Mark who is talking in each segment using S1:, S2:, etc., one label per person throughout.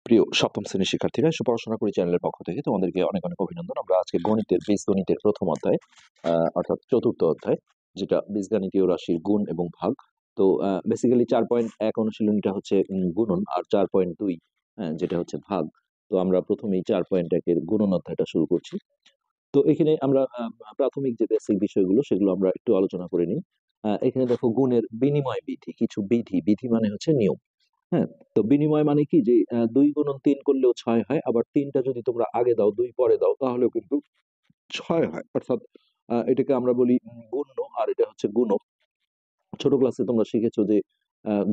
S1: প্রিয় সপ্তম শ্রেণীর শিক্ষার্থীরা, পড়াশোনা করি চ্যানেলের পক্ষ থেকে তোমাদেরকে অনেক অনেক অভিনন্দন। আমরা আজকে বীজগণিতের প্রথম অধ্যায়, অর্থাৎ চতুর্থ অধ্যায়, যেটা বীজগাণিতীয় রাশির গুণ এবং ভাগ। তো বেসিক্যালি 4.1 অনুশীলনীটা হচ্ছে গুণন, আর 4.2 যেটা হচ্ছে ভাগ। তো আমরা প্রথমেই 4.1-এর গুণন অধ্যায়টা শুরু করছি। তো এখানে আমরা প্রাথমিক যে বেসিক বিষয়গুলো সেগুলো আমরা একটু আলোচনা করে নিই। এখানে দেখো, গুণের বিনিময় বিধি, কিছু বিধি, বিধি মানে হচ্ছে নিয়ম। হ্যাঁ, তো বিনিময় মানে কি, যে 2 গুণন 3 করলেও 6 হয়, আবার 3টা যদি তোমরা আগে দাও 2 পরে দাও তাহলেও কিন্তু 6 হয়। অর্থাৎ এটাকে আমরা বলি গুণ্য, আর এটা হচ্ছে গুণক। ছোট ক্লাসে তোমরা শিখেছো যে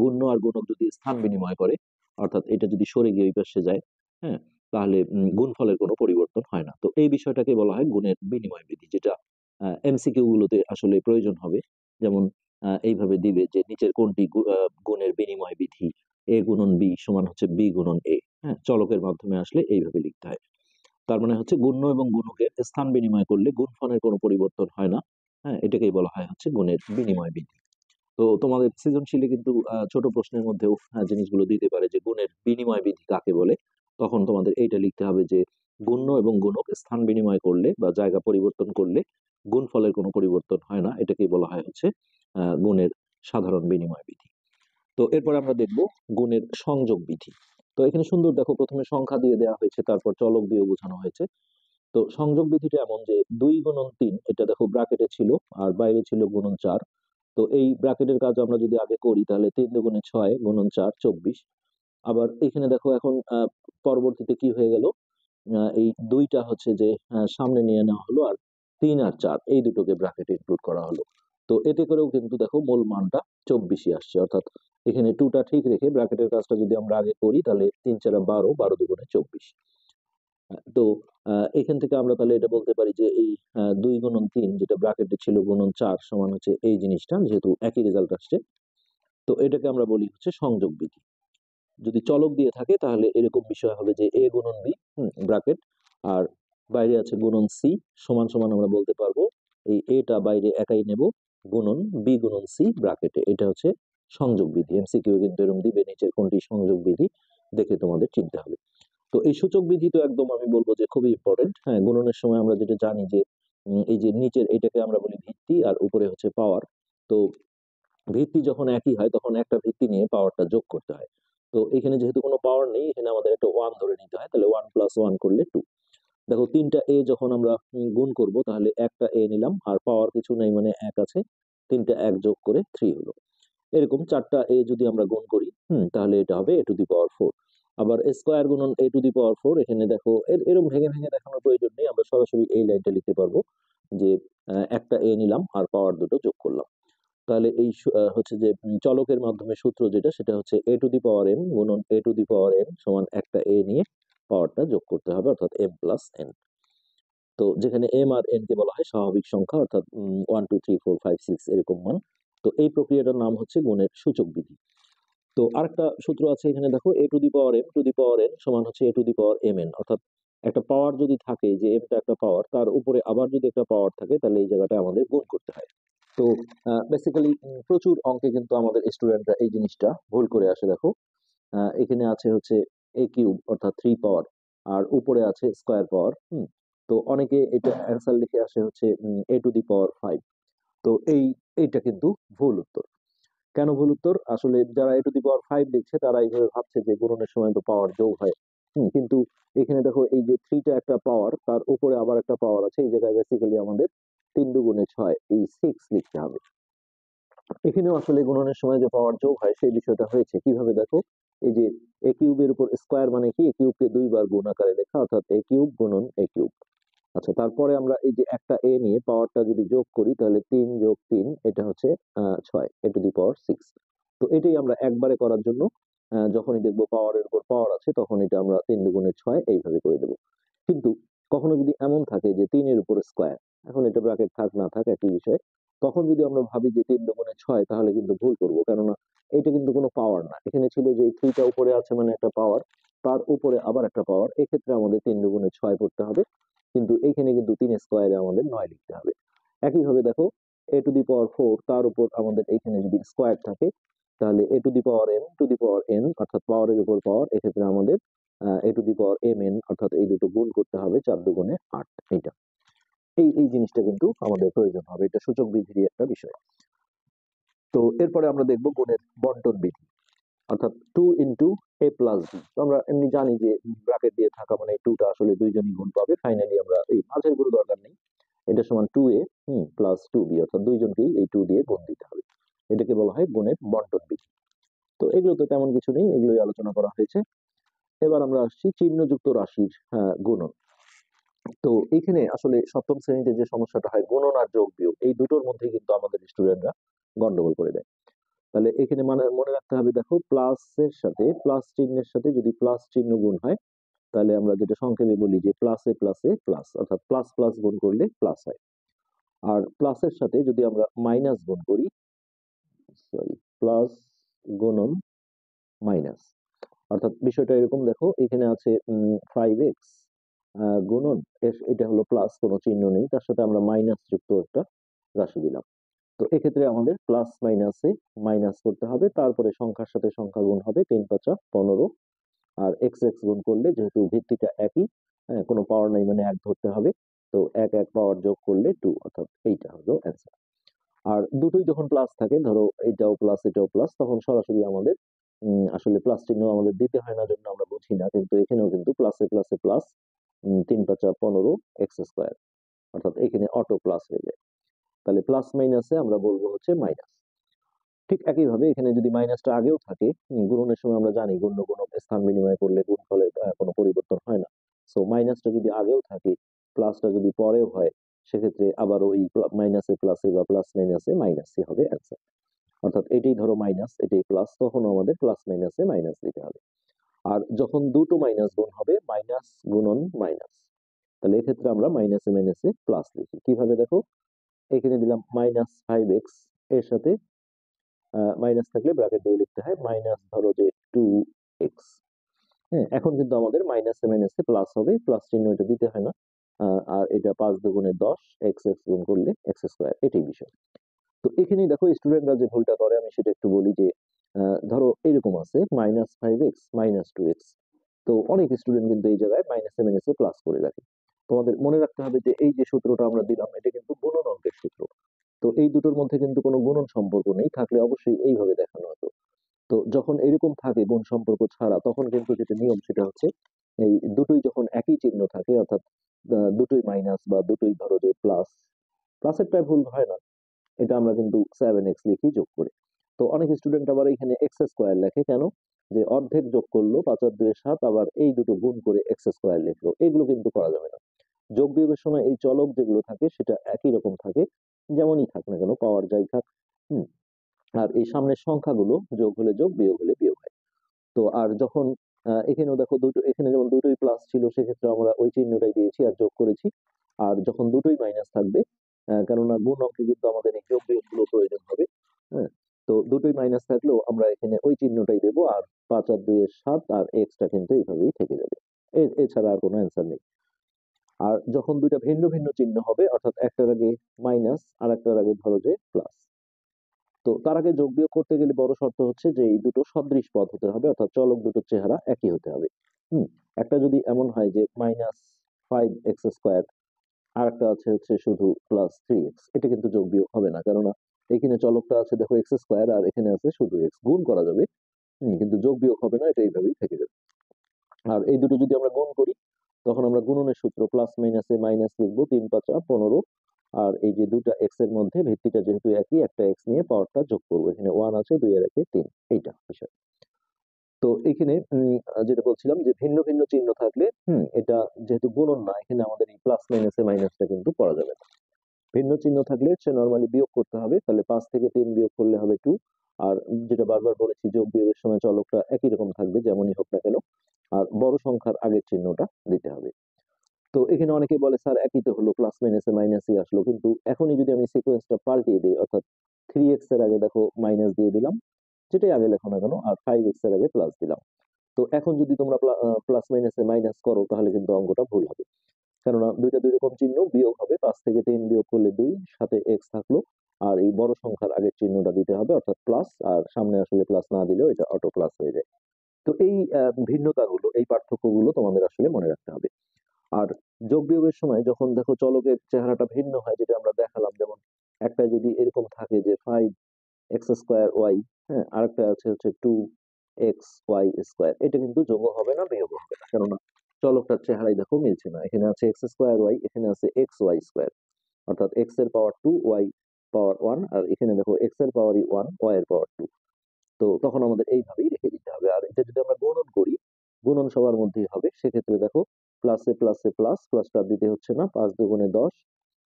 S1: গুণ্য আর গুণক যদি স্থান বিনিময় করে, অর্থাৎ এটা যদি সরে গিয়ে ওই পাশে যায়, হ্যাঁ, তাহলে গুণফলের কোনো পরিবর্তন হয় না। তো এই বিষয়টাকে বলা হয় গুণের বিনিময় বিধি, যেটা এমসিকিউ গুলোতে আসলে প্রয়োজন হবে। যেমন এইভাবে দিবে যে নিচের কোনটি গুণের বিনিময় বিধি, এ গুণন বি সমান হচ্ছে বি গুণন এ। হ্যাঁ, চলকের মাধ্যমে আসলে এইভাবে লিখতে হয়। তার মানে হচ্ছে গুণ্য এবং গুণকের স্থান বিনিময় করলে গুণফলের কোনো পরিবর্তন হয় না। হ্যাঁ, এটাকেই বলা হয় হচ্ছে গুণের বিনিময় বিধি। তো তোমাদের সৃজনশীলে কিন্তু ছোট প্রশ্নের মধ্যেও জিনিসগুলো দিতে পারে যে গুণের বিনিময় বিধি কাকে বলে। তখন তোমাদের এইটা লিখতে হবে যে গুণ্য এবং গুণক স্থান বিনিময় করলে বা জায়গা পরিবর্তন করলে গুণফলের কোনো পরিবর্তন হয় না, এটাকেই বলা হয় হচ্ছে গুণের সাধারণ বিনিময় বিধি। তো এরপর আমরা দেখব গুণের সংযোগ বিধি। তো এখানে সুন্দর দেখো, প্রথমে সংখ্যা দিয়ে দেওয়া হয়েছে, তারপর চলক দিয়ে বোঝানো হয়েছে। তো সংযোগ বিধিটা এমন যে 2 গুণন 3, এটা দেখো ব্র্যাকেটে ছিল আর বাইরে ছিল গুণন 4। তো এই ব্র্যাকেটের কাজ আমরা যদি আগে করি তাহলে 3 × 2 = 6 গুণন 4 = 24। আবার এখানে দেখো এখন পরবর্তীতে কি হয়ে গেল, এই দুইটা হচ্ছে যে সামনে নিয়ে নেওয়া হলো, আর 3 আর 4 এই দুটোকে ব্র্যাকেটে ইনক্লুড করা হলো। তো এতে করেও কিন্তু দেখো মূল মানটা 24ই আসছে। অর্থাৎ এখানে 2টা ঠিক রেখে ব্র্যাকেটের কাজটা যদি আমরা আগে করি তাহলে 3 × 4 = 12, 12 × 2 = 24। তো এখান থেকে আমরা তাহলে এটা বলতে পারি যে এই 2 × 3 যেটা ব্র্যাকেটে ছিল গুণন 4 সমান হচ্ছে এই জিনিসটা, যেহেতু একই রেজাল্ট আসছে। তো এটাকে আমরা বলি হচ্ছে সংযোগ বিধি। যদি চলক দিয়ে থাকে তাহলে এরকম বিষয় হবে যে এ গুণন বি ব্র্যাকেট, আর বাইরে আছে গুণন সি সমান সমান আমরা বলতে পারবো এই এটা বাইরে একাই নেব, গুণন বি গুণন সি ব্র্যাকেটে। এটা হচ্ছে সংযোগ বিধি। এমসিকিউ কিন্তু এরকম দিবে, নিচের কোনটি সংযোগ বিধি দেখে তোমাদের চিনতে হবে। তো এই সূচক বিধি তো একদম আমি বলবো যে খুবই ইম্পর্টেন্ট। হ্যাঁ, গুণনের সময় আমরা যেটা জানি যে এই যে নিচের এটাকে আমরা বলি ভিত্তি, আর উপরে হচ্ছে পাওয়ার। তো ভিত্তি যখন একই হয় তখন একটা ভিত্তি নিয়ে পাওয়ারটা যোগ করতে হয়। তো এখানে যেহেতু কোনো পাওয়ার নেই, এখানে আমাদের একটা 1 ধরে নিতে হয়, তাহলে 1 + 1 করলে 2। দেখো, 3টা এ যখন আমরা গুণ করব তাহলে একটা এ নিলাম, আর পাওয়ার কিছু নেই মানে 1 আছে, 3টা 1 যোগ করে 3 হলো। এরকম 4টা এ যদি আমরা গুণ করি তাহলে এটা হবে a⁴। আবার স্কয়ার গুণন a⁴, এখানে দেখো এরকম ভেঙে ভেঙে দেখানোর প্রয়োজন নেই, আমরা সরাসরি এই লাইনটা লিখতে পারবো যে একটা এ নিলাম আর পাওয়ার দুটো যোগ করলাম। তাহলে এই হচ্ছে যে চলকের মাধ্যমে সূত্র যেটা, সেটা হচ্ছে a⁴n গুণন a⁴n সমান একটা এ নিয়ে পাওয়ারটা যোগ করতে হবে, অর্থাৎ m + n। তো যেখানে এম আর এন কে বলা হয় স্বাভাবিক সংখ্যা, অর্থাৎ 1 2 3 4 5 6 এরকম মান। তো এই প্রক্রিয়াটার নাম হচ্ছে গুণের সূচক বিধি। তো আরেকটা সূত্র আছে এখানে দেখো, a⁴n সমান হচ্ছে a⁴mn, অর্থাৎ একটা পাওয়ার যদি থাকে, যে এমটা একটা পাওয়ার, তার উপরে আবার যদি একটা পাওয়ার থাকে তাহলে এই জায়গাটা আমাদের গুণ করতে হয়। তো বেসিক্যালি প্রচুর অঙ্কে কিন্তু আমাদের স্টুডেন্টরা এই জিনিসটা ভুল করে আসে। দেখো, এখানে আছে হচ্ছে a³ অর্থাৎ 3 পাওয়ার, আর উপরে আছে স্কয়ার পাওয়ার। তো অনেকে এটা অ্যান্সার লিখে আসে হচ্ছে a⁵ তো এইটা কিন্তু ভুল উত্তর। কেন ভুল উত্তর? আসলে যারা a⁵ লিখছে তারা এইভাবে ভাবছে যে গুণনের সময় তো পাওয়ার যোগ হয়। কিন্তু এখানে দেখো, এই যে 3টা একটা পাওয়ার, তার উপরে আবার একটা পাওয়ার আছে, এই জায়গায় বেসিক্যালি আমাদের 3 × 2 = 6 এই 6 লিখতে হবে। এখানেও আসলে গুণনের সময় যে পাওয়ার যোগ হয় সেই বিষয়টা হয়েছে কিভাবে, দেখো, এই যে a³ এর উপর স্কয়ার মানে কি, a³ কে 2 বার গুণ আকারে লেখা, অর্থাৎ a³ গুণন a³। আচ্ছা, তারপরে আমরা এই যে একটা এ নিয়ে পাওয়ারটা যদি যোগ করি তাহলে 3 + 3 এটা হচ্ছে 6 a⁴ তো এটাই আমরা একবারে করার জন্য যখনই দেখবো পাওয়ারের উপর পাওয়ার আছে তখন এটা আমরা 3 × 6 এইভাবে করে দেবো। কিন্তু কখনো যদি এমন থাকে যে 3-এর উপর স্কয়ার, এখন এটা ব্র্যাকেট থাক না থাক একই বিষয়, তখন যদি আমরা ভাবি যে 3 × 6 তাহলে কিন্তু ভুল করবো, কেননা এটা কিন্তু কোনো পাওয়ার না। এখানে ছিল যে এই 3টা উপরে আছে মানে একটা পাওয়ার, তার উপরে আবার একটা পাওয়ার, এক্ষেত্রে আমাদের 3 × 6 পড়তে হবে। কিন্তু এইখানে কিন্তু 3 স্কয়ারে আমাদের 9 লিখতে হবে। একইভাবে দেখো, a⁴ তার উপর আমাদের এখানে যদি স্কয়ার থাকে তাহলে a⁴m অর্থাৎ পাওয়ারের উপর পাওয়ার, এক্ষেত্রে আমাদের a two the power mn, অর্থাৎ এই দুটো গুণ করতে হবে 4 দুগুণে 8। এইটা এই জিনিসটা কিন্তু আমাদের প্রয়োজন হবে, এটা সূচক বিধির একটা বিষয়। তো এরপরে আমরা দেখব গুণের বন্টন বিধি, অর্থাৎ 2 ইন্টু a প্লাস b। আমরা এমনি জানি যে ব্র্যাকেট দিয়ে থাকা মানে 2টা আসলে দুইজনই গুণ পাবে। ফাইনালি আমরা এই মাঝের গুলো দরকার নেই, এটা সমান 2a প্লাস 2b, অর্থাৎ দুইজনকেই এই 2 দিয়ে গুণ দিতে হবে। এটাকে বলা হয় গুণের বন্টন বিধি। তো এগুলো তো তেমন কিছু নেই, এগুলোই আলোচনা করা হয়েছে। এবার আমরা আসছি চিহ্নযুক্ত রাশির গুণন। তো এইখানে আসলে সপ্তম শ্রেণীতে যে সমস্যাটা হয়, গুণন আর যোগ বিয়োগ এই দুটোর মধ্যে কিন্তু আমাদের স্টুডেন্টরা গন্ডগোল করে দেয়। তাহলে এখানে মনে রাখতে হবে, দেখো প্লাসের সাথে প্লাস চিহ্নের সাথে যদি প্লাস চিহ্ন গুণ হয়, তাহলে আমরা যেটা সংক্ষেপে বলি যে প্লাসে প্লাসে প্লাস, অর্থাৎ প্লাস প্লাস গুণ করলে প্লাস হয়। আর প্লাসের সাথে যদি আমরা মাইনাস গুণ করি, সরি, প্লাস গুণন মাইনাস, অর্থাৎ বিষয়টা এরকম, দেখো এখানে আছে 5x গুণন, এটা হলো প্লাস, কোনো চিহ্ন নেই, তার সাথে আমরা মাইনাস যুক্ত একটা রাশি দিলাম। তো এক্ষেত্রে আমাদের প্লাস মাইনাসে মাইনাস করতে হবে, তারপরে সংখ্যার সাথে সংখ্যা গুণ হবে, 3 5 15, আর এক্স এক্স গুণ করলে যেহেতু ভিত্তিটা একই, কোনো পাওয়ার নাই মানে 1 ধরতে হবে, তো 1 1 পাওয়ার যোগ করলে 2, অর্থাৎ এইটা হলো অ্যান্সার। আর দুটোই যখন প্লাস থাকে, ধরো এটাও প্লাস এটাও প্লাস, তখন সরাসরি আমাদের আসলে প্লাস চিহ্ন আমাদের দিতে হয় না, জন্য আমরা বুঝি না, কিন্তু এখানেও কিন্তু প্লাসে প্লাসে প্লাস, 3 5 15 এক্স স্কোয়ার, অর্থাৎ এখানে অটো প্লাস হয়ে যায়। তাহলে প্লাস মাইনাসে আমরা বলবো হচ্ছে মাইনাস। ঠিক একইভাবে এখানে যদি মাইনাসটা আগেও থাকে, গুণনের সময় আমরা জানি গুণ্য গুণক স্থান বিনিময় করলে গুণফলের কোনো পরিবর্তন হয় না। সো মাইনাসটা যদি আগেও থাকে, প্লাসটা যদি পরেও হয়, সেক্ষেত্রে আবার ওই মাইনাসে প্লাসে বা প্লাস মাইনাসে মাইনাসই হবে অ্যান্সার। অর্থাৎ এটাই ধরো মাইনাস, এটাই প্লাস, তখন আমাদের প্লাস মাইনাসে মাইনাস দিতে হবে। আর যখন দুটো মাইনাস গুণ হবে, মাইনাস গুণন মাইনাস, তাহলে এক্ষেত্রে আমরা মাইনাসে মাইনাসে প্লাস লিখি। কিভাবে দেখো, এখানে দিলাম -5x, এর সাথে মাইনাস থাকলে ব্র্যাকেট দিয়ে লিখতে হয় মাইনাস, ধরো যে 2x। হ্যাঁ, এখন কিন্তু আমাদের মাইনাসে মাইনাসে প্লাস হবে, প্লাস চিহ্ন এটা দিতে হয় না। আর এটা 5 দুগুণে 10, এক্স এক্স গুণ করলে এক্স স্কোয়ার, এটাই বিষয়। তো এখানেই দেখো স্টুডেন্টরা যে ভুলটা করে, আমি সেটা একটু বলি যে ধরো এরকম আছে -5x -2x, তো অনেক স্টুডেন্ট কিন্তু এই জায়গায় মাইনাসে মাইনাসে প্লাস করে রাখে। তোমাদের মনে রাখতে হবে যে এই যে সূত্রটা আমরা দিলাম, এটা কিন্তু গুণন অঙ্কের সূত্র। তো এই দুটোর মধ্যে কিন্তু কোনো গুণন সম্পর্ক নেই, থাকলে অবশ্যই এইভাবে দেখানো হতো। তো যখন এরকম থাকে গুণ সম্পর্ক ছাড়া, তখন কিন্তু যেটা নিয়ম সেটা হচ্ছে, এই দুটোই যখন একই চিহ্ন থাকে, অর্থাৎ দুটোই মাইনাস বা দুটোই ধরো যে প্লাস, প্লাসেরটা ভুল হয় না, এটা আমরা কিন্তু 7x লিখি যোগ করে। তো অনেক স্টুডেন্ট আবার এখানে এক্স স্কোয়ার লেখে, কেন? যে অর্ধেক যোগ করলো 5 আর 2 7, আবার এই দুটো গুণ করে এক্স স্কোয়ার লিখলো, এগুলো কিন্তু করা যাবে না। যোগ বিয়োগের সময় এই চলক যেগুলো থাকে সেটা একই রকম থাকে, যেমনই থাক না কেন, পাওয়ার যাই থাক। হুম আর এই সামনের সংখ্যাগুলো যোগ হলে যোগ, বিয়োগ হলে বিয়োগ হয়। তো আর যখন এখানেও দেখো দুটো, এখানে যেমন দুটোই প্লাস ছিল, সেক্ষেত্রে আমরা ওই চিহ্নটাই দিয়েছি আর যোগ করেছি। আর যখন দুটোই মাইনাস থাকবে, কেননা গুণ অঙ্কে কিন্তু আমাদের এই যোগ বিয়োগ গুলো প্রয়োজন হবে। হ্যাঁ, তো দুটোই মাইনাস থাকলেও আমরা এখানে ওই চিহ্নটাই দেবো, আর 5 আর 2 7, আর এক্সটা কিন্তু এইভাবেই থেকে যাবে। এছাড়া আর কোনো অ্যান্সার নেই। আর যখন দুইটা ভিন্ন ভিন্ন চিহ্ন হবে, অর্থাৎ একটার আগে মাইনাস আর একটার আগে ধরো যে প্লাস, তো তার আগে যোগ বিয়োগ করতে গেলে বড় শর্ত হচ্ছে যে এই দুটো সদৃশ পদ হতে হবে, অর্থাৎ চলক দুটোর চেহারা একই হতে হবে। হুম একটা যদি এমন হয় যে -5x², আর একটা আছে হচ্ছে শুধু +3x, এটা কিন্তু যোগ বিয়োগ হবে না, কেননা এখানে চলকটা আছে দেখো x², আর এখানে আছে শুধু x, গুণ করা যাবে কিন্তু যোগ বিয়োগ হবে না, এটা এইভাবেই থেকে যাবে। আর এই দুটো যদি আমরা গুণ করি, তখন আমরা গুণনের সূত্র প্লাস মাইনাসে মাইনাস লিখবো, 3 5 15, আর এই যে দুটা এক্স এর মধ্যে ভিত্তিটা যেহেতু একই, একটা এক্স নিয়ে পাওয়ারটা যোগ করবো, এখানে 1 আছে, 2 এর একে 3, এইটা বিষয়। তো এখানে যেটা বলছিলাম যে ভিন্ন ভিন্ন চিহ্ন থাকলে, এটা যেহেতু গুণন না, এখানে আমাদের এই প্লাস মাইনাসে মাইনাসটা কিন্তু করা যাবে না। ভিন্ন চিহ্ন থাকলে সে নরমালি বিয়োগ করতে হবে, তাহলে 5 থেকে 3 বিয়োগ করলে হবে 2। আর যেটা বারবার বলেছি, যোগ বিয়োগের সময় চলকটা একই রকম থাকবে, যেমনই হোক না কেন, আর বড় সংখ্যার আগের চিহ্নটা দিতে হবে। তো এখানে অনেকে বলে স্যার একই তো হলো, প্লাস মাইনাসে মাইনাসই আসলো, কিন্তু এখনই যদি আমি সিকোয়েন্সটা পাল্টিয়ে দিই, অর্থাৎ 3x এর আগে দেখো মাইনাস দিয়ে দিলাম, যেটাই আগে লেখো না কেন, আর 5x এর আগে প্লাস দিলাম, তো এখন যদি তোমরা প্লাস মাইনাসে মাইনাস করো, তাহলে কিন্তু অঙ্কটা ভুল হবে, কেননা দুইটা দুই রকম চিহ্ন, বিয়োগ হবে, 5 থেকে 3 বিয়োগ করলে 2, সাথে এক্স থাকলো, আর এই বড় সংখ্যার আগের চিহ্নটা দিতে হবে, অর্থাৎ প্লাস, আর সামনে আসলে প্লাস না দিলেও এটা অটো প্লাস হয়ে যায়। তো এই ভিন্নতাগুলো, এই পার্থক্যগুলো তোমাদের আসলে মনে রাখতে হবে। আর যোগ বিয়োগের সময় যখন দেখো চলকের চেহারাটা ভিন্ন হয়, যেটা আমরা দেখালাম, যেমন একটা যদি এরকম থাকে যে 5x² y, হ্যাঁ, আরেকটা আছে হচ্ছে 2xy², এটা কিন্তু যোগ হবে না, বিয়োগ হবে না, কেননা চলকটার চেহারাই দেখো মিলছে না। এখানে আছে x²y, এখানে আছে xy², অর্থাৎ x এর পাওয়ার 2, y পাওয়ার 1, আর এখানে দেখো x এর পাওয়ারই 1, y এর পাওয়ার 2। তো তখন আমাদের এইভাবেই রেখে দিতে হবে। আর এটা যদি আমরা গুণন করি, গুণন সবার মধ্যেই হবে, সেক্ষেত্রে দেখো প্লাসে প্লাসে প্লাস, প্লাসটা দিতে হচ্ছে না, 5×2 = 10।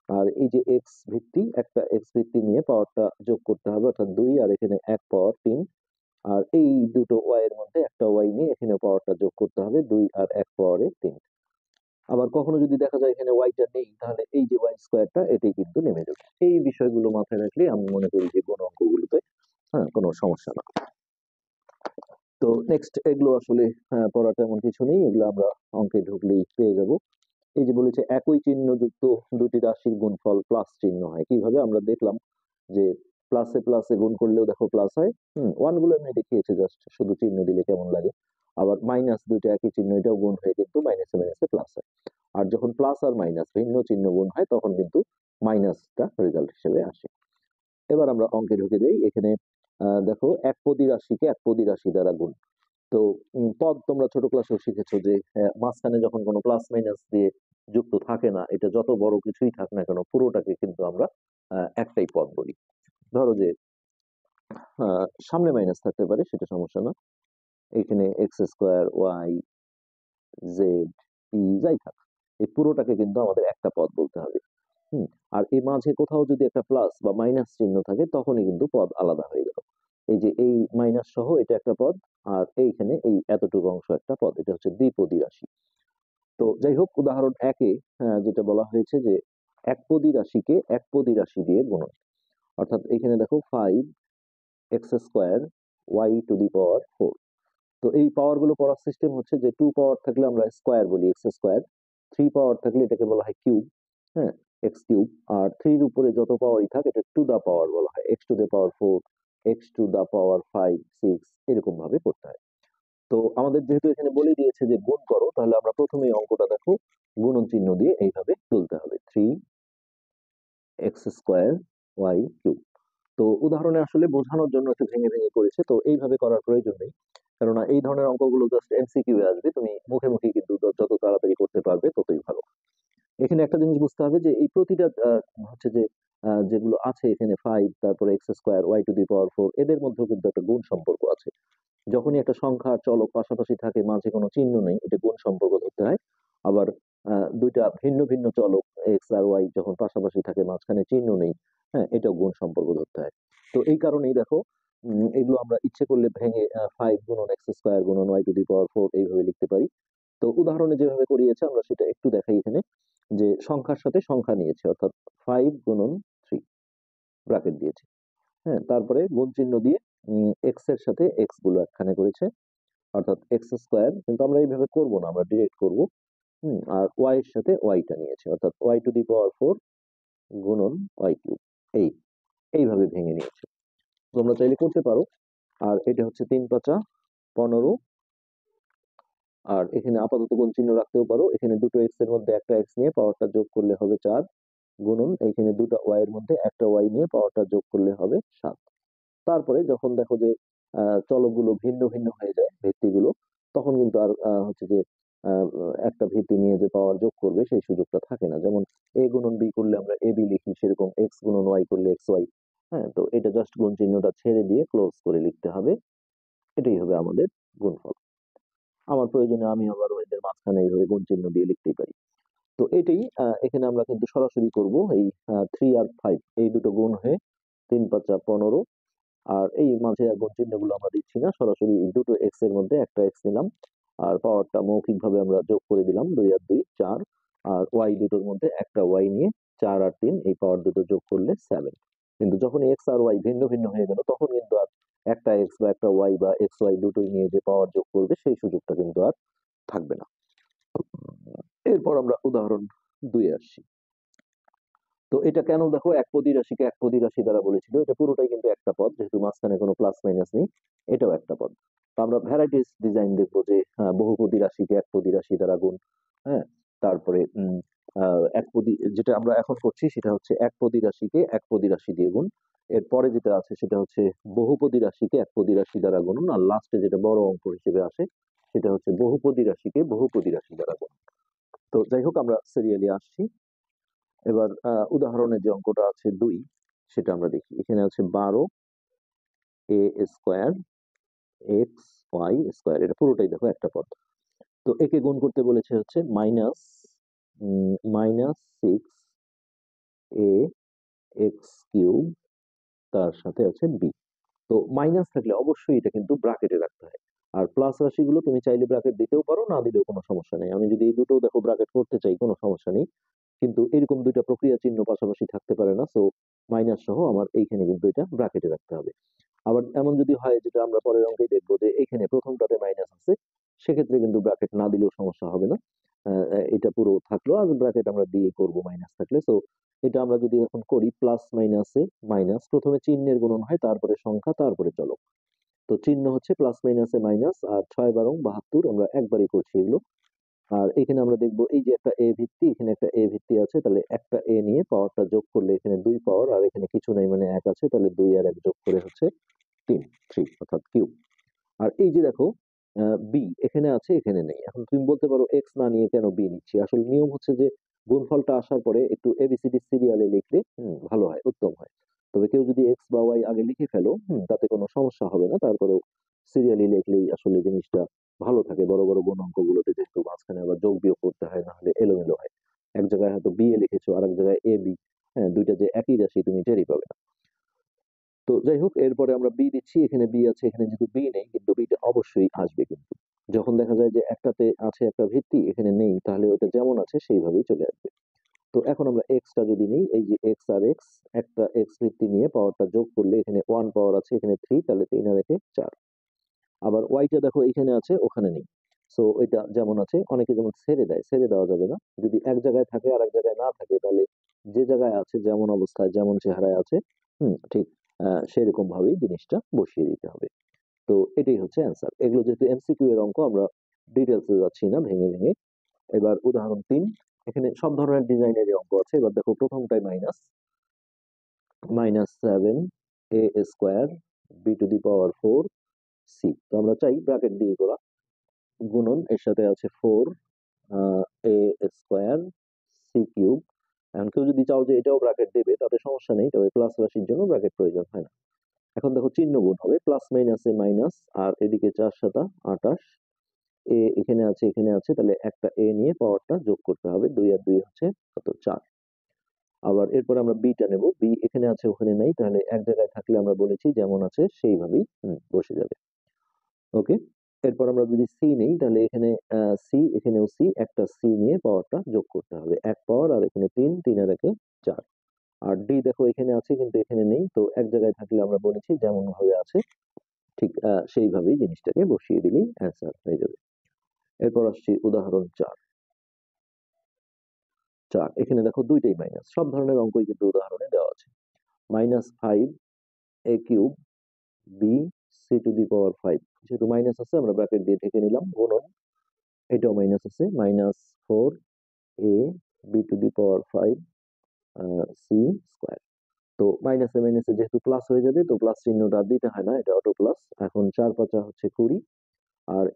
S1: আর এই যে এক্স ভিত্তি, একটা এক্স ভিত্তি নিয়ে পাওয়ারটা যোগ করতে হবে, অর্থাৎ 2, আর এখানে 1 পাওয়ার 3। আর এই দুটো ওয়াই এর মধ্যে একটা ওয়াই নিয়ে এখানে পাওয়ারটা যোগ করতে হবে, 2 আর 1 পাওয়ারে 3। আবার কখনো যদি দেখা যায় এখানে ওয়াইটা নেই, তাহলে এই যে y²টা এটাই কিন্তু নেমে যাবে। এই বিষয়গুলো মাথায় রাখলে আমি মনে করি যে কোন অঙ্কগুলোতে কোনো সমস্যা না। তো নেক্সট এগুলো আসলে পড়া তেমন কিছু নেই, এগুলো আমরা অঙ্কে ঢুকলেই পেয়ে যাব। এই যে বলেছে একই চিহ্ন যুক্ত দুটি রাশির গুণফল প্লাস চিহ্ন হয়, কিভাবে আমরা দেখলাম যে প্লাসে প্লাসে গুণ করলেও দেখো প্লাস হয়। ওয়ান গুলো আমি দেখিয়েছি, জাস্ট শুধু চিহ্ন দিলে কেমন লাগে। আবার মাইনাস দুইটা একই চিহ্ন, এটাও গুণ হয়ে কিন্তু মাইনাসে মাইনাসে প্লাস হয়। আর যখন প্লাস আর মাইনাস ভিন্ন চিহ্ন গুণ হয়, তখন কিন্তু মাইনাসটা রেজাল্ট হিসেবে আসে। এবার আমরা অঙ্কে ঢুকে যাই। এখানে দেখো একপদী রাশিকে একপদী রাশি দ্বারা গুণ। তো পদ তোমরা ছোট ক্লাসেও শিখেছো যে মাঝখানে যখন কোনো প্লাস মাইনাস দিয়ে যুক্ত থাকে না, এটা যত বড় কিছুই থাক না কেন, পুরোটাকে কিন্তু আমরা একটাই পদ বলি। ধরো যে সামনে মাইনাস থাকতে পারে, সেটা সমস্যা না। এখানে x²y z যাই থাক, এই পুরোটাকে কিন্তু আমাদের একটা পদ বলতে হবে। হুম। আর এই মাঝে কোথাও যদি একটা প্লাস বা মাইনাস চিহ্ন থাকে, তখনই কিন্তু পদ আলাদা হয়ে গেল। এই যে এই মাইনাস সহ এটা একটা পদ, আর এইখানে এই এতটুকু অংশ একটা পদ, এটা হচ্ছে দ্বিপদী রাশি। তো যাই হোক, উদাহরণ 1-এ যেটা বলা হয়েছে যে একপদী রাশিকে একপদী রাশি দিয়ে গুণন। অর্থাৎ এখানে দেখো 5x² y⁴। তো এই পাওয়ার গুলো পড়ার সিস্টেম হচ্ছে যে 2 পাওয়ার থাকলে আমরা স্কোয়ার বলি x², 3 পাওয়ার থাকলে এটাকে বলা হয় কিউব, হ্যাঁ, x³। আর 3 এর উপরে যত পাওয়ারই থাকে এটা টু দা পাওয়ার বলা হয়, x⁴, x⁵, 6, এরকম ভাবে করতে হয়। তো আমাদের যেহেতু এখানে বলে দিয়েছে যে গুণ করো, তাহলে আমরা প্রথমেই অঙ্কটা দেখো গুণন চিহ্ন দিয়ে এইভাবে তুলতে হবে, 3x²y⁵। তো উদাহরণে আসলে বোঝানোর জন্য একটু ভেঙে ভেঙে করেছে, তো এইভাবে করার প্রয়োজন নেই, কেননা এই ধরনের অঙ্কগুলো জাস্ট এমসিকিউ এ আসবে, তুমি মুখে মুখে কিন্তু যত তাড়াতাড়ি করতে পারবে ততই ভালো। এখানে একটা জিনিস বুঝতে হবে যে এই প্রতিটা হচ্ছে যে যেগুলো আছে এখানে 5, তারপরে x²y⁴, এদের মধ্যেও কিন্তু একটা গুণ সম্পর্ক আছে। যখনই একটা সংখ্যা আর চলক পাশাপাশি থাকে, মাঝে কোনো চিহ্ন নেই, এটা গুণ সম্পর্ক ধরতে হয়। আবার দুইটা ভিন্ন ভিন্ন চলক এক্স আর ওয়াই যখন পাশাপাশি থাকে, মাঝখানে চিহ্ন নেই, হ্যাঁ, এটাও গুণ সম্পর্ক ধরতে হয়। তো এই কারণেই দেখো এগুলো আমরা ইচ্ছে করলে ভেঙে 5 × x² × y⁴ এইভাবে লিখতে পারি। তো উদাহরণে যেভাবে করিয়েছে আমরা সেটা একটু দেখাই এখানে, যে সংখ্যার সাথে সংখ্যা নিয়েছে, অর্থাৎ 5 × 3 ব্র্যাকেট দিয়েছে, হ্যাঁ, তারপরে গুণ চিহ্ন দিয়ে এক্স এর সাথে এক্স গুলো একখানে করেছে, অর্থাৎ x², কিন্তু আমরা এইভাবে করব না, আমরা ডিরেক্ট করব। আর ওয়াই এর সাথে ওয়াইটা নিয়েছে, অর্থাৎ y⁴ গুণন y³। এই এইভাবে ভেঙে নিয়েছে, তোমরা চাইলে করতে পারো। আর এটা হচ্ছে 3×5 = 15। আর এখানে আপাতত গুণ চিহ্ন রাখতেও পারো, এখানে দুটো এক্স এর মধ্যে একটা এক্স নিয়ে পাওয়ারটা যোগ করলে হবে 4, গুণন এখানে দুটো ওয়াই এর মধ্যে একটা ওয়াই নিয়ে পাওয়ারটা যোগ করলে হবে 7। তারপরে যখন দেখো যে চলকগুলো ভিন্ন ভিন্ন হয়ে যায় ভিত্তিগুলো, তখন কিন্তু আর হচ্ছে যে আহ, একটা ভিত্তি নিয়ে যে পাওয়ার যোগ করবে সেই সুযোগটা থাকে না। যেমন a×b করলে আমরা ab লিখি, সেরকম x×y করলে xy। হ্যাঁ, তো এটা জাস্ট গুণ চিহ্নটা ছেড়ে দিয়ে ক্লোজ করে লিখতে হবে, এটাই হবে আমাদের গুণফল। আমার প্রয়োজনে আমি আবার এদের মাঝখানে এইভাবে গুণ চিহ্ন দিয়ে লিখতেই পারি। তো এটাই এখানে আমরা কিন্তু সরাসরি করব, এই 3 আর 5 এই দুটো গুণ হয়ে 3×5 = 15। আর এই মাঝে আর গুণ চিহ্নগুলো আমরা দিচ্ছি না, সরাসরি এই দুটো এক্স এর মধ্যে একটা এক্স নিলাম, আর পাওয়ারটা মৌখিক ভাবে আমরা যোগ করে দিলাম, 2 আর 2 4। আর ওয়াই দুটোর মধ্যে একটা ওয়াই নিয়ে 4 আর 3 এই পাওয়ার দুটো যোগ করলে 7। কিন্তু যখন এক্স আর ওয়াই ভিন্ন ভিন্ন হয়ে গেল, তখন কিন্তু আর একটা এক্স বা একটা ওয়াই বা এক্স ওয়াই দুটোই নিয়ে যে পাওয়ার যোগ করবে সেই সুযোগটা কিন্তু আর থাকবে না। এরপর আমরা উদাহরণ 2-এ আসছি। তো এটা কেন দেখো একপদী রাশিকে একপদী রাশি দ্বারা বলেছিল, এটা পুরোটাই কিন্তু একটা পদ, যেহেতু মাঝখানে কোনো প্লাস মাইনাস নেই, এটাও একটা পদ। তো আমরা ভ্যারাইটিস ডিজাইন দেখবো যে বহুপদী রাশিকে একপদী রাশি দ্বারা গুণ। হ্যাঁ, তারপরে একপদী, যেটা আমরা এখন করছি সেটা হচ্ছে একপদী রাশিকে একপদী রাশি দিয়ে গুণ। এরপরে যেটা আছে সেটা হচ্ছে বহুপদী রাশিকে একপদী রাশি দ্বারা গুণন, আর লাস্টে যেটা বড় অঙ্ক হিসেবে আসে সেটা হচ্ছে বহুপদী রাশিকে বহুপদী রাশি দ্বারা গুণ। তো যাই হোক, আমরা সিরিয়ালি আসছি। এবার উদাহরণে যে অঙ্কটা আছে 2, সেটা আমরা দেখি। এখানে আছে 12a² xy², এটা পুরোটাই দেখো একটা পদ। তো একে গুণ করতে বলেছে হচ্ছে -6a x³ তার সাথে আছে b। তো মাইনাস থাকলে অবশ্যই এটা কিন্তু ব্র্যাকেটে রাখতে হয়। আর প্লাস রাশিগুলো তুমি চাইলে ব্র্যাকেট দিতেও পারো, না দিলেও কোনো সমস্যা নেই। আমি যদি এই দুটো দেখো ব্র্যাকেট করতে চাই, কোনো সমস্যা নেই। কিন্তু এরকম দুইটা প্রক্রিয়া চিহ্ন পাশাপাশি থাকতে পারে না, সো মাইনাস সহ আমার এইখানে কিন্তু এটা ব্র্যাকেটে রাখতে হবে। আবার এমন যদি হয়, যেটা আমরা পরের অঙ্কেই দেখবো, যে এখানে প্রথমটাতে মাইনাস আছে, সেক্ষেত্রে কিন্তু ব্র্যাকেট না দিলেও সমস্যা হবে না। এটা পুরো থাকলো, আর ব্র্যাকেট আমরা দিয়ে করব মাইনাস থাকলে। সো এটা আমরা যদি এখন করি, প্লাস মাইনাসে মাইনাস, প্রথমে চিহ্নের গুণন হয়, তারপরে সংখ্যা, তারপরে চলক। তো চিহ্ন হচ্ছে প্লাস মাইনাসে মাইনাস, আর 6 × 12 = 72, আমরা একবারই করছি এগুলো। আর এখানে আমরা দেখবো এই যে একটা এ ভিত্তি, এখানে একটা এ ভিত্তি আছে, তাহলে একটা এ নিয়ে পাওয়ারটা যোগ করলে এখানে 2 পাওয়ার, আর এখানে কিছু নাই মানে 1 আছে, তাহলে 2 আর 1 যোগ করে হচ্ছে 3 অর্থাৎ কিউব। আর এই যে দেখো বি এখানে আছে, এখানে নেই। এখন তুমি বলতে পারো এক্স না নিয়ে কেন বি নিচ্ছি? আসলে নিয়ম হচ্ছে যে গুণফলটা আসার পরে একটু এবিসিডি সিরিয়ালে লিখলে ভালো হয়, উত্তম হয়। তবে কেউ যদি এক্স বা ওয়াই আগে লিখে ফেলো, তাতে কোনো সমস্যা হবে না। তারপরেও সিরিয়ালি লিখলেই আসলে জিনিসটা ভালো থাকে। বড় বড় গুণ অঙ্কগুলোতে যেহেতু মাঝখানে আবার যোগ বিয়োগ করতে হয়, না হলে এলোমেলো হয়। এক জায়গায় হয়তো বি এ লিখেছো, আর এক জায়গায় এ বি। হ্যাঁ, দুইটা যে একই রাশি তুমি টেরই পাবে না। তো যাই হোক, এরপরে আমরা বি দিচ্ছি। এখানে বি আছে, এখানে যেহেতু বি নেই, কিন্তু বিটা অবশ্যই আসবে। কিন্তু যখন দেখা যায় যে একটাতে আছে একটা ভিত্তি, এখানে নেই, তাহলে ওটা যেমন আছে সেইভাবেই চলে আসবে। তো এখন আমরা এক্সটা যদি নিই, এই যে এক্স আর এক্স, একটা এক্স ভিত্তি নিয়ে পাওয়ারটা যোগ করলে এখানে 1 পাওয়ার আছে, এখানে 3, তাহলে 3 আর 1 4। আবার ওয়াইটা দেখো এখানে আছে, ওখানে নেই। সো এটা যেমন আছে, অনেকে যেমন ছেড়ে দেয়, ছেড়ে দেওয়া যাবে না। যদি এক জায়গায় থাকে আর এক জায়গায় না থাকে, তাহলে যে জায়গায় আছে, যেমন অবস্থায় যেমন চেহারায় আছে, ঠিক সেরকম ভাবেই জিনিসটা বসিয়ে দিতে হবে। তো এটাই হচ্ছে অ্যান্সার। এগুলো যেহেতু এমসিকিউ এর অঙ্ক, আমরা ডিটেলসে যাচ্ছি না, ভেঙে ভেঙে। এবার উদাহরণ 3, এখানে সব ধরনের ডিজাইনের অঙ্ক আছে। এবার দেখো প্রথমটাই মাইনাস, -7a² b⁴ c। তো আমরা চাই ব্র্যাকেট দিয়ে করা, গুণন এর সাথে আছে 4a² c³। এখন কেউ যদি চাও যে এটাও ব্র্যাকেট দেবে, তাতে সমস্যা নেই, তবে প্লাস রাশির জন্য ব্র্যাকেট প্রয়োজন হয় না। এখন দেখো চিহ্ন গুণ হবে, প্লাস মাইনাসে মাইনাস, আর এদিকে 4 × 7 = 28। এ এখানে আছে, এখানে আছে, তাহলে একটা এ নিয়ে পাওয়ারটা যোগ করতে হবে। 2 আর 2 হচ্ছে কত? 4। আবার এরপর আমরা বিটা নেব। বি এখানে আছে, ওখানে নেই, তাহলে এক জায়গায় থাকলে আমরা বলেছি যেমন আছে সেইভাবেই বসে যাবে। ওকে। এরপর আমরা যদি সি নেই, তাহলে এখানে সি, এখানেও সি, একটা সি নিয়ে পাওয়ারটা যোগ করতে হবে। 1 পাওয়ার, আর এখানে 3, 3 আর 1 4। আর ডি দেখো এখানে আছে, কিন্তু এখানে নেই। তো এক জায়গায় থাকলে আমরা বলেছি যেমন ভাবে আছে ঠিক সেইভাবেই জিনিসটাকে বসিয়ে দিলেই অ্যান্সার হয়ে যাবে। এরপর আসছি উদাহরণ 4। এখানে দেখো দুইটাই মাইনাস, সব ধরনের অঙ্কই কিন্তু উদাহরণে দেওয়া আছে। -5a³ b c⁵, যেহেতু মাইনাস আছে আমরা ব্র্যাকেট দিয়ে ঢেকে নিলাম। গুণন, এটাও মাইনাস আছে, -4a b⁵ c²। তো মাইনাসে মাইনাসে যেহেতু প্লাস হয়ে যাবে, তো প্লাস চিহ্নটা দিতে হয় না, এটা অটো প্লাস। এখন 4 × 5 হচ্ছে 20, আর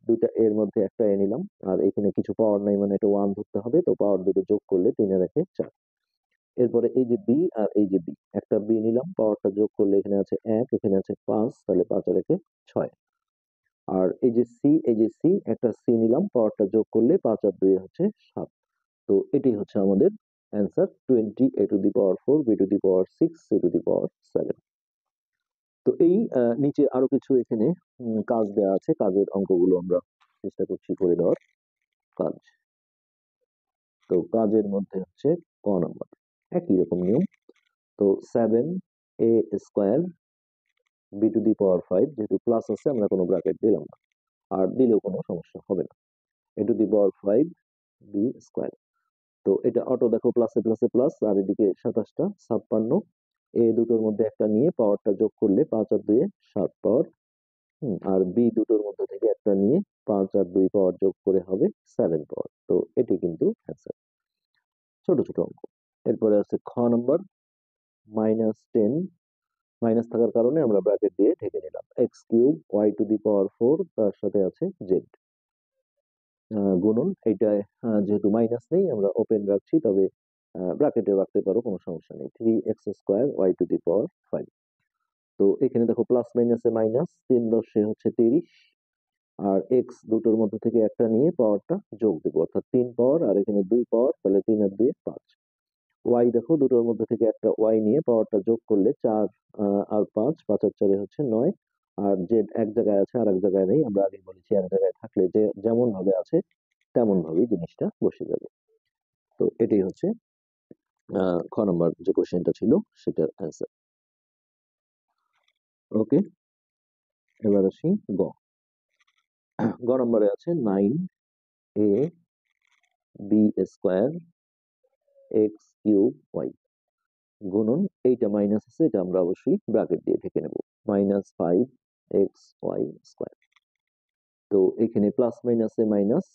S1: দুইটা এর মধ্যে একটা এ নিলাম, আর এখানে কিছু পাওয়ার নাই মানে এটা 1 ধরতে হবে। তো পাওয়ার দুটো যোগ করলে 3 আর 1 4। এরপরে এই যে বি আর এই যে বি, একটা বি নিলাম, পাওয়ারটা যোগ করলে এখানে আছে 1, এখানে আছে 5, তাহলে 5 আর 1 6। আর এই যে সি, এই যে সি, একটা সি নিলাম, পাওয়ারটা যোগ করলে 5 আর 2 হচ্ছে 7। তো এটাই হচ্ছে আমাদের অ্যান্সার, 20a⁴ b⁴ 6 c⁴ 7। তো এই নিচে আরো কিছু এখানে কাজ দেওয়া আছে, কাজের অঙ্কগুলো আমরা চেষ্টা করছি করে দেওয়ার কাজ। তো কাজের মধ্যে হচ্ছে ক নাম্বার, একই রকম নিয়ম। তো 7a² b⁵ যেহেতু প্লাস আছে, আমরা কোনো ব্র্যাকেট দিলাম না, আর দিলেও কোনো সমস্যা হবে না। a⁵ b²। তো এটা অটো দেখো প্লাসে প্লাসে প্লাস, আর এদিকে 27টা 56। দুটোর মধ্যে একটা নিয়ে পাওয়ারটা যোগ করলে 5 আর 2 7 পাওয়ার আর বি দুটোর মধ্যে থেকে একটা নিয়ে 5 আর 2 পাওয়ার যোগ করে হবে 7 পাওয়ার। তো এটি কিন্তু অ্যান্সার। ছোট ছোট অঙ্ক। এরপরে আছে খ নম্বর, -10 মাইনাস থাকার কারণে আমরা ব্র্যাকেট দিয়ে ঢেকে নিলাম। X cube y to the power 4 তার সাথে আছে জেড গুণন। এইটায় যেহেতু মাইনাস নেই আমরা ওপেন রাখছি, তবে ব্র্যাকেটে রাখতে পারো, কোনো সমস্যা নেই। 3x square y to the power 5। তো এখানে দেখো প্লাস মাইনাসে মাইনাস, 3 10 হচ্ছে 30, আর এক্স দুটোর মধ্যে থেকে একটা নিয়ে পাওয়ারটা যোগ দেবো, অর্থাৎ 3 পাওয়ার আর এখানে 2 পাওয়ার, তাহলে 3 আর 2 5। ওয়াই দেখো দুটোর মধ্যে থেকে একটা ওয়াই নিয়ে পাওয়ারটা যোগ করলে 4 আর 5, 5 আর 4 হচ্ছে 9। আর জেড এক জায়গায় আছে আর এক জায়গায় নেই, আমরা আগে বলেছি এক জায়গায় থাকলে যে যেমন ভাবে আছে তেমন ভাবেই জিনিসটা বসে যাবে। তো এটাই হচ্ছে খ নম্বর যে কোশ্চেনটা ছিল সেটার অ্যান্সার। ওকে, এবার আসি গ। গ নম্বরে আছে 9a b square x cube y গুণন, এইটা মাইনাস আছে, এটা আমরা অবশ্যই ব্র্যাকেট দিয়ে ঢেকে নেব, -5xy স্কোয়ার। তো এখানে প্লাস মাইনাসে মাইনাস,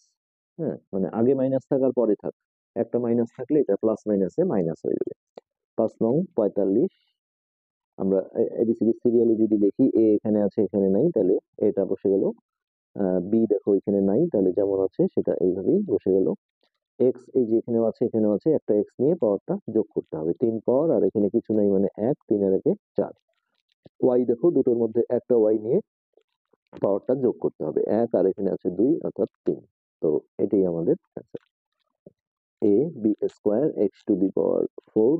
S1: হ্যাঁ মানে আগে মাইনাস থাকার পরে থাক, একটা মাইনাস থাকলে এটা প্লাস মাইনাসে মাইনাস হয়ে যাবে। 5 নং 45। আমরা এবিসিডি সিরিয়ালে যদি দেখি, এ এখানে আছে এখানে নাই, তাহলে এটা বসে গেল। বি দেখো এখানে নাই, তাহলে যেমন আছে সেটা এইভাবেই বসে গেল। এক্স এই যে এখানেও আছে এখানেও আছে, একটা এক্স নিয়ে পাওয়ারটা যোগ করতে হবে, 3 পাওয়ার আর এখানে কিছু নাই মানে 1, 3 আর 1 4। ওয়াই দেখো দুটোর মধ্যে একটা ওয়াই নিয়ে পাওয়ারটা যোগ করতে হবে, 1 আর এখানে আছে 2 অর্থাৎ 3। তো এটাই আমাদের answer, a b square x to the power 4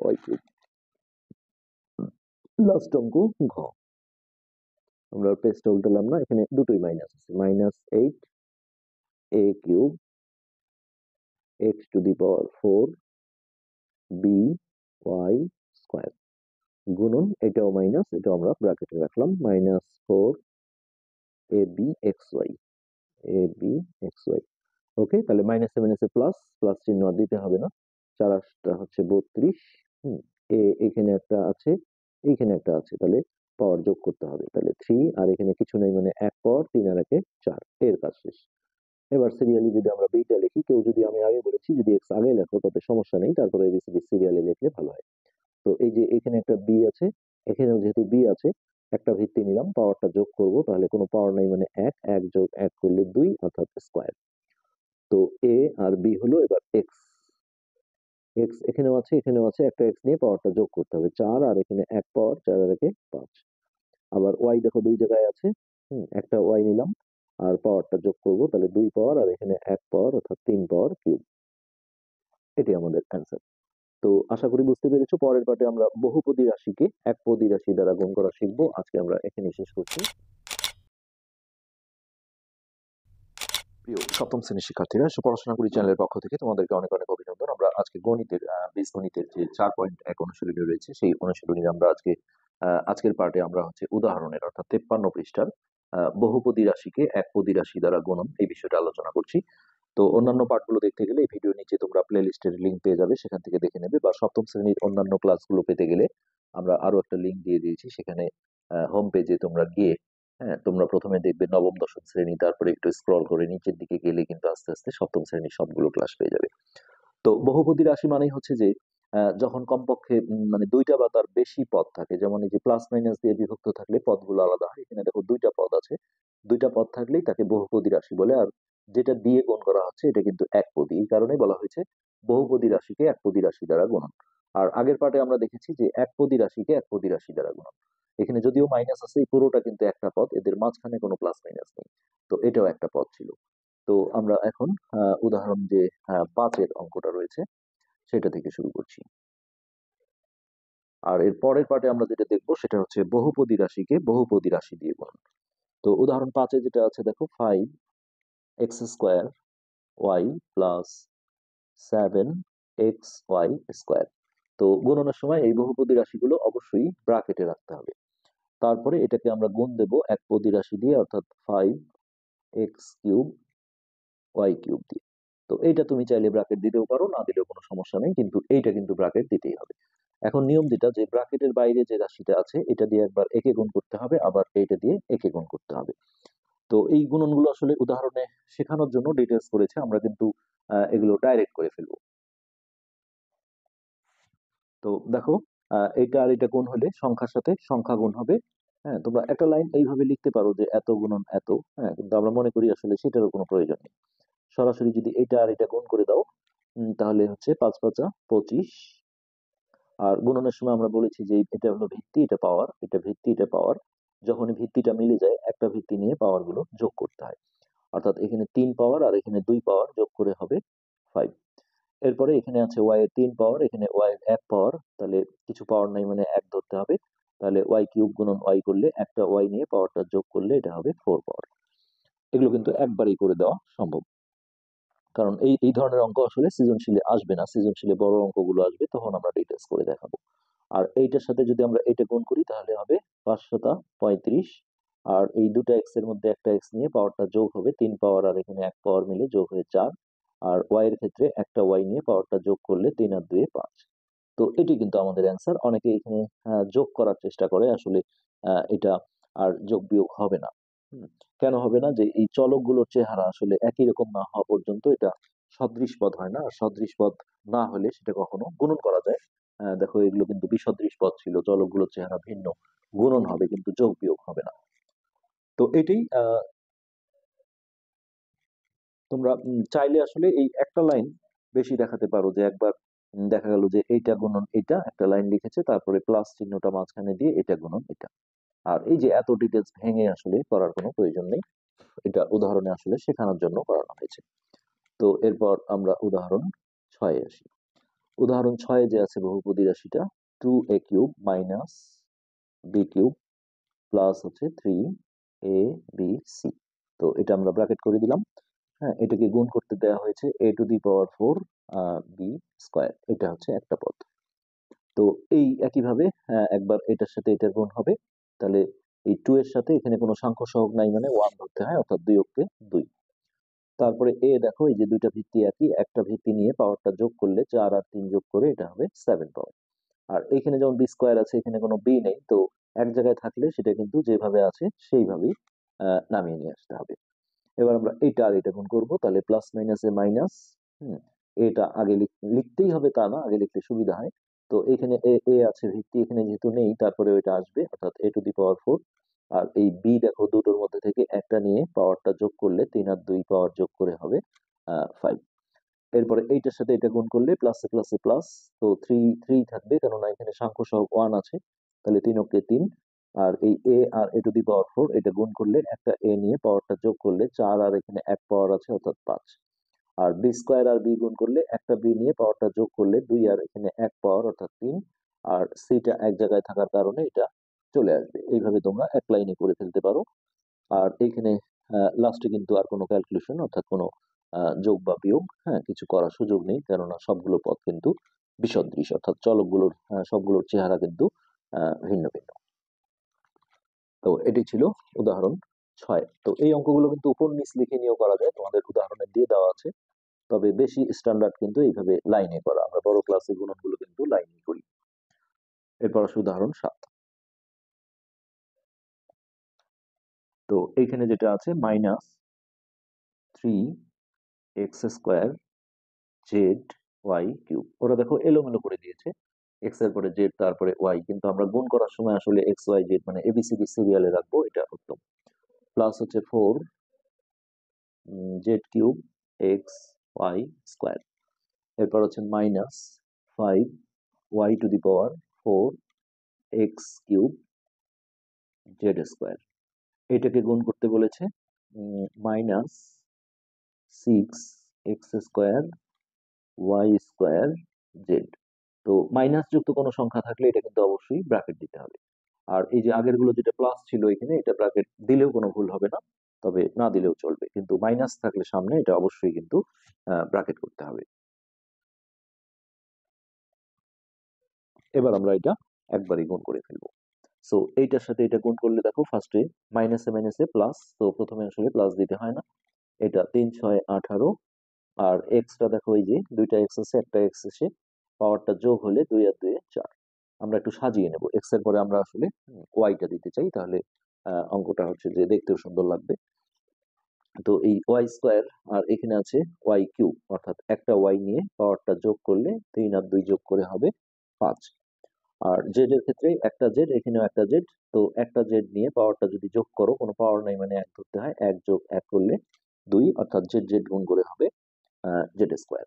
S1: y cube. Last অঙ্ক ঘ। আমরা পেজটা উল্টালাম না, এখানে দুটোই মাইনাস আছে, -8 a cube x to the power 4 b y square গুণন, এটাও মাইনাস, এটাও আমরা ব্র্যাকেটে রাখলাম, -4 a b x y, a b x y. Okay, তাহলে মাইনাসে মাইনাসে প্লাস, প্লাস চিহ্ন আর দিতে হবে না। 4 8 হচ্ছে 32। এখানে একটা আছে এইখানে একটা আছে, তাহলে পাওয়ার যোগ করতে হবে, তাহলে 3 আর এখানে কিছু নেই মানে 1 পাওয়ার, 3 আর 1 4, এর কাজ শেষ। এবার সিরিয়ালি যদি আমরা বিটা লিখি, কেউ যদি, আমি আগে বলেছি যদি এক্স আগে লেখো তাতে সমস্যা নেই, তারপরে এবিসিডি সিরিয়ালে লিখলে ভালো হয়। তো এই যে এখানে একটা বি আছে, এখানেও যেহেতু বি আছে, একটা ভিত্তি নিলাম, পাওয়ারটা যোগ করব, তাহলে কোনো পাওয়ার নাই মানে 1, 1 যোগ 1 করলে 2 অর্থাৎ স্কোয়ার। তো এ আর বি হলো এবার এক্স, এক্স এখানেও আছে এখানেও আছে, একটা এক্স নিয়ে পাওয়ারটা যোগ করতে হবে, 4 আর এখানে 1 পাওয়ার, 4 আর 1 5। আবার ওয়াই দেখো দুই জায়গায় আছে, একটা ওয়াই নিলাম আর পাওয়ারটা যোগ করব, তাহলে 2 পাওয়ার আর এখানে 1 পাওয়ার অর্থাৎ 3 পাওয়ার কিউব। এটি আমাদের অ্যান্সার। তো আশা করি বুঝতে পেরেছো। পরের পার্টে আমরা বহুপদী রাশিকে একপদী রাশি দ্বারা গুণ করা শিখবো। আজকে আমরা এখানে শেষ করছি। প্রিয় সপ্তম শ্রেণীর শিক্ষার্থীরা, পড়াশোনা করি চ্যানেলের পক্ষ থেকে তোমাদেরকে অনেক অনেক অভিনন্দন। আমরা আজকে গণিতের বীজগণিতের যে 4.1 অনুশীলনী রয়েছে, সেই অনুশীলনীর আমরা আজকের পার্টে আমরা হচ্ছে উদাহরণের অর্থাৎ 53 পৃষ্ঠার বহুপদী রাশিকে একপদী রাশি দ্বারা গুণন এই বিষয়টা আলোচনা করছি। তো অন্যান্য পার্টগুলো দেখতে গেলে এই ভিডিও নিচে তোমরা প্লে লিস্টের লিঙ্ক পেয়ে যাবে, সেখান থেকে দেখে নেবে, বা সপ্তম শ্রেণীর অন্যান্য ক্লাসগুলো পেতে গেলে আমরা আরো একটা লিঙ্ক দিয়ে দিয়েছি, সেখানে হোম পেজে তোমরা গিয়ে, হ্যাঁ তোমরা প্রথমে দেখবে নবম দশম শ্রেণী, তারপরে একটু স্ক্রল করে নিচের দিকে গেলে কিন্তু আস্তে আস্তে সপ্তম শ্রেণীর সবগুলো ক্লাস পেয়ে যাবে। তো বহুপদী রাশি মানেই হচ্ছে যে যখন কমপক্ষে মানে দুইটা বা তার বেশি পদ থাকে, যেমন এই যে প্লাস মাইনাস দিয়ে বিভক্ত থাকলে পদগুলো আলাদা হয়, এখানে দেখো দুইটা পদ আছে, দুইটা পদ থাকলেই তাকে বহুপদী রাশি বলে। আর যেটা দিয়ে গুণ করা হচ্ছে এটা কিন্তু একপদী, এই কারণে বলা হয়েছে বহুপদী রাশিকে একপদী রাশি দ্বারা গুণন। আর আগের পার্টে আমরা দেখেছি যে একপদী রাশিকে একপদী রাশি দ্বারা গুণন। এখানে যদিও মাইনাস আছে, এই পুরোটা কিন্তু একটা পদ, এদের মাঝখানে কোনো প্লাস মাইনাস নেই, তো এটাও একটা পদ ছিল। তো আমরা এখন উদাহরণ যে 5-এর অঙ্কটা রয়েছে সেটা থেকে শুরু করছি। আর এর পরের পার্টে আমরা যেটা দেখবো সেটা হচ্ছে বহুপদী রাশিকে বহুপদী রাশি দিয়ে গুণন। তো উদাহরণ 5-এ যেটা আছে দেখো, 5x² y plus 7xy square. তো গুণনের সময় এই বহুপদী রাশিগুলো অবশ্যই ব্র্যাকেটে রাখতে হবে। তারপরে এটাকে আমরা গুণ দেব একপদী রাশি দিয়ে, অর্থাৎ 5x³ y³ দিয়ে। তো এইটা তুমি চাইলে ব্র্যাকেট দিতেও পারো, না দিলেও কোনো সমস্যা নেই, কিন্তু এইটা কিন্তু ব্র্যাকেট দিতেই হবে। এখন নিয়ম যেটা, যে ব্র্যাকেটের বাইরে যে রাশিটা আছে এটা দিয়ে একবার একে গুণ করতে হবে, আবার এইটা দিয়ে একে গুণ করতে হবে। তো এই গুণনগুলো আসলে উদাহরণে শেখানোর জন্য ডিটেলস করেছে, আমরা কিন্তু এগুলো ডাইরেক্ট করে ফেলবো। তো দেখো, এটা আর এটা গুণ হলে সংখ্যার সাথে সংখ্যা গুণ হবে। হ্যাঁ, তোমরা একটা লাইন এইভাবে লিখতে পারো যে এত গুণন এত। হ্যাঁ, কিন্তু আমরা মনে করি আসলে সেটারও কোনো প্রয়োজন নেই। সরাসরি যদি এটা আর এটা গুণ করে দাও, তাহলে হচ্ছে 5 5 25। আর গুণনের সময় আমরা বলেছি যে এটা হলো ভিত্তি, এটা পাওয়ার, এটা ভিত্তি, এটা পাওয়ার। যখনই ভিত্তিটা মিলে যায়, একটা ভিত্তি নিয়ে পাওয়ার গুলো যোগ করতে হয়। অর্থাৎ এখানে 3 পাওয়ার আর এখানে 2 পাওয়ার যোগ করে হবে 5। এরপরে এখানে আছে ওয়াই এর 3 পাওয়ার, এখানে ওয়াই এর 1 পাওয়ার, তাহলে কিছু পাওয়ার নাই মানে 1 ধরতে হবে। তাহলে ওয়াই কিউব গুণন ওয়াই করলে, একটা ওয়াই নিয়ে পাওয়ারটা যোগ করলে এটা হবে 4 পাওয়ার। এগুলো কিন্তু একবারই করে দেওয়া সম্ভব, কারণ এই এই ধরনের অঙ্ক আসলে সৃজনশীলে আসবে না। সৃজনশীলে বড় অঙ্কগুলো আসবে, তখন আমরা ডিটেলস করে দেখাবো। আর এইটার সাথে যদি আমরা এটা গুণ করি তাহলে হবে 535। আর এই দুটো এক্স এর মধ্যে একটা এক্স নিয়ে পাওয়ারটা যোগ হবে 3 পাওয়ার, আর এখানে 1 পাওয়ার মিলে যোগ হয়ে 4। আর ওয়াই এর ক্ষেত্রে একটা ওয়াই নিয়ে পাওয়ারটা যোগ করলে 3 আর 2 5। তো এটি কিন্তু আমাদের অ্যান্সার। অনেকে এখানে যোগ করার চেষ্টা করে, আসলে এটা আর যোগ বিয়োগ হবে না। হুম, কেন হবে না? যে এই চলকগুলোর চেহারা আসলে একই রকম না হওয়া পর্যন্ত এটা সদৃশ পদ হয় না। আর সদৃশ পদ না হলে সেটা কখনো গুণন করা যায়। দেখো, এগুলো কিন্তু বিসদৃশ পদ ছিল, চলকগুলোর চেহারা ভিন্ন, গুণন হবে কিন্তু যোগ বিয়োগ হবে না। তো এটাই তোমরা চাইলে আসলে এই একটা লাইন বেশি দেখাতে পারো, যে একবার দেখা গেল যে এইটা গুণন এটা একটা লাইন লিখেছে, তারপরে প্লাস চিহ্নটা মাঝখানে দিয়ে এটা গুণন এটা। আর এই যে এত ডিটেলস ভেঙে আসলে করার কোনো প্রয়োজন নেই, এটা উদাহরণে আসলে শেখানোর জন্য করানো হয়েছে। তো এরপর আমরা উদাহরণ 6-এ আসি। উদাহরণ 6-এ যে আছে বহুপদী রাশিটা 2a³ মাইনাস b³ প্লাস হচ্ছে 3abc। তো এটা আমরা ব্র্যাকেট করে দিলাম। হ্যাঁ, এটাকে গুণ করতে দেওয়া হয়েছে a⁴ b স্কয়ার, এটা হচ্ছে একটা পদ। তো এই একইভাবে একবার এটার সাথে এটার গুণ হবে, তাহলে এই 2 এর সাথে এখানে কোনো সাংখ্য সহগ নাই মানে 1 ধরতে হয়, অর্থাৎ 2 অক্ষে 2। তারপরে এ দেখো, এই যে দুইটা ভিত্তি একই, একটা ভিত্তি নিয়ে পাওয়ারটা যোগ করলে 4 আর 3 যোগ করে এটা হবে 7 পাওয়ার। আর এখানে যেমন বি স্কোয়ার আছে, এখানে কোনো বি নেই, তো এক জায়গায় থাকলে সেটা কিন্তু যেভাবে আছে সেইভাবেই নামিয়ে নিয়ে আসতে হবে। এবার আমরা এটা আর এটা গুণ করবো, তাহলে প্লাস মাইনাসে মাইনাস। হুম, এটা আগে লিখতেই হবে তা না, আগে লিখলে সুবিধা হয়। তো এখানে এ এ আছে ভিত্তি, এখানে যেহেতু নেই তারপরে ওইটা আসবে, অর্থাৎ a⁴ আর এই বি দেখো দুটোর মধ্যে থেকে একটা নিয়ে পাওয়ারটা যোগ করলে 3 আর 2 পাওয়ার যোগ করে হবে 5। এরপরে এইটার সাথে এটা গুণ করলে প্লাসে প্লাসে প্লাস, তো 3 3 থাকবে, কেননা এখানে সাংখ্য সহগ 1 আছে, তাহলে 3 অক্ষে 3। আর এই এ আর a⁴ এটা গুণ করলে একটা এ নিয়ে পাওয়ারটা যোগ করলে 4 আর এখানে 1 পাওয়ার আছে, অর্থাৎ 5। আর বি স্কোয়ার আর বি গুণ করলে একটা বি নিয়ে পাওয়ারটা যোগ করলে 2 আর এখানে 1 পাওয়ার, অর্থাৎ 3। আর সিটা এক জায়গায় থাকার কারণে এটা চলে আসবে। এইভাবে তোমরা এক লাইনে করে ফেলতে পারো। আর এইখানে লাস্টে কিন্তু আর কোনো ক্যালকুলেশন, অর্থাৎ কোনো যোগ বা বিয়োগ কিছু করার সুযোগ নেই, কেননা সবগুলো পদ কিন্তু বিসদৃশ, অর্থাৎ চলকগুলোর সবগুলোর চেহারা কিন্তু ভিন্ন ভিন্ন। তো এটি ছিল উদাহরণ 6। তো এই অঙ্কগুলো কিন্তু উপর নিচ লিখে নিয়েও করা যায়, তোমাদের উদাহরণে দিয়ে দেওয়া আছে। তবে বেশি স্ট্যান্ডার্ড কিন্তু এইভাবে লাইনে করা, আমরা বড় ক্লাসে গুণনগুলো কিন্তু লাইনে করি। এরপর আসে উদাহরণ 7। তো এইখানে যেটা আছে minus 3x² Z Y cube, ওরা দেখো এলোমেলো করে দিয়েছে, এক্স এর পরে জেড তারপরে ওয়াই, কিন্তু আমরা গুণ করার সময় আসলে এক্স ওয়াই জেড মানে এবিসিডি সিরিয়ালে রাখবো, এটা উত্তম। প্লাস হচ্ছে 4 z³ এক্স ওয়াই স্কোয়ার। এরপর হচ্ছে মাইনাস 5y⁴ x³ এটাকে গুণ করতে বলেছে মাইনাস 6x² y² তো মাইনাস যুক্ত কোনো সংখ্যা থাকলে এটা কিন্তু অবশ্যই ব্র্যাকেট দিতে হবে। আর এই যে আগের গুলো যেটা প্লাস ছিল, এখানে এটা ব্র্যাকেট দিলেও কোনো ভুল হবে না, তবে না দিলেও চলবে, কিন্তু মাইনাস থাকলে সামনে এটা অবশ্যই কিন্তু ব্র্যাকেট করতে হবে। এবার আমরা এটা একবারই গুণ করে ফেলবো। সো এইটার সাথে এটা গুণ করলে দেখো ফার্স্টে মাইনাসে মাইনাসে প্লাস, তো প্রথমে আসলে প্লাস দিতে হয় না। এটা 3 6 18 আর এক্সটা দেখো এই যে দুইটা এক্স আছে, একটা এক্স এসে পাওয়ারটা যোগ হলে 2 আর 2 4। আমরা একটু সাজিয়ে নেব, এক্স এর পরে আমরা আসলে ওয়াইটা দিতে চাই, তাহলে অঙ্কটা হচ্ছে যে দেখতেও সুন্দর লাগবে। তো এই ওয়াই স্কোয়ার আর এখানে আছে ওয়াই কিউব, অর্থাৎ একটা ওয়াই নিয়ে পাওয়ারটা যোগ করলে 3 আর 2 যোগ করে হবে 5। আর জেড এর ক্ষেত্রে একটা জেড, এখানেও একটা জেড। তো একটা জেড নিয়ে পাওয়ারটা যদি যোগ করো, কোনো পাওয়ার নাই মানে এক ধরতে হয়, 1 যোগ 1 করলে 2, অর্থাৎ জেড জেড গুণ করে হবে জেড স্কোয়ার।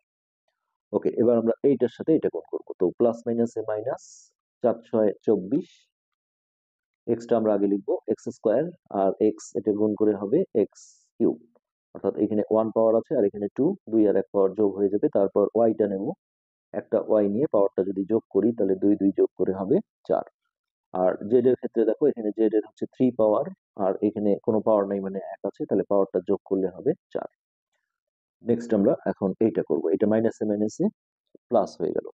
S1: ওকে, এবার আমরা এইটার সাথে এটা গুণ করবো, তো প্লাস মাইনাসে মাইনাস, 4 6 24। এক্সটা আমরা আগে লিখবো এক্স স্কোয়ার, আর এক্স এটা গুণ করে হবে এক্স কিউব, অর্থাৎ এখানে 1 পাওয়ার আছে আর এখানে 2, 2 আর 1 পাওয়ার যোগ হয়ে যাবে। তারপর ওয়াইটা নেব, একটা ওয়াই নিয়ে পাওয়ারটা যদি যোগ করি তাহলে 2 2 যোগ করে হবে 4। আর জেড এর ক্ষেত্রে দেখো এখানে জেড এর হচ্ছে 3 পাওয়ার, আর এখানে কোনো পাওয়ার নাই মানে 1 আছে, তাহলে পাওয়ারটা যোগ করলে হবে 4। নেক্সট আমরা এখন এইটা করব, এটা মাইনাসে মাইনাসে প্লাস হয়ে গেল।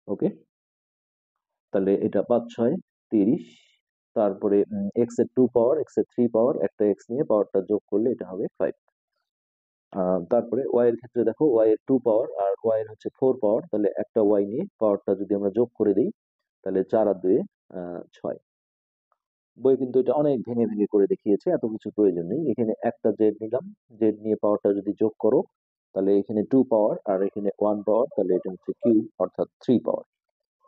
S1: ওকে, তাহলে এটা 5 6 30। তারপরে এক্স এর 2 পাওয়ার, এক্স এর 3 পাওয়ার, একটা এক্স নিয়ে পাওয়ারটা যোগ করলে এটা হবে 5। তারপরে ওয়াই এর ক্ষেত্রে দেখো ওয়াই এর 2 পাওয়ার আর ওয়াই এর হচ্ছে 4 পাওয়ার, তাহলে একটা ওয়াই নিয়ে পাওয়ারটা যদি আমরা যোগ করে দিই তাহলে 4 আর 2 6। বই কিন্তু এটা অনেক ভেঙে ভেঙে করে দেখিয়েছে, এত কিছু প্রয়োজন নেই। এখানে একটা জেড নিলাম, জেড নিয়ে পাওয়ারটা যদি যোগ করো তাহলে এখানে 2 পাওয়ার আর এখানে 1 পাওয়ার, তাহলে এটা হচ্ছে কিউব অর্থাৎ 3 পাওয়ার।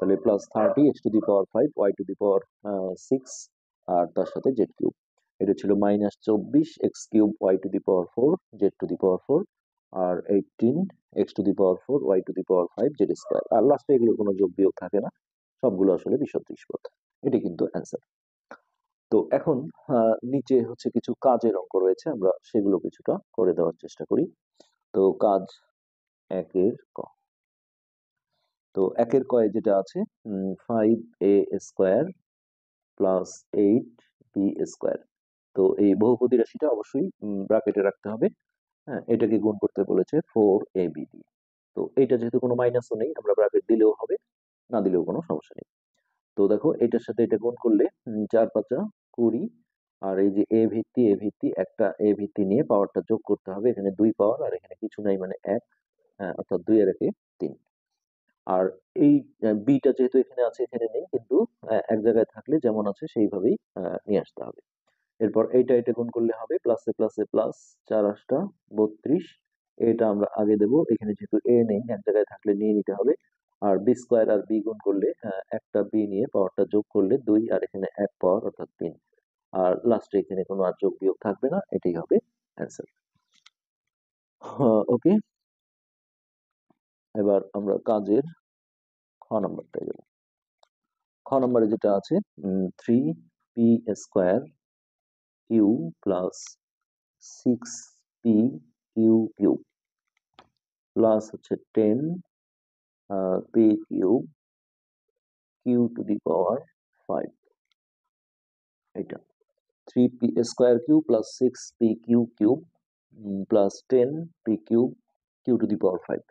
S1: তাহলে plus 30 x to the power 5 y to the power 6, আর তার সাথে জেড কিউব। এটা ছিল minus 24 x cube y to the power 4 z to the power 4, আর 18 x to the power 4 y to the power 5 z square. আর লাস্টে এগুলো কোনো যোগ বিয়োগ থাকে না, সবগুলো আসলে বিসদৃশ পদ। এটি কিন্তু অ্যান্সার। তো এখন নিচে হচ্ছে কিছু কাজের অঙ্ক রয়েছে, আমরা সেগুলো কিছুটা করে দেওয়ার চেষ্টা করি। তো কাজ একের ক, তো একের কয়ে যেটা আছে 5a square plus 8b square. তো এই বহুপদী রাশিটা অবশ্যই ব্র্যাকেটে রাখতে হবে। হ্যাঁ, এটাকে গুণ করতে বলেছে 4ab দিয়ে। তো এটা যেহেতু কোনো মাইনাসও নেই, আমরা ব্র্যাকেট দিলেও হবে, না দিলেও কোনো সমস্যা নেই। তো দেখো এটার সাথে এটা গুণ করলে 4 5 20, আর এই যে এ ভিত্তি এ ভিত্তি, একটা এ ভিত্তি নিয়ে পাওয়ারটা যোগ করতে হবে, এখানে 2 পাওয়ার আর এখানে কিছু নাই মানে 1, অর্থাৎ 2 আর 1 3। আর এই বিটা যেহেতু এখানে আছে এখানে নেই, কিন্তু এক জায়গায় থাকলে যেমন আছে সেইভাবেই নিয়ে আসতে হবে। এরপর এইটা এটা গুণ করলে হবে প্লাসে প্লাসে প্লাস, 4 8 32। এটা আমরা আগে দেব, এখানে যেহেতু এ নেই এক জায়গায় থাকলে নিয়ে নিতে হবে। আর বি স্কোয়ার আর বি গুণ করলে একটা বি নিয়ে পাওয়ারটা যোগ করলে 2 আর এখানে 1 পাওয়ার অর্থাৎ 3। আর লাস্টে এখানে কোনো আর যোগ বিয়োগ থাকবে না, এটাই হবে অ্যান্সার। ওকে, এবার আমরা কাজের খ নাম্বারটায় যাব। খ নাম্বারে যেটা আছে 3p square q plus 6p q cube plus হচ্ছে 10 p cube q to the power 5। এটা 3p square cube plus 6p q cube plus 10p cube q to the power 5।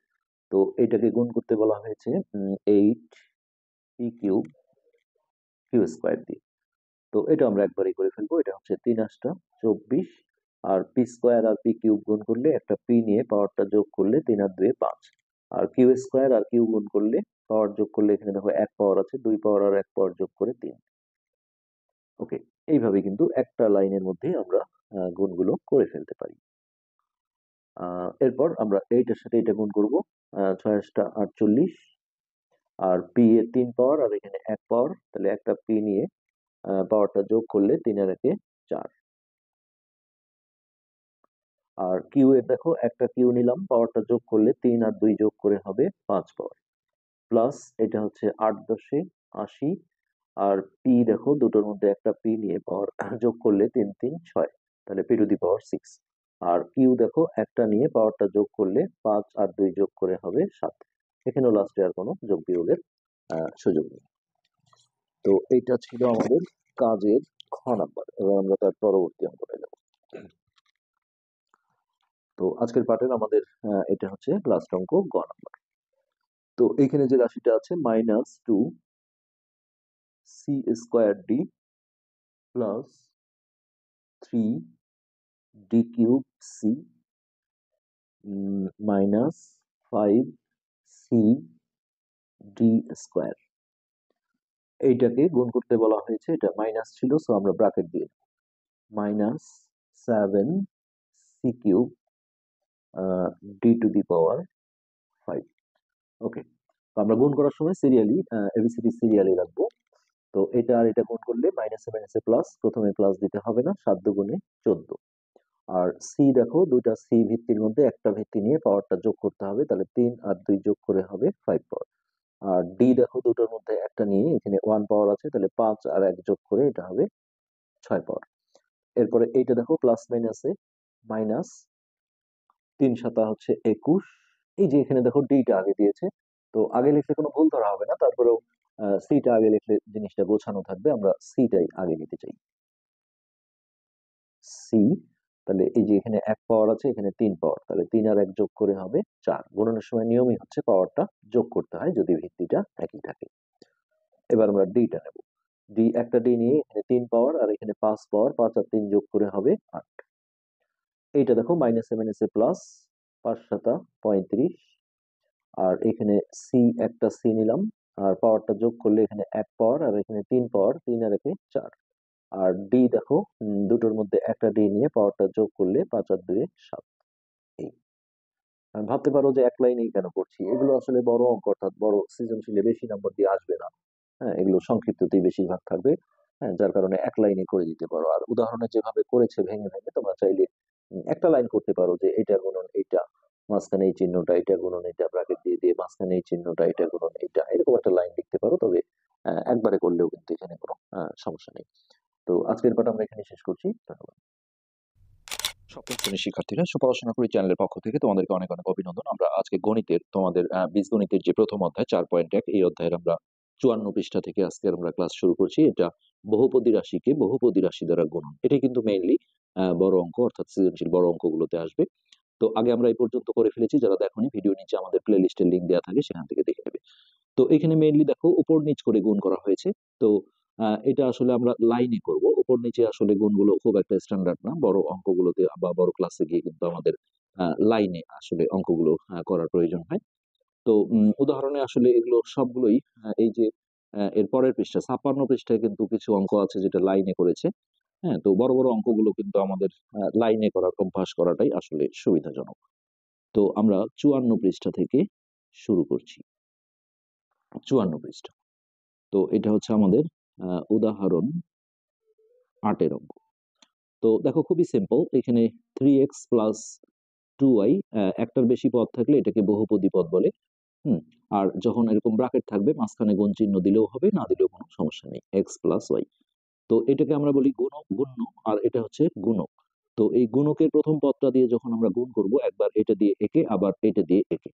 S1: তো এটাকে গুণ করতে বলা হয়েছে 8p কিউব কিউ স্কোয়ার দিয়ে। তো এটা আমরা একবারই করে ফেলবো, এটা হচ্ছে 3 8 24। আর পি স্কোয়ার আর পি কিউব গুণ করলে একটা পি নিয়ে পাওয়ারটা যোগ করলে 3 আর 2 5। আর কিউ স্কোয়ার আর কিউ গুণ করলে পাওয়ার যোগ করলে এখানে দেখো 1 পাওয়ার আছে, 2 পাওয়ার আর 1 পাওয়ার যোগ করে 3। ওকে, এইভাবে কিন্তু একটা লাইনের মধ্যেই আমরা গুণগুলো করে ফেলতে পারি। এরপর আমরা এইটার সাথে এটা গুণ করবো, 6 8 48। আর পি এর 3 পাওয়ার আর এখানে 1 পাওয়ার, তাহলে একটা পি নিয়ে পাওয়ারটা যোগ করলে 3 আর 1 4। আর কিউ এর দেখো একটা কিউ নিলাম, পাওয়ারটা যোগ করলে 3 আর 2 যোগ করে হবে 5 পাওয়ার। প্লাস এটা হচ্ছে 8 10 80। আর পি দেখো দুটোর মধ্যে একটা পি নিয়ে পাওয়ার যোগ করলে 3 3 6, তাহলে পি টু দি পাওয়ার 6। আর কিউ দেখো একটা নিয়ে পাওয়ারটা যোগ করলে 5 আর 2 যোগ করে হবে 7। এখানেও লাস্টে আর কোনো যোগ বিয়োগের সুযোগ নেই। তো এইটা ছিল আমাদের কাজের খ নাম্বার। এবার আমরা তার পরবর্তী অঙ্কটা যাব। তো আজকের পাঠের আমাদের এটা হচ্ছে লাস্ট অঙ্ক গ নাম্বার। তো এখানে যে রাশিটা আছে -2 c square d plus 3 d cube c minus 5c d square. এইটাকে গুণ করতে বলা হয়েছে, এটা মাইনাস ছিল, সো আমরা ব্র্যাকেট দিয়ে minus 7c cube d to the power 5। Okay, তো আমরা গুণ করার সময় সিরিয়ালি এবিসিডি সিরিয়ালি রাখবো। তো এটা আর এটা গুণ করলে মাইনাসে মাইনাসে প্লাস, প্রথমে প্লাস দিতে হবে না, 7 দুগুণে 14। আর সি দেখো, দুইটা সি ভিত্তির মধ্যে একটা ভিত্তি নিয়ে পাওয়ারটা যোগ করতে হবে, তাহলে 3 আর 2 যোগ করে হবে 5 পাওয়ার। আর ডি দেখো, দুটোর মধ্যে একটা নিয়ে এখানে 1 পাওয়ার আছে, তাহলে 5 আর 1 যোগ করে এটা হবে 6 পাওয়ার। এরপরে এইটা দেখো প্লাস মাইনাসে মাইনাস 3 সাতা হচ্ছে 21। এই যে এখানে দেখো ডিটা আগে দিয়েছে, তো আগে লিখলে কোনো ভুল ধরা হবে না, তারপরেও সিটা আগে লিখলে জিনিসটা গোছানো থাকবে, আমরা সিটাই আগে নিতে চাই। সি, তাহলে এই যে এখানে 1 পাওয়ার আছে, এখানে 3 পাওয়ার, তাহলে 3 আর 1 যোগ করে হবে 4। গুণনের সময় নিয়মই হচ্ছে পাওয়ারটা যোগ করতে হয় যদি ভিত্তিটা একই থাকে। এবার আমরা ডিটা নেব। ডি, একটা ডি নিয়ে এখানে 3 পাওয়ার আর এখানে 5 পাওয়ার, 5 আর 3 যোগ করে হবে 8। এইটা দেখো মাইনাসে মাইনাসে প্লাস, 5 সাতা 35। আর এখানে সি, একটা সি নিলাম, আর পাওয়ারটা যোগ করলে এখানে 1 পাওয়ার আর এখানে 3 পাওয়ার, 3 আর 1 4। আর ডি দেখো, দুটোর মধ্যে একটা ডি নিয়ে পাওয়ারটা যোগ করলে 5 আর 2 7। এই ভাবতে পারো যে এক লাইনেই কেন করছি, এগুলো আসলে বড় অঙ্ক, অর্থাৎ বড় সৃজনশীলে বেশি নম্বর দিয়ে আসবে না। হ্যাঁ, এগুলো সংক্ষিপ্ততেই বেশিরভাগ থাকবে। হ্যাঁ, যার কারণে এক লাইনে করে দিতে পারো। আর উদাহরণে যেভাবে করেছে ভেঙে ভেঙে, তোমরা চাইলে একটা লাইন করতে পারো যে এটা গুণন এইটা, মাঝখানে এই চিহ্নটা, এটা গুণন এটা, ব্র্যাকেট দিয়ে দিয়ে মাঝখানে এই চিহ্নটা, এটা গুণন এটা, এরকম একটা লাইন লিখতে পারো। তবে একবারে করলেও কিন্তু এখানে কোনো সমস্যা নেই। তো আজকের পাঠ আমরা এখানে শেষ করছি। ধন্যবাদ। সপ্তম শ্রেণীর শিক্ষার্থীরা, সুপড়াশোনা করি চ্যানেলের পক্ষ থেকে তোমাদেরকে অনেক অনেক অভিনন্দন। আমরা আজকে গণিতের তোমাদের বীজগণিতের যে প্রথম অধ্যায় 4.1, এই অধ্যায়ের আমরা 54 পৃষ্ঠা থেকে আজকে আমরা ক্লাস শুরু করছি। এটা বহুপদী রাশিকে বহুপদী রাশি দ্বারা গুণন, এটাই কিন্তু মেইনলি বড় অঙ্ক, অর্থাৎ সৃজনশীল বড় অঙ্কগুলোতে আসবে। তো আগে আমরা এই পর্যন্ত করে ফেলেছি, যারা দেখোনি ভিডিও নিচে আমাদের প্লে লিস্টের লিঙ্ক দেওয়া থাকে, সেখান থেকে দেখে নেবে। তো এখানে মেইনলি দেখো উপর নিচ করে গুণ করা হয়েছে। তো এটা আসলে আমরা লাইনে করব, উপর নিচে আসলে গুণগুলো খুব একটা স্ট্যান্ডার্ড না, বড় অঙ্কগুলোতে বা বড় ক্লাসে গিয়ে কিন্তু আমাদের লাইনে আসলে অঙ্কগুলো করার প্রয়োজন হয়। তো উদাহরণে আসলে এগুলো সবগুলোই এই যে এর পরের পৃষ্ঠা 56 পৃষ্ঠায় কিন্তু কিছু অঙ্ক আছে যেটা লাইনে করেছে। হ্যাঁ, তো বড় বড় অঙ্কগুলো কিন্তু আমাদের লাইনে করার অভ্যাস করাটাই আসলে সুবিধাজনক। তো আমরা 54 পৃষ্ঠা থেকে শুরু করছি। 54 পৃষ্ঠা, তো এটা হচ্ছে আমাদের উদাহরণ 8 অঙ্ক। তো দেখো খুবই সিম্পল, এখানে 3x প্লাস 2y, একটার বেশি পদ থাকলে এটাকে বহুপদী পদ বলে। আর যখন এরকম ব্র্যাকেট থাকবে মাঝখানে গুণ চিহ্ন দিলেও হবে, না দিলেও কোনো সমস্যা নেই, x প্লাস y। তো এটাকে আমরা বলি গুণ্য, আর এটা হচ্ছে গুণক। তো এই গুণকের প্রথম পদটা দিয়ে যখন আমরা গুণ করব, একবার এটা দিয়ে একে, আবার এটা দিয়ে একে,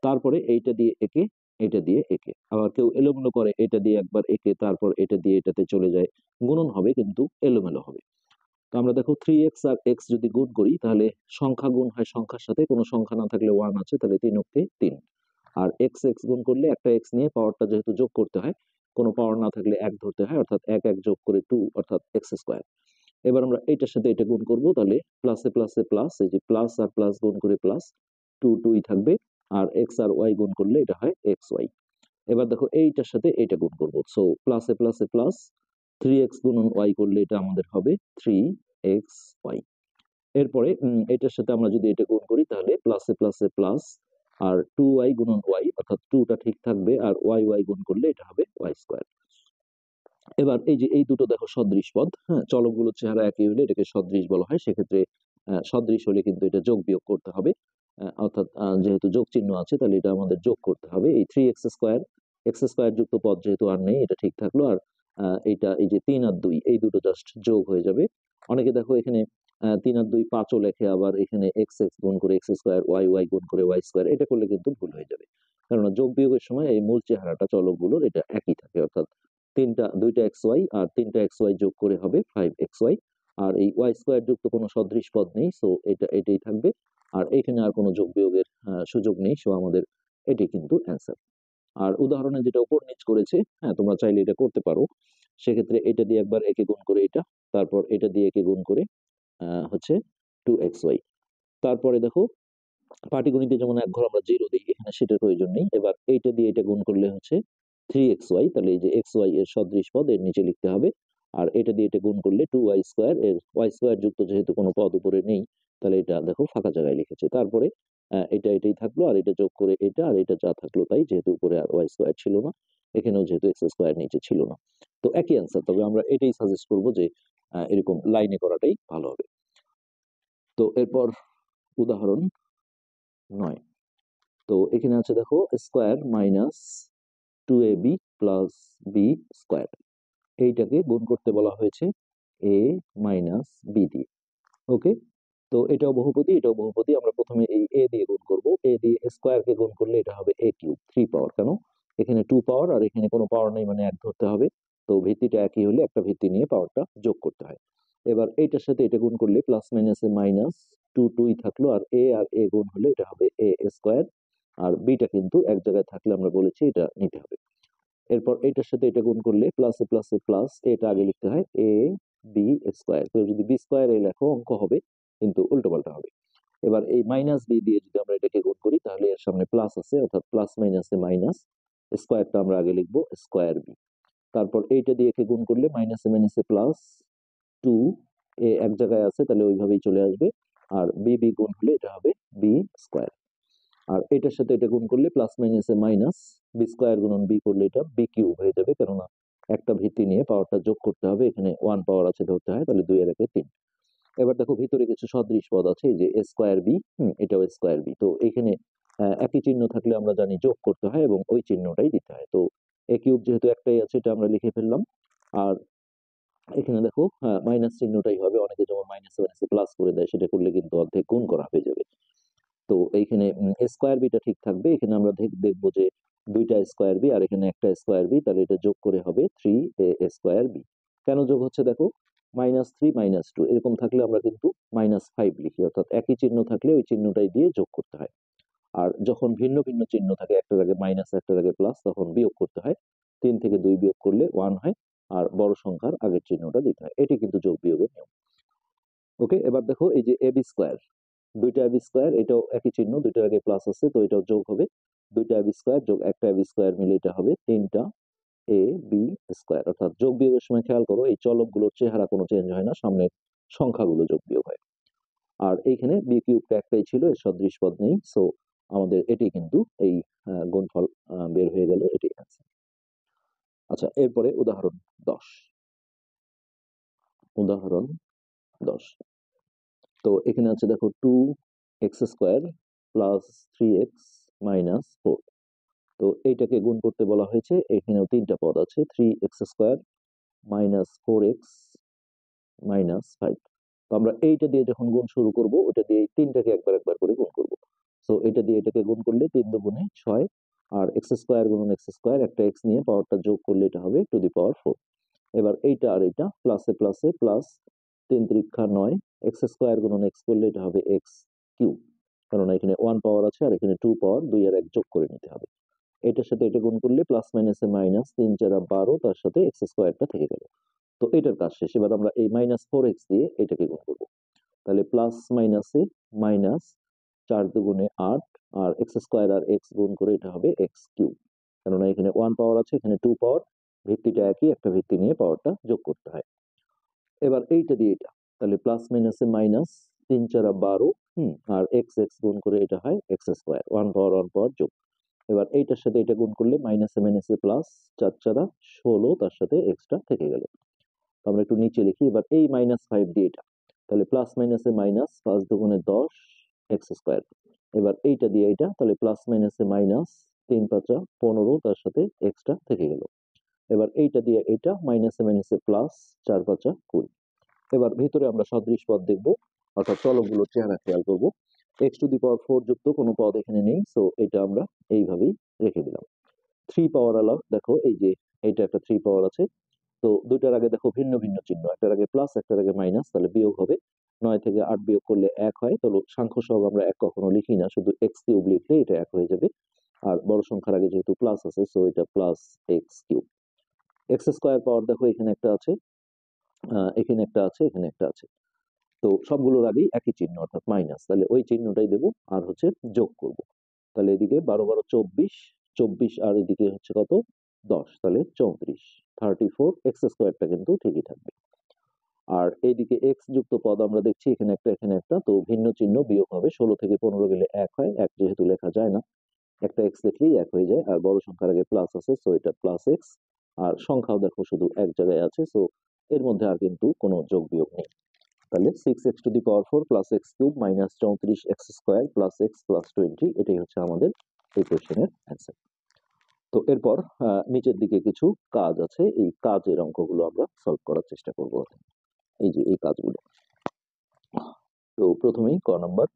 S1: তারপরে এইটা দিয়ে একে, এটা দিয়ে একে, আবার কেউ এলোমেলো করে, এটা দিয়ে একবার একে, তারপর এটা দিয়ে এটাতে চলে যায়, গুণন হবে কিন্তু এলোমেলো হবে। তো আমরা দেখো 3x আর x যদি গুণ করি, তাহলে সংখ্যা গুণ হয় সংখ্যার সাথে, কোনো সংখ্যা না থাকলে 1 আছে, তাহলে 3 অক্ষে 3। আর x x গুণ করলে একটা x নিয়ে পাওয়ারটা যেহেতু যোগ করতে হয়, কোনো পাওয়ার না থাকলে 1 ধরতে হয়, অর্থাৎ 1 1 যোগ করে 2, অর্থাৎ x স্কোয়ার। এবার আমরা এটার সাথে এটা গুণ করব, তাহলে প্লাসে প্লাসে প্লাস, এই যে প্লাস আর প্লাস গুণ করে প্লাস, 2 2ই থাকবে। আর x আর y গুণ করলে এটা হয় xy। এবার দেখো এইটার সাথে এটা গুণ করব, সো প্লাসে প্লাসে প্লাস, 3x গুণন y করলে এটা আমাদের হবে 3xy। এরপরে এটার সাথে আমরা যদি এটা গুণ করি, তাহলে প্লাসে প্লাসে প্লাস, আর 2y গুণন y, অর্থাৎ 2টা ঠিক থাকবে, আর y গুণ করলে এটা হবে y স্কোয়ার। এবার এই যে এই দুটো দেখো সদৃশ পদ, হ্যাঁ, চলকগুলোর চেহারা একই হলে এটাকে সদৃশ বলা হয়। সেক্ষেত্রে সদৃশ হলে কিন্তু এটা যোগ বিয়োগ করতে হবে, অর্থাৎ যেহেতু যোগ চিহ্ন আছে, তাহলে এটা আমাদের যোগ করতে হবে। এই 3x স্কোয়ার যুক্ত পদ যেহেতু আর নেই, এটা ঠিক থাকলো। আর এইটা এই যে 3 আর 2, এই দুটো জাস্ট যোগ হয়ে যাবে। অনেকে দেখো এখানে 3 আর 2 5ও লেখে, আবার এখানে এক্স এক্স গুণ করে এক্স স্কোয়ার, ওয়াই গুণ করে ওয়াই স্কোয়ার, এটা করলে কিন্তু ভুল হয়ে যাবে। কেননা যোগ বিয়োগের সময় এই মূল চেহারাটা চলকগুলোর এটা একই থাকে, অর্থাৎ দুইটা এক্স ওয়াই আর তিনটা এক্স ওয়াই যোগ করে হবে 5xy। আর এই ওয়াই স্কোয়ার যুক্ত কোনো সদৃশ পদ নেই, সো এটাই থাকবে। আর এখানে আর কোনো যোগ বিয়োগের সুযোগ নেই, সো আমাদের এটাই কিন্তু অ্যান্সার। আর উদাহরণে যেটা উপর নিচ করেছে, হ্যাঁ, তোমরা চাইলে এটা করতে পারো। সেক্ষেত্রে এটা দিয়ে একবার একে গুণ করে এটা, তারপর এটা দিয়ে একে গুণ করে হচ্ছে 2xy। তারপরে দেখো পাটিগণিতে যেমন এক ঘর আমরা 0 দিই, এখানে সেটার প্রয়োজন নেই। এবার এইটা দিয়ে এটা গুণ করলে হচ্ছে 3xy, তাহলে এই যে xy এর সদৃশ পদ এর নিচে লিখতে হবে। আর এটা দিয়ে এটা গুণ করলে 2y² এর y² যুক্ত যেহেতু কোনো পদ উপরে নেই, তাহলে এটা দেখো ফাঁকা জায়গায় লিখেছে। তারপরে এটা এটাই থাকলো, আর এটা যোগ করে এটা, আর এটা যা থাকলো তাই, যেহেতু উপরে আর y² ছিল না, এখানেও যেহেতু x² নিচে ছিল না। তো একই অ্যান্সার, তবে আমরা এটাই সাজেস্ট করবো যে এরকম লাইনে করাটাই ভালো হবে। তো এরপর উদাহরণ 9। তো এখানে আছে দেখো square minus 2ab plus b square, এইটাকে গুণ করতে বলা হয়েছে a মাইনাস বি দিয়ে। ওকে, তো এটাও বহুপদী, এটাও বহুপদী। আমরা প্রথমে এই a দিয়ে গুণ করব। a দিয়ে স্কোয়ারকে গুণ করলে এটা হবে a কিউব, 3 পাওয়ার। কেন, এখানে 2 পাওয়ার আর এখানে কোনো পাওয়ার নেই, মানে এক ধরতে হবে। তো ভিত্তিটা একই হলে একটা ভিত্তি নিয়ে পাওয়ারটা যোগ করতে হয়। এবার এইটার সাথে এটা গুণ করলে প্লাস মাইনাসে মাইনাস 2 থাকলো, আর এ গুণ হলে এটা হবে a স্কোয়ার। আর বিটা কিন্তু এক জায়গায় থাকলে আমরা বলেছি এটা নিতে হবে। এরপর এটার সাথে এটা গুণ করলে প্লাসে প্লাসে প্লাস, এটা আগে লিখতে হয় এ বি স্কোয়ার। কেউ যদি বি স্কোয়ার এ লেখো অঙ্ক হবে, কিন্তু উল্টো পাল্টা হবে। এবার এই মাইনাস বি দিয়ে যদি আমরা এটাকে গুণ করি, তাহলে এর সামনে প্লাস আছে, অর্থাৎ প্লাস মাইনাসে মাইনাস, স্কোয়ারটা আমরা আগে লিখবো স্কোয়ার বি। তারপর এইটা দিয়ে একে গুণ করলে মাইনাসে মাইনাসে প্লাস 2, এ এক জায়গায় আছে তাহলে ওইভাবেই চলে আসবে। আর বি বি গুণ হলে এটা হবে বি স্কোয়ার। আর এটার সাথে এটা গুণ করলে প্লাস মাইনাসে মাইনাস, বি স্কোয়ার গুণন বি করলে এটা বি কিউব হয়ে যাবে, কেননা একটা ভিত্তি নিয়ে পাওয়ারটা যোগ করতে হবে। এখানে 1 পাওয়ার আছে ধরতে হয়, তাহলে 2 এর একে 3। এবার দেখো ভিতরে কিছু সদৃশ পদ আছে, এই যে এ স্কোয়ার বি, এটাও স্কোয়ার বি। তো এখানে একই চিহ্ন থাকলে আমরা জানি যোগ করতে হয় এবং ওই চিহ্নটাই দিতে হয়। তো এ কিউব যেহেতু একটাই আছে, এটা আমরা লিখে ফেললাম। আর এখানে দেখো মাইনাস চিহ্নটাই হবে, অনেকে যেমন মাইনাসে মাইনাসে প্লাস করে দেয়, সেটা করলে কিন্তু অর্ধেক গুণ করা হয়ে যাবে। তো এইখানে স্কোয়ার বিটা ঠিক থাকবে। এখানে আমরা দেখবো যে দুইটা স্কোয়ার বি আর এখানে একটা স্কোয়ার বি, তাহলে এটা যোগ করে হবে 3a² বি। কেন যোগ হচ্ছে দেখো, -3 -2 এরকম থাকলে আমরা কিন্তু -5 লিখি, অর্থাৎ একই চিহ্ন থাকলে ওই চিহ্নটাই দিয়ে যোগ করতে হয়। আর যখন ভিন্ন ভিন্ন চিহ্ন থাকে, একটার আগে মাইনাস একটার আগে প্লাস, তখন বিয়োগ করতে হয়। 3 থেকে 2 বিয়োগ করলে 1 হয়, আর বড় সংখ্যার আগের চিহ্নটা দিতে হয়। এটি কিন্তু যোগ বিয়োগের নিয়ম। ওকে, এবার দেখো এই যে এবি স্কোয়ার, দুইটা এবি স্কোয়ার, এটাও একই চিহ্ন, দুইটার আগে প্লাস আছে, তো এটাও যোগ হবে। দুইটা এবি স্কোয়ার যোগ একটা এবি স্কোয়ার মিলে এটা হবে 3টা এ বি স্কোয়ার। অর্থাৎ যোগ বিয়োগের সময় খেয়াল করো, এই চলকগুলোর চেহারা কোনো চেঞ্জ হয় না, সামনে সংখ্যাগুলো যোগ বিয়োগ হয়। আর এইখানে বি কিউবটা একটাই ছিল, এর সদৃশ পদ নেই, সো আমাদের এটি কিন্তু এই গুণফল বের হয়ে গেল, এটি অ্যান্সার। আচ্ছা, এরপরে উদাহরণ 10। উদাহরণ 10, তো এখানে আছে দেখো 2x² প্লাস 3x মাইনাস 4। তো এইটাকে গুণ করতে বলা হয়েছে। এখানেও 3টা পদ আছে, 3x² মাইনাস 4x মাইনাস 5। তো আমরা এইটা দিয়ে যখন গুণ শুরু করব, ওটা দিয়ে এই 3টাকে একবার একবার করে গুণ করব। সো এটা দিয়ে এটাকে গুণ করলে 3 দুগুণে 6, আর x² গুণন x², একটা x নিয়ে পাওয়ারটা যোগ করলে এটা হবে টু দি পাওয়ার 4। এবার এইটা আর এইটা প্লাসে প্লাসে প্লাস, 3 3 9, x² গুণন x করলে এটা হবে x কিউব, কারণ এখানে 1 পাওয়ার আছে আর এখানে 2 পাওয়ার, 2 আর 1 যোগ করে নিতে হবে। এটার সাথে এটা গুণ করলে প্লাস মাইনাসে মাইনাস, 3 4 12, তার সাথে x² থেকে গেল। তো এটার কাজ শেষ। এবার আমরা এই -4x দিয়ে এটাকে গুণ করব। তাহলে প্লাস মাইনাসে মাইনাস, 4 দুগুণে 8, আর x² আর x গুণ করে এটা হবে x কিউব, কেননা এখানে 1 পাওয়ার আছে, এখানে 2 পাওয়ার, ভিত্তিটা একই, একটা ভিত্তি নিয়ে পাওয়ারটা যোগ করতে হয়। এবার এইটা দিয়ে এটা, তাহলে প্লাস মাইনাসে মাইনাস, 3 4 12, আর x x গুণ করে এটা হয় x², 1 পাওয়ার 1 পাওয়ার যোগ। এবার এইটার সাথে এটা গুণ করলে মাইনাসে মাইনাসে প্লাস, 4 4 16, তার সাথে এক্সট্রা থেকে গেল। আমরা একটু নিচে লিখি। এবার এই -5 দিয়ে এটা, তাহলে প্লাস মাইনাসে মাইনাস, 5 দুগুণে 10 x²। এবার এইটা দিয়ে এটা, তাহলে প্লাস মাইনাসে মাইনাস, 3 5 15, তার সাথে এক্সট্রা থেকে গেল। এবার এইটা দিয়ে এটা মাইনাসে মাইনাসে প্লাস, 4 5 20। এবার ভিতরে আমরা সদৃশ পদ দেখব, অর্থাৎ চলকগুলোর চেহারা খেয়াল করব। x⁴ যুক্ত কোনো পদ এখানে নেই, সো এটা আমরা এইভাবেই রেখে দিলাম। 3 পাওয়ার আলা দেখো, এই যে এইটা একটা 3 পাওয়ার আছে। তো দুইটার আগে দেখো ভিন্ন ভিন্ন চিহ্ন, একটার আগে প্লাস একটার আগে মাইনাস, তাহলে বিয়োগ হবে। 9 থেকে 8 বিয়োগ করলে 1 হয়। তাহলে সাংখ্য সহগ আমরা 1 কখনো লিখি না, শুধু x কিউব লিখলে এটা 1 হয়ে যাবে। আর বড় সংখ্যার আগে যেহেতু প্লাস আছে, সো এটা প্লাস x কিউব। x² পাওয়ার দেখো এখানে একটা আছে, এখানে একটা আছে, এখানে একটা আছে। তো সবগুলোর আগেই একই চিহ্ন অর্থাৎ মাইনাস, তাহলে ওই চিহ্নটাই দেবো আর হচ্ছে যোগ করব। তাহলে এদিকে 12 12 24, 24 আর এদিকে হচ্ছে কত 10, তাহলে 34, 34 এক্স স্কোয়ারটা কিন্তু ঠিকই থাকবে। আর এইদিকে এক্স যুক্ত পদ আমরা দেখছি এখানে একটা এখানে একটা, তো ভিন্ন চিহ্ন বিয়োগ হবে। 16 থেকে 15 গেলে 1 হয়, 1 যেহেতু লেখা যায় না, একটা এক্স দেখলেই 1 হয়ে যায়। আর বড় সংখ্যার আগে প্লাস আছে, সো এটা প্লাস এক্স। আর সংখ্যাও দেখো শুধু এক জায়গায় আছে, সো এর মধ্যে আর কিন্তু কোনো যোগ বিয়োগ নেই। তাহলে 6x⁴ plus x cube minus 34 x square plus x plus 20, এটাই হচ্ছে আমাদের এই কোয়েশ্চেনের অ্যান্সার। তো এরপর নিচের দিকে কিছু কাজ আছে, এই কাজের অঙ্কগুলো আমরা সলভ করার চেষ্টা করব। এই যে এই কাজগুলো, তো প্রথমেই ক নাম্বার,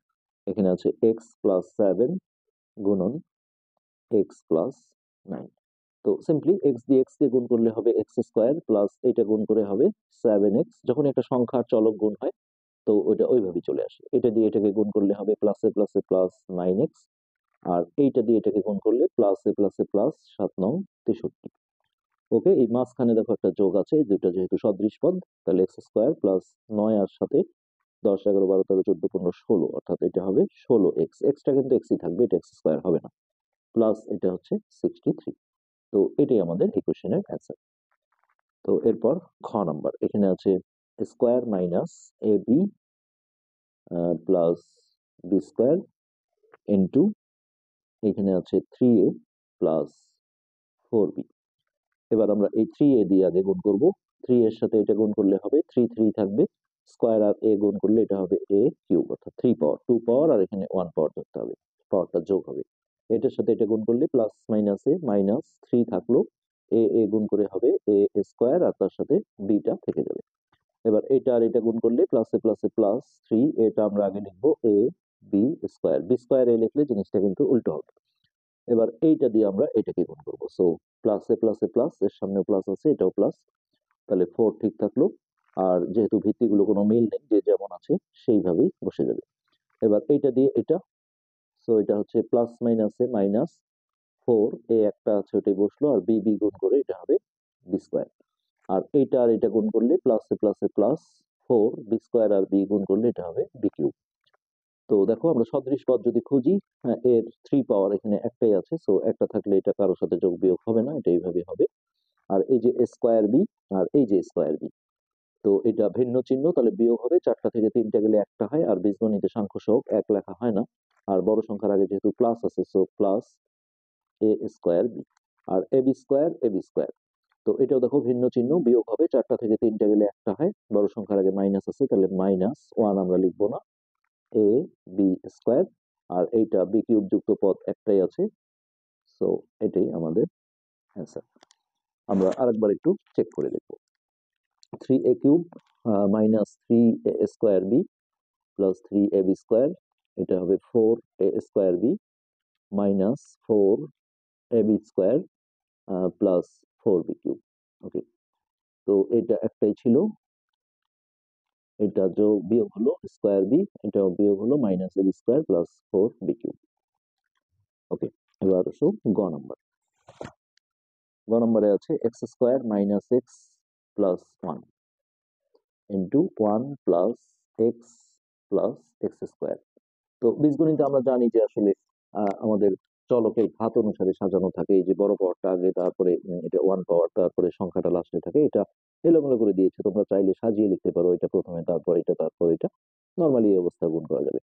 S1: এখানে আছে এক্স প্লাস 7 গুণন এক্স প্লাস 9। তো সিম্পলি এক্স দিয়ে এক্স কে গুণ করলে হবে এক্স স্কোয়ার প্লাস এটা গুণ করে হবে 7x। যখন একটা সংখ্যার চলক গুণ হয় তো ওইটা ওইভাবেই চলে আসে। এটা দিয়ে এটাকে গুণ করলে হবে প্লাসে প্লাসে প্লাস 9x, আর এইটা দিয়ে এটাকে গুণ করলে প্লাসে প্লাসে প্লাস 7 9 63। ওকে, এই মাঝখানে দেখো একটা যোগ আছে, দুটা যেহেতু সদৃশ পদ, তাহলে এক্স স্কোয়ার প্লাস 9 আর সাথে 10 11 12 13 14 15 16, অর্থাৎ এটা হবে 16x। এক্সটা কিন্তু এক্সই থাকবে, এটা এক্স স্কোয়ার হবে না, প্লাস এটা হচ্ছে 63। তো এটাই আমাদের এই কোশ্চেনের অ্যান্সার। তো এরপর খ নাম্বার, এখানে আছে square minus a b plus b square into, এখানে আছে 3a প্লাস 4b। এবার আমরা এই 3a দিয়ে আগে গুণ করব। 3 এর সাথে এটা গুণ করলে হবে 3 3 থাকবে, স্কোয়ার আর a গুণ করলে এটা হবে a কিউব, অর্থাৎ 3 পাওয়ার 2 পাওয়ার আর এখানে 1 পাওয়ার ধরতে হবে, পাওয়ারটা যোগ হবে। এটার সাথে এটা গুণ করলে প্লাস মাইনাসে মাইনাস 3 থাকলো, a গুণ করে হবে a স্কোয়ার আর তার সাথে bটা থেকে যাবে। এবার এটা আর এটা গুণ করলে প্লাসে প্লাসে প্লাস 3, এটা আমরা আগে লিখবো a b square, b square এ লিখলে জিনিসটা কিন্তু উল্টো হবে। এবার এইটা দিয়ে আমরা এটাকে গুণ করবো, সো প্লাসে প্লাসে প্লাস, এর সামনে প্লাস আছে এটাও প্লাস, তাহলে 4 ঠিক থাকলো। আর যেহেতু ভিত্তিগুলো কোনো মিল নেই, যে যেমন আছে সেইভাবেই বসে যাবে। এবার এইটা দিয়ে এটা, সো এটা হচ্ছে প্লাস মাইনাসে মাইনাস 4, এ একটা আছে ওটাই বসলো, আর বি বি গুণ করে এটা হবে বি স্কোয়ার। আর এইটা আর এটা গুণ করলে প্লাসে প্লাসে প্লাস 4, বি স্কোয়ার আর বি গুণ করলে এটা হবে বি কিউব। তো দেখো আমরা সদৃশ পদ যদি খুঁজি, এর 3 পাওয়ার এখানে একটাই আছে, সো একটা থাকলে এটা কারোর সাথে যোগ বিয়োগ হবে না, এটা এইভাবে হবে। আর এই যে স্কোয়ার বি আর এই যে স্কোয়ার বি, তো এটা ভিন্ন চিহ্ন, তাহলে বিয়োগ হবে, 4টা থেকে 3টা গেলে একটা হয়, আর বীজগণিতে সাংখ্য সহগ এক লেখা হয় না। আর বড় সংখ্যার আগে যেহেতু প্লাস আছে, সো প্লাস এ স্কোয়ার বি, আর এ বি স্কোয়ার এ বি স্কোয়ার। তো এটাও দেখো ভিন্ন চিহ্ন, বিয়োগ হবে, 4টা থেকে 3টা গেলে একটা হয়, বড় সংখ্যার আগে মাইনাস আছে, তাহলে -1 আমরা লিখবো না, এ বি স্কোয়ার। আর এইটা বি কিউব যুক্ত পদ একটাই আছে, সো এটাই আমাদের অ্যান্সার। আমরা আরেকবার একটু চেক করে দেখব। 3a cube minus 3a square b plus 3ab square, এটা হবে 4a square b minus 4ab square plus 4b cube. Okay, তো এটা একটাই ছিল, এটা যোগ বিয়োগ হলো স্কোয়ার বি, এটাও বিয়োগ হলো minus ab square plus 4b cube. Okay, এবার আসো গ নাম্বার। গ নম্বরে আছে x square minus x plus 1 into 1 plus x plus x square. তো বীজগণিতে আমরা জানি যে আসলে আমাদের চলকের ঘাত অনুসারে সাজানো থাকে, এই যে বড় পাওয়ারটা আগে, তারপরে এটা 1 পাওয়ার, তারপরে সংখ্যাটা লাস্টে থাকে, এটা এলোমেলো করে দিয়েছে, তোমরা চাইলে সাজিয়ে লিখতে পারো, এটা প্রথমে তারপর এটা তারপর এটা, নর্মালি এই অবস্থা গুণ করা যাবে।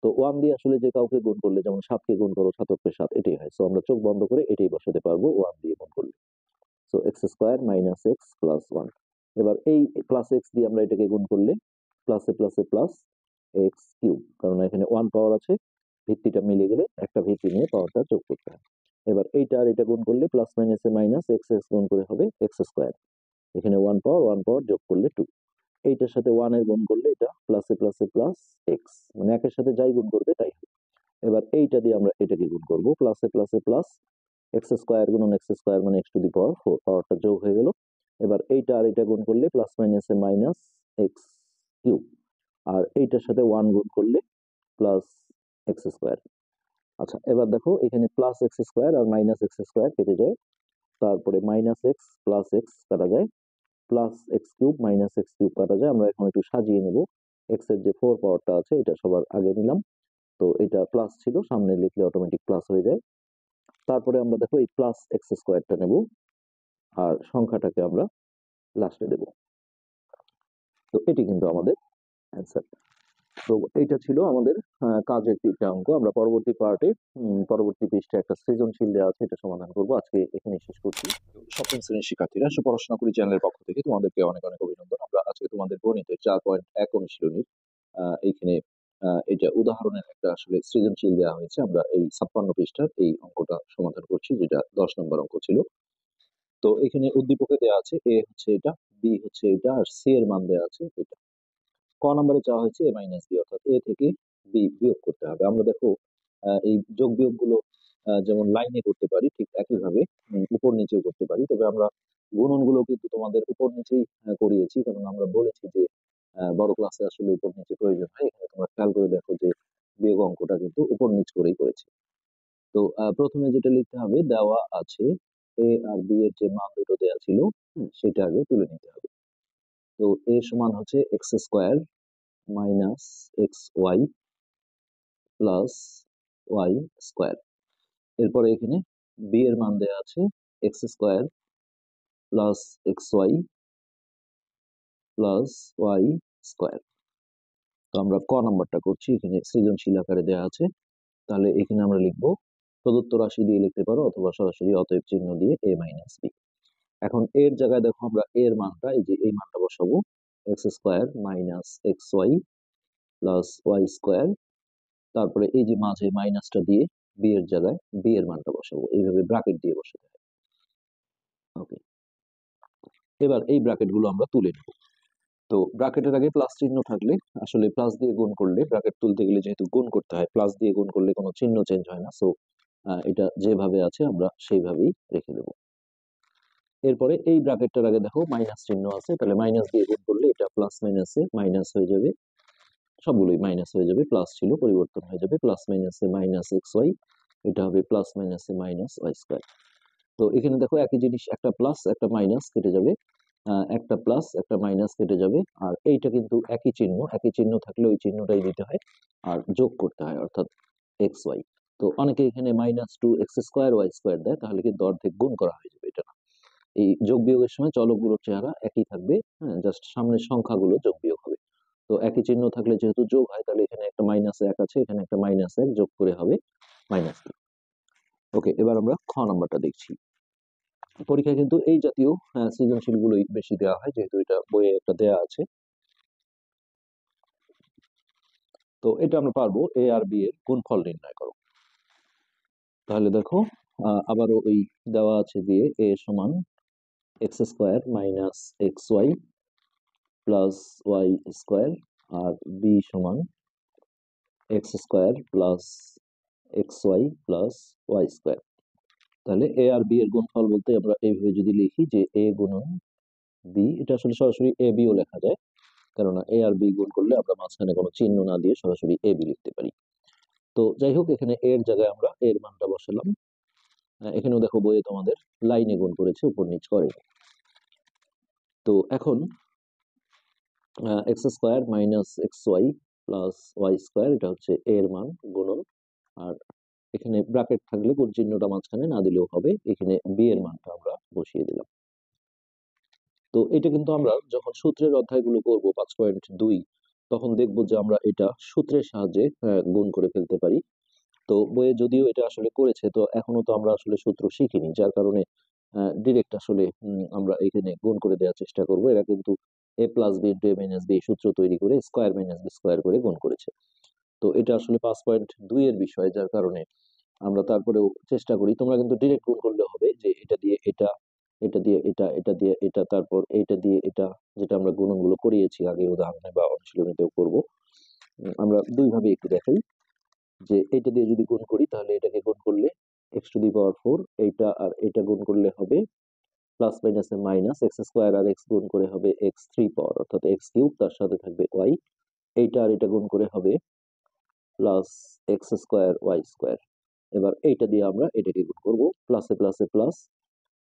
S1: তো 1 দিয়ে আসলে যে কাউকে গুণ করলে, যেমন 7কে গুণ করো 7 × 7 এটাই হয়, সো আমরা চোখ বন্ধ করে এটাই বসাতে পারবো 1 দিয়ে গুণ করলে। So x square minus x plus 1। এবার এই প্লাস এক্স দিয়ে আমরা এটাকে গুণ করলে প্লাসে প্লাসে প্লাস এক্স কিউব, কারণ এখানে 1 পাওয়ার আছে, ভিত্তিটা মিলে গেলে একটা ভিত্তি নিয়ে পাওয়ারটা যোগ করতে হয়। এবার এইটা আর এটা গুণ করলে প্লাস মাইনাসে মাইনাস এক্স এক্স গুণ করে হবে এক্স স্কোয়ার, এখানে 1 পাওয়ার যোগ করলে 2, এইটার সাথে 1 এর গুণ করলে এটা প্লাসে প্লাসে প্লাস এক্স, মানে একের সাথে যাই গুণ করবে তাই হবে। এবার এইটা দিয়ে আমরা এটাকে গুণ করব, প্লাসে প্লাসে প্লাস এক্স স্কোয়ার গুণন এক্স স্কোয়ার মানে এক্স টু দি পাওয়ার 4, পাওয়ারটা যোগ হয়ে গেল। এবার এইটা আর এটা গুণ করলে প্লাস মাইনাসে মাইনাস এক্স কিউব, আর এইটার সাথে 1 গুণ করলে প্লাস এক্স স্কোয়ার। আচ্ছা, এবার দেখো এখানে প্লাস এক্স স্কোয়ার আর মাইনাস এক্স স্কোয়ার কেটে যায়, তারপরে মাইনাস এক্স প্লাস এক্স কাটা যায়, plus x cube minus x cube কাটা যায়। আমরা এখন একটু সাজিয়ে নেব, এক্স এর যে 4 পাওয়ারটা আছে এটা সবার আগে নিলাম। তো এটা প্লাস ছিল, সামনে লিখলে অটোমেটিক প্লাস হয়ে যায়। তারপরে আমরা দেখো এই প্লাস এক্স স্কোয়ারটা নেব, আর সংখ্যাটাকে আমরা লাস্টে দেব। তো এটি কিন্তু আমাদের অ্যান্সার। তো এইটা ছিল আমাদের কাজের 3টা অঙ্ক। আমরা পরবর্তী পার্টে পরবর্তী পৃষ্ঠে একটা সৃজনশীল দেওয়া আছে, এটা সমাধান করব। আজকে এখানে শেষ করছি। সপ্তম শ্রেণীর শিক্ষার্থীরা পড়াশোনা করি চ্যানেলের পক্ষ থেকে তোমাদেরকে অনেক অনেক অভিনন্দন। আমরা আজকে তোমাদের গণিতের 4.1 অনুশীলনীর এইখানে এটা উদাহরণের একটা আসলে সৃজনশীল দেওয়া হয়েছে। আমরা এই 56 পৃষ্ঠার এই অঙ্কটা সমাধান করছি, যেটা 10 নম্বর অঙ্ক ছিল। তো এখানে উদ্দীপকে দেওয়া আছে এ হচ্ছে এটা, বি হচ্ছে এটা, আর সি এর মান দেওয়া আছে এটা। ক নম্বরে চাওয়া হয়েছে এ মাইনাস বি, অর্থাৎ এ থেকে বি বিয়োগ করতে হবে। আমরা দেখো এই যোগ বিয়োগ গুলো যেমন লাইনে করতে পারি, ঠিক একইভাবে উপর নিচেও করতে পারি। তবে আমরা গুণন গুলো কিন্তু তোমাদের উপর নিচেই করিয়েছি, কারণ আমরা বলেছি যে বড় ক্লাসে আসলে উপর নিচে প্রয়োজন হয়। এখানে তোমরা খেয়াল করে দেখো যে বিয়োগ অঙ্কটা কিন্তু উপর নিচ করেই করেছি। তো প্রথমে যেটা লিখতে হবে, দেওয়া আছে এ আর বি এর যে মান দুটো দেওয়া ছিল সেটা আগে তুলে নিতে হবে। তো এ সমান হচ্ছে x square minus x y plus y square. এরপরে এখানে বি এর মান দেওয়া আছে x square plus x y plus y square. তো আমরা ক নাম্বারটা করছি, এখানে সৃজনশীল আকারে দেওয়া আছে। তাহলে এখানে আমরা লিখবো প্রদত্ত রাশি দিয়ে লিখতে পারো, অথবা সরাসরি অতএব চিহ্ন দিয়ে এ মাইনাস বি। এখন এর জায়গায় দেখো আমরা এর মানটা, এই যে এই মানটা বসাবো, x square minus x y plus y square. তারপরে এই যে মাঝে মাইনাসটা দিয়ে বি এর জায়গায় বি এর মানটা বসাবো, এইভাবে ব্র্যাকেট দিয়ে বসাতে হবে। ওকে, এবার এই ব্র্যাকেট গুলো আমরা তুলে নেব। তো ব্র্যাকেটের আগে প্লাস চিহ্ন থাকলে, আসলে প্লাস দিয়ে গুণ করলে, ব্র্যাকেট তুলতে গেলে যেহেতু গুণ করতে হয়, প্লাস দিয়ে গুণ করলে কোনো চিহ্ন চেঞ্জ হয় না। সো এটা যেভাবে আছে আমরা সেইভাবেই রেখে দেব। এরপরে এই ব্র্যাকেটটার আগে দেখো মাইনাস চিহ্ন আছে, তাহলে মাইনাস দিয়ে গুণ করলে এটা প্লাস মাইনাসে মাইনাস হয়ে যাবে, সবগুলোই মাইনাস হয়ে যাবে, প্লাস ছিল পরিবর্তন হয়ে যাবে, প্লাস মাইনাসে মাইনাস এক্স ওয়াই, এটা হবে প্লাস মাইনাসে মাইনাস ওয়াই স্কোয়ার। তো এখানে দেখো একই জিনিস, একটা প্লাস একটা মাইনাস কেটে যাবে, একটা প্লাস একটা মাইনাস কেটে যাবে, আর এইটা কিন্তু একই চিহ্ন, একই চিহ্ন থাকলে ওই চিহ্নটাই দিতে হয় আর যোগ করতে হয়, অর্থাৎ এক্স ওয়াই। তো অনেকে এখানে minus two x square y square দেয়, তাহলে কিন্তু অর্ধেক গুণ করা হয়ে যাবে। এটা না, এই যোগ বিয়োগের সময় চলকগুলোর চেহারা একই থাকবে, হ্যাঁ, জাস্ট সামনের সংখ্যাগুলো যোগ বিয়োগ হবে। তো একই চিহ্ন থাকলে যেহেতু যোগ হয়, তাহলে এখানে একটা মাইনাস এক আছে, এখানে একটা মাইনাস এক, যোগ করে হবে মাইনাস টু। ওকে, এবার আমরা খ নাম্বারটা দেখছি। পরীক্ষায় কিন্তু এই জাতীয় সৃজনশীল গুলোই বেশি দেওয়া হয়, যেহেতু এটা বইয়ে একটা দেওয়া আছে। তো এটা আমরা পারবো, এ আর বি এর গুণফল নির্ণয় করো। তাহলে দেখো আবারও ওই দেওয়া আছে দিয়ে এ সমান x square minus x y plus y square, আর বি সমান x square plus x y plus y square. তাহলে এ আর বি এর গুণফল বলতে আমরা এইভাবে যদি লিখি যে এ গুণন বি, এটা আসলে সরাসরি এ বিও লেখা যায়, কেননা এ আর বি গুণ করলে আমরা মাঝখানে কোনো চিহ্ন না দিয়ে সরাসরি এ বি লিখতে পারি। তো যাই হোক, এখানে এর জায়গায় আমরা এর মানটা বসালাম। এখানেও দেখো বইয়ে তোমাদের লাইনে গুণ করেছে, উপর নিচ করে। তো এখন x square minus x y plus y square, এটা হচ্ছে এর মান গুণন, আর এখানে ব্র্যাকেট থাকলে কোন চিহ্নটা মাঝখানে না দিলেও হবে, এখানে বি এর মানটা আমরা বসিয়ে দিলাম। তো এটা কিন্তু আমরা যখন সূত্রের অধ্যায়গুলো করব 5.2, তখন দেখবো যে আমরা এটা সূত্রের সাহায্যে গুণ করে ফেলতে পারি। তো বইয়ে যদিও এটা আসলে করেছে, তো এখনো তো আমরা আসলে সূত্র শিখিনি, যার কারণে ডিরেক্ট আসলে আমরা এখানে গুণ করে দেওয়ার চেষ্টা করব। এরা কিন্তু এ প্লাস বি ইন্টু এ মাইনাস বি সূত্র তৈরি করে স্কোয়ার মাইনাস বি স্কোয়ার করে গুণ করেছে। তো এটা আসলে 5.2 এর বিষয়, যার কারণে আমরা তারপরেও চেষ্টা করি। তোমরা কিন্তু ডিরেক্ট গুণ করলে হবে, যে এটা দিয়ে এটা, এটা দিয়ে এটা, এটা দিয়ে এটা, তারপর এটা দিয়ে এটা, যেটা আমরা গুণনগুলো করিয়েছি আগে উদাহরণে বা অনুশীলনীতেও করব। আমরা দুই ভাবে একটু দেখাই, যে এটা দিয়ে যদি গুণ করি তাহলে এটাকে গুণ করলে এক্স টু দি পাওয়ার 4, এইটা আর এটা গুণ করলে হবে প্লাস মাইনাসে মাইনাস, এক্স স্কোয়ার আর এক্স গুণ করে হবে এক্স থ্রি পাওয়ার, অর্থাৎ এক্স কিউব, তার সাথে থাকবে ওয়াই, এইটা আর এটা গুণ করে হবে plus x square y square. এবার এইটা দিয়ে আমরা এটাকে গুণ করবো, প্লাসে প্লাসে প্লাস,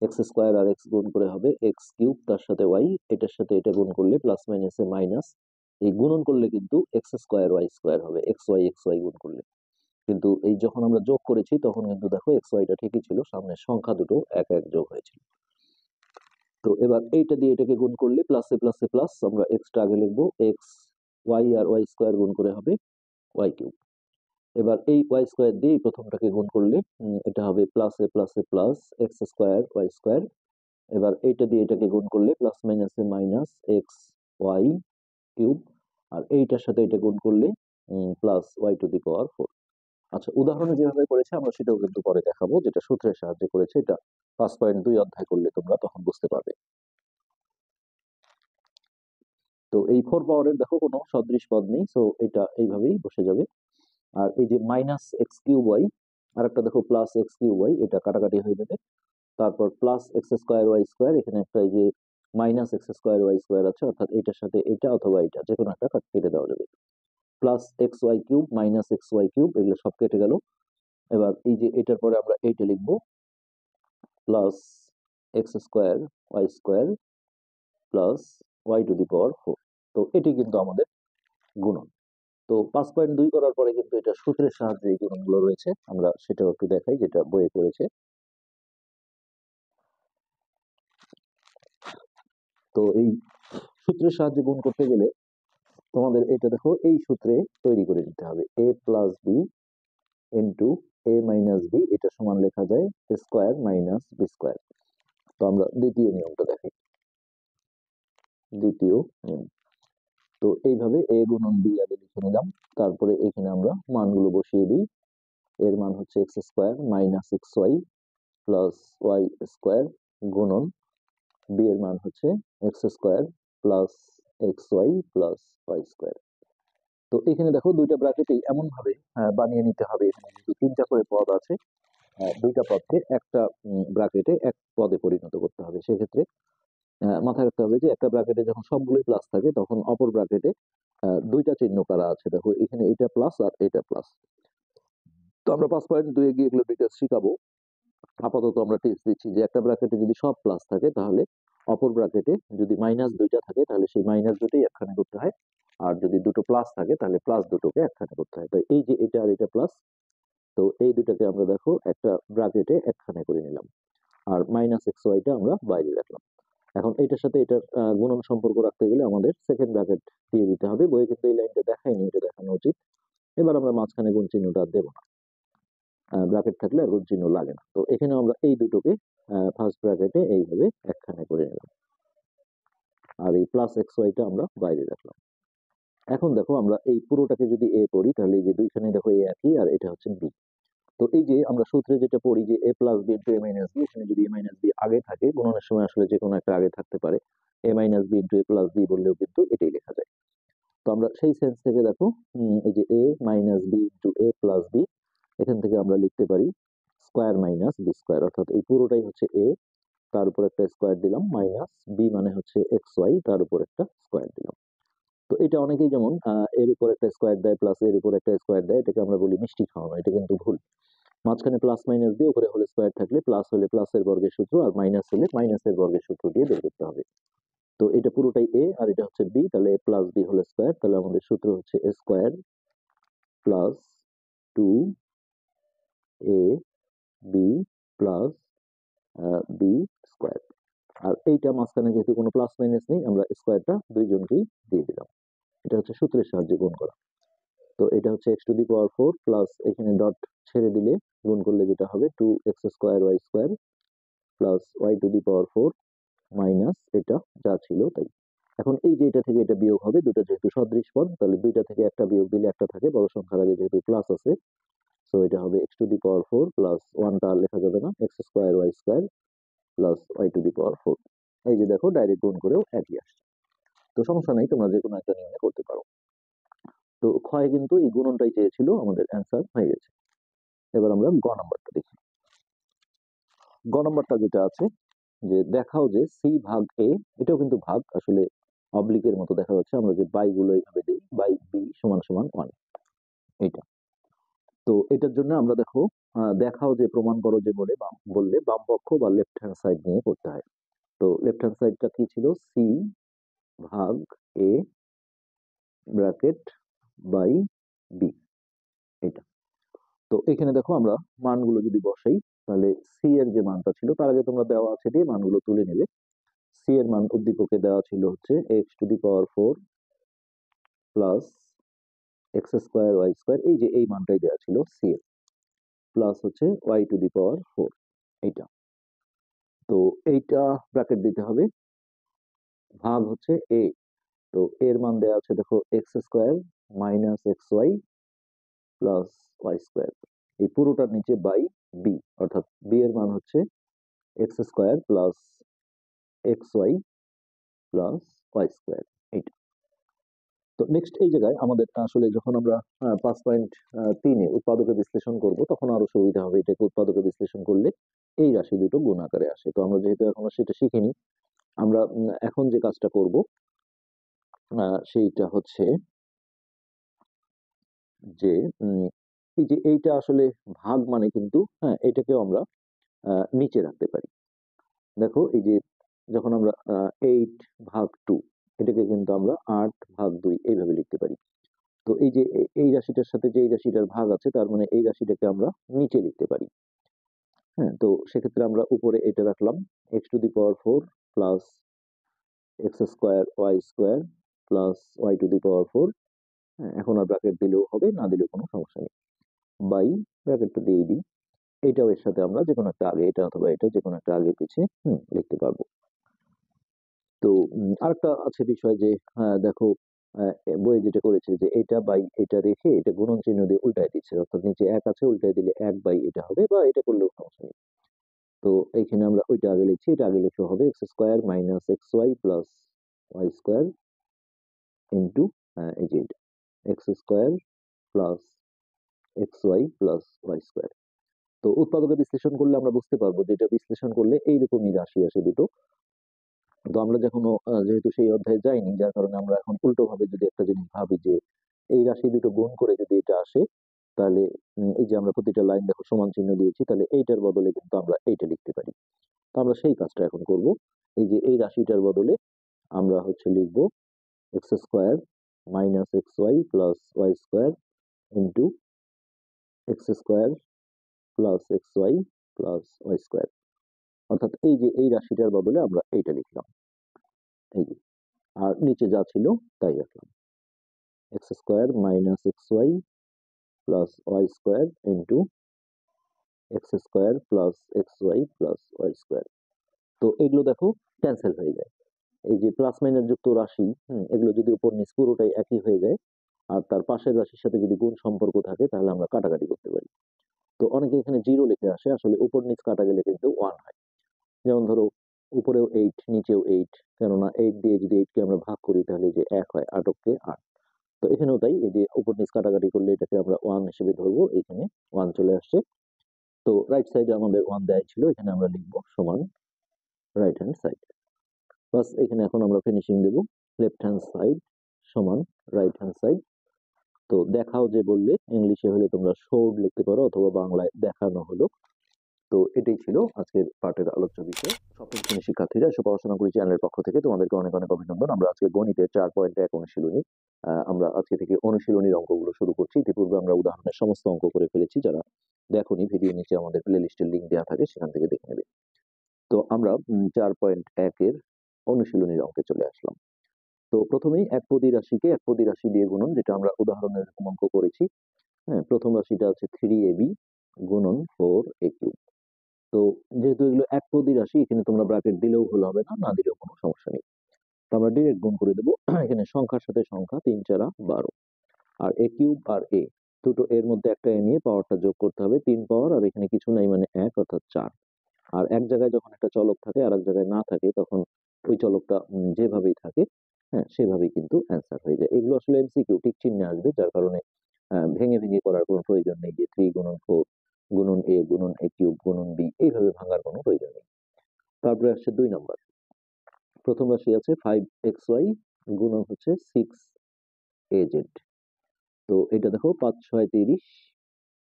S1: এক্স স্কোয়ার আর এক্স গুণ করে হবে এক্স কিউব, তার সাথে ওয়াই, এটার সাথে এটা গুণ করলে প্লাস মাইনাসে মাইনাস, এই গুণন করলে কিন্তু এক্স স্কোয়ার ওয়াই স্কোয়ার হবে, এক্স ওয়াই গুণ করলে। কিন্তু এই যখন আমরা যোগ করেছি তখন কিন্তু দেখো এক্স ওয়াইটা ঠিকই ছিল, সামনের সংখ্যা দুটো এক এক যোগ হয়েছিল। তো এবার এইটা দিয়ে এটাকে গুণ করলে প্লাসে প্লাসে প্লাস, আমরা এক্সটা আগে লিখবো, এক্স ওয়াই আর ওয়াই স্কোয়ার গুণ করে হবে ওয়াই কিউব। এবার এই ওয়াই স্কোয়ার দিয়ে প্রথমটাকে গুণ করলে এটা হবে প্লাসে প্লাসে plus x square y square. এবার এইটা দিয়ে এটাকে গুণ করলে প্লাস মাইনাসে মাইনাস এক্স ওয়াই কিউব। আর এইটার সাথে এটা গুণ করলে plus y to the power 4। আচ্ছা, উদাহরণে যেভাবে করেছে আমরা সেটাও কিন্তু পরে দেখাবো, যেটা সূত্রের সাহায্যে করেছে। এটা 5.2 অধ্যায় করলে তোমরা তখন বুঝতে পারবে। তো এই 4 পাওয়ারের দেখো কোনো সদৃশ পদ নেই, সো এটা এইভাবেই বসে যাবে। আর এই যে মাইনাস এক্স কিউব ওয়াই, আর একটা দেখো প্লাস এক্স কিউব ওয়াই, এটা কাটাকাটি হয়ে যাবে। তারপর plus x square y square, এখানে একটা এই যে minus x square y square আছে, অর্থাৎ এটার সাথে এটা অথবা এটা যে কোনো একটা কেটে দেওয়া যাবে। Plus x y cube minus x y cube, এগুলো সব কেটে গেল। এবার এই যে এটার পরে আমরা এইটা লিখবো, plus x square y square plus y to the power 4। তো এটি কিন্তু আমাদের গুণন। তো 5.2 করার পরে কিন্তু এটা সূত্রের সাহায্যে এই গুণনগুলো রয়েছে, আমরা সেটাও একটু দেখাই যেটা বইয়ে করেছে। তো এই সূত্রের সাহায্যে গুণ করতে গেলে তোমাদের এটা দেখো এই সূত্রে তৈরি করে নিতে হবে, এ প্লাস বি ইন্টু এ মাইনাস বি, এটা সমান লেখা যায় স্কোয়ার মাইনাস বি স্কোয়ার। তো আমরা দ্বিতীয় নিয়মটা দেখি, দ্বিতীয় নিয়ম। তো এইভাবে এ গুণন বি আগে লিখে নিলাম, তারপরে এখানে আমরা মানগুলো বসিয়ে দিই। এর মান হচ্ছে x square minus x y plus y square গুণন বি এর মান হচ্ছে x square plus x y plus y square. তো এখানে দেখো দুইটা ব্র্যাকেটেই এমন ভাবে বানিয়ে নিতে হবে, এখানে যেহেতু তিনটা করে পদ আছে, দুইটা পদকে একটা ব্র্যাকেটে এক পদে পরিণত করতে হবে। সেক্ষেত্রে মাথায় রাখতে হবে যে একটা ব্র্যাকেটে যখন সবগুলোই প্লাস থাকে তখন অপর ব্র্যাকেটে দুইটা চিহ্ন করা আছে, দেখো এখানে এটা প্লাস আর এটা প্লাস। তো আমরা 5.2 গিয়ে এগুলো ডিটেলস শিখাবো। আপাতত আমরা টেস্ট দিচ্ছি যে একটা ব্র্যাকেটে যদি সব প্লাস থাকে তাহলে অপর ব্র্যাকেটে যদি মাইনাস দুইটা থাকে তাহলে সেই মাইনাস দুটোই একখানে করতে হয়, আর যদি দুটো প্লাস থাকে তাহলে প্লাস দুটোকে একখানে করতে হয়। তাই এই যে এটা আর এটা প্লাস, তো এই দুটাকে আমরা দেখো একটা ব্র্যাকেটে একখানে করে নিলাম, আর মাইনাস এক্স ওয়াইটা আমরা বাইরে রাখলাম। এখন এটার সাথে এটার গুণন সম্পর্ক রাখতে গেলে আমাদের সেকেন্ড ব্র্যাকেট দিয়ে দিতে হবে। বইয়ে কিন্তু এই লাইনটা দেখায়নি, এটা দেখানো উচিত। এবার আমরা মাঝখানে গুণ চিহ্নটা দেব না, ব্র্যাকেট থাকলে আর গুণ চিহ্ন লাগে না। তো এখানে আমরা এই দুটোকে ফার্স্ট ব্র্যাকেটে এইভাবে একখানে করে নিলাম, আর এই প্লাস এক্স ওয়াইটা আমরা বাইরে রাখলাম। এখন দেখো আমরা এই পুরোটাকে যদি এ পড়ি তাহলে এই যে দুইখানে দেখো এ একই আর এটা হচ্ছে বি। তো এই যে আমরা সূত্রে যেটা পড়ি যে এ প্লাস বি ইন্টু এ মাইনাস বি, এখানে যদি এ মাইনাস বি আগে থাকে, গুণনের সময় আসলে যে কোনো একটা আগে থাকতে পারে, এ মাইনাস বি ইন্টু এ প্লাস বি বললেও কিন্তু এটাই লেখা যায়। তো আমরা সেই সেন্স থেকে দেখো এই যে এ মাইনাস বি ইন্টু এ প্লাস বি, এখান থেকে আমরা লিখতে পারি স্কোয়ার মাইনাস বি স্কোয়ার, অর্থাৎ এই পুরোটাই হচ্ছে এ, তার উপর একটা স্কোয়ার দিলাম, মাইনাস বি মানে হচ্ছে এক্স ওয়াই, তার উপর একটা স্কোয়ার দিলাম। তো এটা অনেকেই যেমন এর উপর একটা স্কোয়ার দেয় প্লাস এর উপর একটা স্কোয়ার দেয়, এটাকে আমরা বলি মিষ্টি খাওয়ানো, এটা কিন্তু ভুল। মাঝখানে প্লাস মাইনাস দিয়ে উপরে হোল স্কোয়ার থাকলে প্লাস হলে প্লাসের বর্গের সূত্র আর মাইনাস হলে মাইনাসের বর্গের সূত্র দিয়ে বের করতে হবে। তো এটা পুরোটাই এ আর এটা হচ্ছে বি, তাহলে প্লাস বি হোল স্কোয়ার, তাহলে আমাদের সূত্র হচ্ছে এ স্কোয়ার প্লাস 2 এ বি প্লাস বি স্কোয়ার। আর এইটা মাঝখানে যেহেতু কোনো প্লাস মাইনাস নেই, আমরা স্কোয়ারটা দুইজনকেই দিয়ে দিলাম। এটা হচ্ছে সূত্রের সাহায্যে গুণ করা। তো এটা হচ্ছে x to the power 4 plus এখানে ডট ছেড়ে দিলে গুণ করলে যেটা হবে 2x square y square plus y to the power 4 minus এটা যা ছিল তাই। এখন এই যে এটা থেকে এটা বিয়োগ হবে, দুটো যেহেতু সদৃশ পদ, তাহলে দুইটা থেকে একটা বিয়োগ দিলে একটা থাকে, বড় সংখ্যার আগে যেহেতু প্লাস আছে, সো এটা হবে x to the power 4 plus ওয়ানটা আর লেখা যাবে না, x square y square plus y to the power 4। এই যে দেখো ডাইরেক্ট গুণ করেও একই আসছে। তো সমস্যা নেই, তোমরা যে কোনো একটা নিয়মে করতে পারো। তো ক্ষয় কিন্তু এই গুণনটাই চেয়েছিল, আমাদের অ্যান্সার হয়ে গেছে। এবার আমরা গ নাম্বারটা দেখি। গ নাম্বারটা যেটা আছে যে দেখাও যে সি ভাগ এ, এটাও কিন্তু ভাগ, আসলে অবলিকের মতো দেখা যাচ্ছে, আমরা যে বাই গুলো এইভাবে দিই, বাই বি সমান সমান 1, এইটা। তো এটার জন্য আমরা দেখো দেখাও যে প্রমাণ করো যে বললে বাম পক্ষ বা লেফট হ্যান্ড সাইড নিয়ে করতে হয়। তো লেফট হ্যান্ড সাইডটা কি ছিল, সি ভাগ এ ব্র্যাকেট বাই বি, এটা। তো এখানে দেখো আমরা মানগুলো যদি বসাই, তাহলে সি এর যে মানটা ছিল, তার আগে তোমরা দেওয়া আছে দিয়ে মানগুলো তুলে নেবে। সি এর মান উদ্দীপকে দেওয়া ছিল হচ্ছে x to the power 4 plus x square y square, এই যে এই মানটাই দেওয়া ছিল সি এর, প্লাস হচ্ছে ওয়াই টু দি পাওয়ার 4, এইটা। তো এইটা ব্র্যাকেট দিতে হবে, ভাগ হচ্ছে এ। তো এর মান দেওয়া আছে দেখো x square minus x y plus y square, এই পুরোটার নিচে বাই বি, অর্থাৎ বি এর মান হচ্ছে x square plus x y plus y square, এইটা। তো নেক্সট এই জায়গায় আমাদের আসলে যখন আমরা 5.3-এ উৎপাদকে বিশ্লেষণ করব, তখন আরো সুবিধা হবে। এটাকে উৎপাদকে বিশ্লেষণ করলে এই রাশি দুটো গুণ আকারে আসে। তো আমরা যেহেতু এখনো সেটা শিখিনি, আমরা এখন যে কাজটা করব সেইটা হচ্ছে যে এই যে এইটা আসলে ভাগ মানে কিন্তু, হ্যাঁ, এটাকেও আমরা নিচে রাখতে পারি। দেখো এই যে যখন আমরা 8/2, এটাকে কিন্তু আমরা 8/2 এইভাবে লিখতে পারি। তো এই যে এই রাশিটার সাথে যে এই রাশিটার ভাগ আছে, তার মানে এই রাশিটাকে আমরা নিচে লিখতে পারি। হ্যাঁ, তো সেক্ষেত্রে আমরা উপরে এটা রাখলাম x to the power 4 plus x square y square plus y to the power 4। হ্যাঁ, এখন আর ব্র্যাকেট দিলেও হবে, না দিলেও কোনো সমস্যা নেই, বাই ব্র্যাকেটটা দিয়ে দিই। এটাও এর সাথে আমরা যে কোনো একটা আগে, এটা অথবা এটা যে কোনো একটা আগে পিছিয়ে লিখতে পারবো। তো আরেকটা আছে বিষয় যে, হ্যাঁ দেখো, বইয়ে যেটা করেছে যে এটা বাই এটা রেখে এটা গুণন চিহ্ন দিয়ে উল্টায় দিচ্ছে, অর্থাৎ নিচে এক আছে, উল্টায় দিলে 1 বাই এটা হবে, বা এটা করলেও সমস্যা নেই। তো এইখানে আমরা ওইটা আগে লিখছি, এটা আগে লিখলে হবে x square minus x y plus y square into এই যে এটা x square plus x y plus y square. তো উৎপাদকে বিশ্লেষণ করলে আমরা বুঝতে পারবো যে এটা বিশ্লেষণ করলে এইরকমই রাশি আসে দুটো। তো আমরা যখন যেহেতু সেই অধ্যায়ে যাইনি, যার কারণে আমরা এখন উল্টো ভাবে যদি একটা জিনিস ভাবি যে এই রাশি দুটো গুণ করে যদি এটা আসে, তাহলে এই যে আমরা প্রতিটা লাইন দেখো সমান চিহ্ন দিয়েছি, তাহলে এইটার বদলে কিন্তু আমরা এইটা লিখতে পারি। তো আমরা সেই কাজটা এখন করব। এই যে এই রাশিটার বদলে আমরা হচ্ছে লিখবো x square minus x y plus y square into x square plus x y plus y square, অর্থাৎ এই যে এই রাশিটার বদলে আমরা এইটা লিখলাম, এই যে। আর নিচে যা ছিল তাই রাখলাম, x square minus x y plus y square into x square plus x y plus y square. তো এগুলো দেখো ক্যান্সেল হয়ে যায়, এই যে প্লাস মাইনাস যুক্ত রাশি, এগুলো যদি উপর নিচ পুরোটাই একই হয়ে যায়, আর তার পাশের রাশির সাথে যদি গুণ সম্পর্ক থাকে, তাহলে আমরা কাটাকাটি করতে পারি। তো অনেকে এখানে জিরো লিখে আসে, আসলে উপর নিচ কাটা গেলে কিন্তু 1 হয়। যেমন ধরো উপরেও 8 নিচেও 8, কেননা 8 দিয়ে যদি 8 কে আমরা ভাগ করি, তাহলে যে 1 হয়, 8 8। তো এখানেও তাই, এই যে উপর নিচ কাটাকাটি করলে এটাকে আমরা 1 হিসেবে ধরবো, এখানে 1 চলে আসছে। তো রাইট সাইডে আমাদের 1 দেওয়া ছিল, এখানে আমরা লিখবো সমান রাইট হ্যান্ড সাইড। বাস, এখানে এখন আমরা ফিনিশিং দেব, লেফট হ্যান্ড সাইড সমান রাইট হ্যান্ড সাইড। তো দেখাও যে বললে, ইংলিশে হলে তোমরা শোড লিখতে পারো, অথবা বাংলায় দেখানো হলো। তো এটাই ছিল আজকের পাঠের আলোচ্য বিষয়। সপ্তম শ্রেণীর শিক্ষার্থীরা, এসব পড়াশোনা করি চ্যানেলের পক্ষ থেকে তোমাদেরকে অনেক অনেক অভিনন্দন। আমরা আজকে গণিতের 4.1 অনুশীলনী, আমরা আজকে থেকে অনুশীলনীর অঙ্কগুলো শুরু করছি। ইতিপূর্বে আমরা উদাহরণের সমস্ত অঙ্ক করে ফেলেছি, যারা দেখোনি ভিডিও নিচে আমাদের প্লে লিস্টের লিঙ্ক দেওয়া থাকে, সেখান থেকে দেখে নেবে। তো আমরা 4.1-এর অনুশীলনীর অঙ্কে চলে আসলাম। তো প্রথমেই একপদী রাশিকে একপদী রাশি দিয়ে গুণন, যেটা আমরা উদাহরণের এরকম অঙ্ক করেছি। হ্যাঁ, প্রথম রাশিটা আছে 3ab গুণন 4a কিউব। তো যেহেতু এগুলো একপদী রাশি, এখানে তোমরা ব্র্যাকেট দিলেও ভুল হবে না, না দিলেও কোনো সমস্যা নেই। তো আমরা ডিরেক্ট গুণ করে দেবো। এখানে সংখ্যার সাথে সংখ্যা 3 4 12, আর এ কিউব আর এ দুটো, এর মধ্যে একটা এ নিয়ে পাওয়ারটা যোগ করতে হবে, 3 পাওয়ার, আর এখানে কিছু নাই মানে 1, অর্থাৎ 4। আর এক জায়গায় যখন একটা চলক থাকে আর এক জায়গায় না থাকে, তখন ওই চলকটা যেভাবেই থাকে, হ্যাঁ, সেভাবেই কিন্তু অ্যান্সার হয়ে যায়। এগুলো আসলে এমসিকিউ ঠিক চিহ্নে আসবে, যার কারণে ভেঙে ভেঙে করার কোনো প্রয়োজন নেই, যে 3 গুণন 4 গুণন এ গুণন এ কিউব গুণন বি, এইভাবে ভাঙার কোনো প্রয়োজন নেই। তারপরে আসছে 2 নাম্বার। প্রথম রাশি আছে 5xy গুণন হচ্ছে 6az। তো এটা দেখো 5 6 30।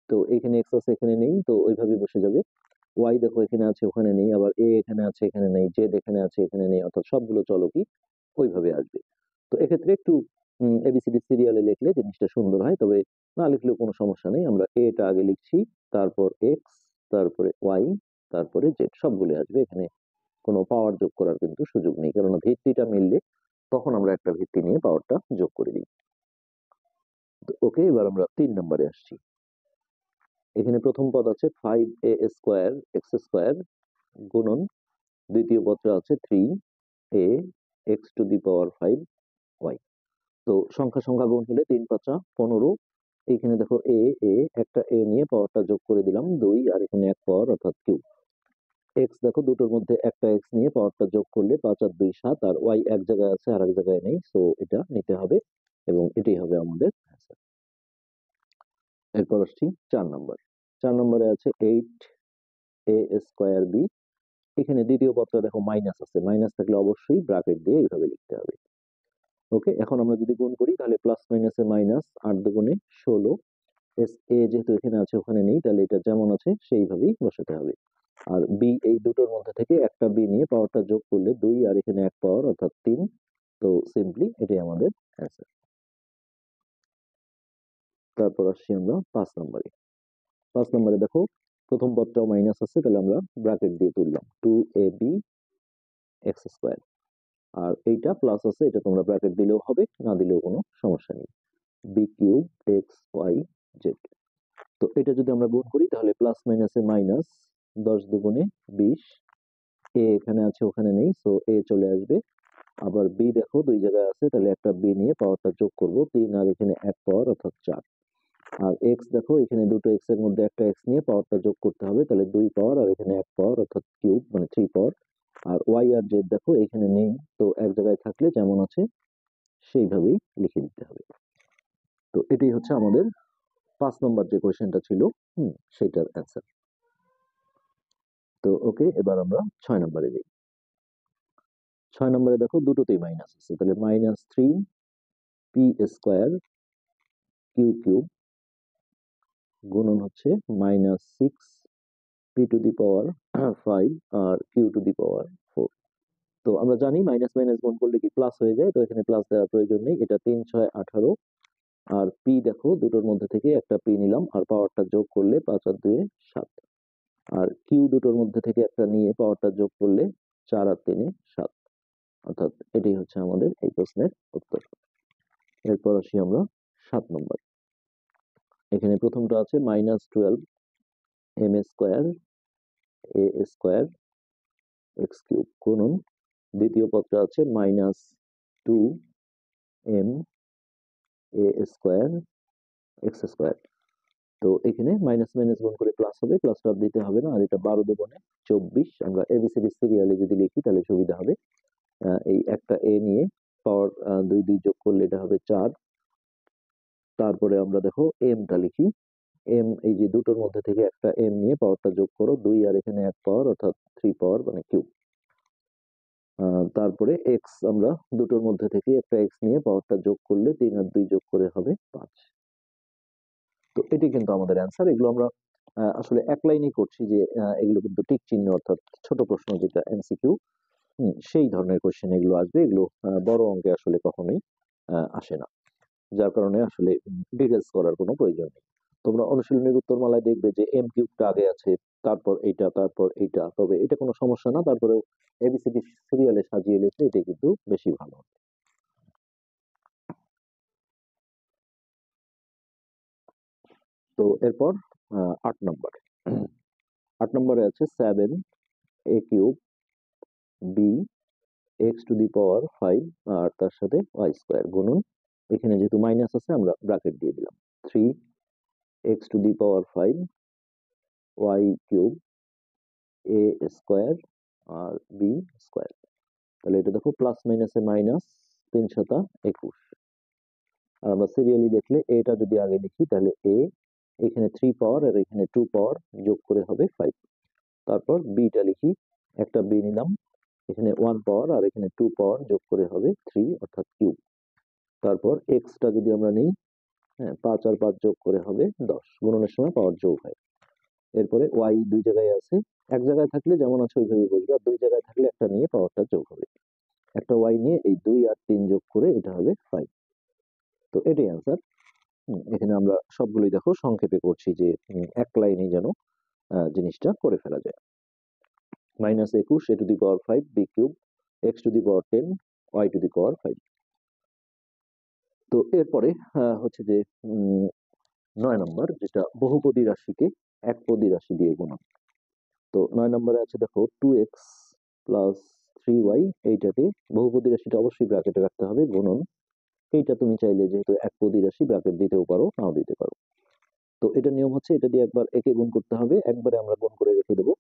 S1: তো এখানে এক্স আছে, এখানে নেই, তো ওইভাবে বসে যাবে। ওয়াই দেখো এখানে আছে, ওখানে নেই, আবার এ এখানে আছে, এখানে নেই, জেড এখানে আছে, এখানে নেই, অর্থাৎ সবগুলো চলকই ওইভাবে আসবে। তো এক্ষেত্রে একটু এবিসিডি সিরিয়ালে লিখলে জিনিসটা সুন্দর হয়, তবে না লিখলেও কোনো সমস্যা নেই। আমরা এটা আগে লিখছি, তারপর এক্স, তারপরে ওয়াই, তারপরে জেড, সবগুলো আসবে। এখানে কোনো পাওয়ার যোগ করার কিন্তু সুযোগ নেই, কারণ ভিত্তিটা মিললে তখন আমরা একটা ভিত্তি নিয়ে পাওয়ারটা যোগ করে দিই। ওকে, এবার আমরা 3 নম্বরে আসছি। এখানে প্রথম পদ আছে 5a স্কোয়ার এক্স স্কোয়ার গুণন দ্বিতীয় পদটা আছে 3a x to the power 5y। তো সংখ্যা সংখ্যা গুণ হলে 3 5 15। এইখানে দেখো এ একটা এ নিয়ে পাওয়ারটা যোগ করে দিলাম 2, আর এখানে এক পাওয়ার অর্থাৎ কিউ। এক্স দেখো দুটোর মধ্যে একটা এক্স নিয়ে পাওয়ারটা যোগ করলে 5 আর 2 7, আর ওয়াই এক জায়গায় আছে আর এক জায়গায় নেই, সো এটা নিতে হবে এবং এটাই হবে আমাদের answer। এরপর আসছি 4 নম্বর। 4 নম্বরে আছে 8a স্কোয়ার বি। এখানে দ্বিতীয় পদটা দেখো মাইনাস আছে, মাইনাস থাকলে অবশ্যই ব্র্যাকেট দিয়ে এইভাবে লিখতে হবে। ওকে, এখন আমরা যদি গুণ করি তাহলে প্লাস মাইনাসে মাইনাস, 8 দুগুণে 16। এস এ যেহেতু এখানে আছে ওখানে নেই, তাহলে এটা যেমন আছে সেইভাবেই বসাতে হবে। আর বি, এই দুটোর মধ্যে থেকে একটা বি নিয়ে পাওয়ারটা যোগ করলে 2, আর এখানে এক পাওয়ার অর্থাৎ 3। তো সিম্পলি এটাই আমাদের অ্যান্সার। তারপর আসছি আমরা 5 নম্বরে। 5 নম্বরে দেখো প্রথম পদটাও মাইনাস আছে, তাহলে আমরা ব্র্যাকেট দিয়ে তুললাম 2ab এক্স স্কোয়ার। আর এইটা প্লাস আছে, এটা তোমরা ব্র্যাকেট দিলেও হবে, না দিলেও কোনো সমস্যা নেই। B cube x y z. তো এটা যদি আমরা গুণ করি তাহলে প্লাস মাইনাসে মাইনাস, 10 দুগুণে 20। এ এখানে আছে ওখানে নেই, সো এ চলে আসবে। আবার বি দেখো দুই জায়গায় আছে, তাহলে একটা বি নিয়ে পাওয়ারটা যোগ করব 3, আর এখানে এক পাওয়ার অর্থাৎ 4। আর এক্স দেখো এখানে দুটো এক্স এর মধ্যে একটা এক্স নিয়ে পাওয়ারটা যোগ করতে হবে, তাহলে 2 পাওয়ার আর এখানে এক পাওয়ার অর্থাৎ কিউব, মানে 3 পাওয়ার। আর ওয়াই আর জেড দেখো এখানে নেই, তো এক জায়গায় থাকলে যেমন আছে সেইভাবেই লিখে দিতে হবে। তো এটাই হচ্ছে আমাদের 5 নম্বর যে কোয়েশ্চেনটা ছিল সেটার অ্যান্সার। তো ওকে, এবার আমরা 6 নম্বরে যাই। 6 নম্বরে দেখো দুটোতেই মাইনাস আছে, তাহলে -3p স্কোয়ার কিউ কিউব গুণন হচ্ছে -6p টু দি পাওয়ার 5 আর কিউ টু দি পাওয়ার 4। তো আমরা জানি মাইনাস মাইনাস গুণ করলে কি প্লাস হয়ে যায়, তো এখানে প্লাস দেওয়ার প্রয়োজন নেই। এটা 3 6 18, আর পি দেখো দুটোর মধ্যে থেকে একটা পি নিলাম, আর পাওয়ারটা যোগ করলে 5 আর 2 7। আর কিউ দুটোর মধ্যে থেকে একটা নিয়ে পাওয়ারটা যোগ করলে 4 আর 3 7। অর্থাৎ এটাই হচ্ছে আমাদের এই প্রশ্নের উত্তর। এরপর আসি আমরা 7 নম্বর। এখানে প্রথমটা আছে -12m স্কোয়ার এ স্কোয়ার এক্স কিউব গুণন দ্বিতীয় পদটা আছে -2m এ স্কোয়ার এক্স স্কোয়ার। তো এখানে মাইনাস মাইনাস গুণ করে প্লাস হবে, প্লাসটা দিতে হবে না। আর এটা 12 দুগুণে 24। আমরা এবিসিডি সিরিয়ালে যদি লিখি তাহলে সুবিধা হবে। এই একটা এ নিয়ে পাওয়ার 2 2 যোগ করলে এটা হবে 4। তারপরে আমরা দেখো এমটা লিখি। এম, এই যে দুটোর মধ্যে থেকে একটা এম নিয়ে পাওয়ারটা যোগ করো 2, আর এখানে এক পাওয়ার অর্থাৎ 3 পাওয়ার মানে কিউব। তারপরে এক্স, আমরা দুটোর মধ্যে থেকে একটা এক্স নিয়ে পাওয়ারটা যোগ করলে 3 আর 2 যোগ করে হবে 5। তো এটি কিন্তু আমাদের অ্যান্সার। এগুলো আমরা আসলে এক লাইনেই করছি, যে এগুলো কিন্তু টিক চিহ্ন অর্থাৎ ছোট প্রশ্ন যেটা এমসিকিউ, সেই ধরনের কোশ্চেন এগুলো আসবে। এগুলো বড় অঙ্কে আসলে কখনোই আসে না, যার কারণে আসলে ডিটেলস করার কোনো প্রয়োজন নেই। তোমরা অনুশীলনের উত্তরমালায় দেখবে যে এম কিউবটা আগে আছে, তারপর এইটা, তারপর এইটা, তবে এটা কোনো সমস্যা না। তারপরেও এবিসিডি সিরিয়ালে সাজিয়ে লিখলে এটা কিন্তু বেশি ভালো হবে। তো এরপর 8 নম্বর। 8 নম্বরে আছে 7a cube b x to the power 5 আর তার সাথে ওয়াই স্কোয়ার গুণন, এখানে যেহেতু মাইনাস আছে আমরা ব্র্যাকেট দিয়ে দিলাম 3x to the power 5 y cube a square আর বি স্কোয়ার। তাহলে এটা দেখো প্লাস মাইনাসে মাইনাস, 3 7 21। আর আমরা সিরিয়ালি দেখলে এটা যদি আগে লিখি তাহলে এ, এখানে 3 পাওয়ার আর এখানে 2 পাওয়ার যোগ করে হবে 5। তারপর বিটা লিখি, একটা বি নিলাম, এখানে 1 পাওয়ার আর এখানে 2 পাওয়ার যোগ করে হবে 3 অর্থাৎ কিউব। তারপর এক্সটা যদি আমরা নিই, হ্যাঁ 5 আর 5 যোগ করে হবে 10, গুণনের সময় পাওয়ার যোগ হয়। এরপরে ওয়াই দুই জায়গায় আছে, এক জায়গায় থাকলে যেমন আছে ওইভাবে বসবে, আর দুই জায়গায় থাকলে একটা নিয়ে পাওয়ারটা যোগ হবে। একটা ওয়াই নিয়ে এই 2 আর 3 যোগ করে এটা হবে 5। তো এটাই অ্যান্সার। এখানে আমরা সবগুলোই দেখো সংক্ষেপে করছি যে এক লাইনে যেন জিনিসটা করে ফেলা যায়। -21 a to the power 5 b cube x to the power 10 y to the power 5। তো এরপরে হচ্ছে যে 9 নম্বর, যেটা বহুপদী রাশিকে একপদী রাশি দিয়ে গুণন। তো 9 নম্বরে আছে দেখো 2x প্লাস 3y, এইটাকে বহুপদী রাশিটা অবশ্যই ব্র্যাকেটে রাখতে হবে, গুণন এইটা তুমি চাইলে যেহেতু একপদী রাশি ব্র্যাকেট দিতেও পারো, নাও দিতে পারো। তো এটা নিয়ম হচ্ছে এটা দিয়ে একবার একে গুণ করতে হবে, একবারে আমরা গুণ করে রেখে দেবো।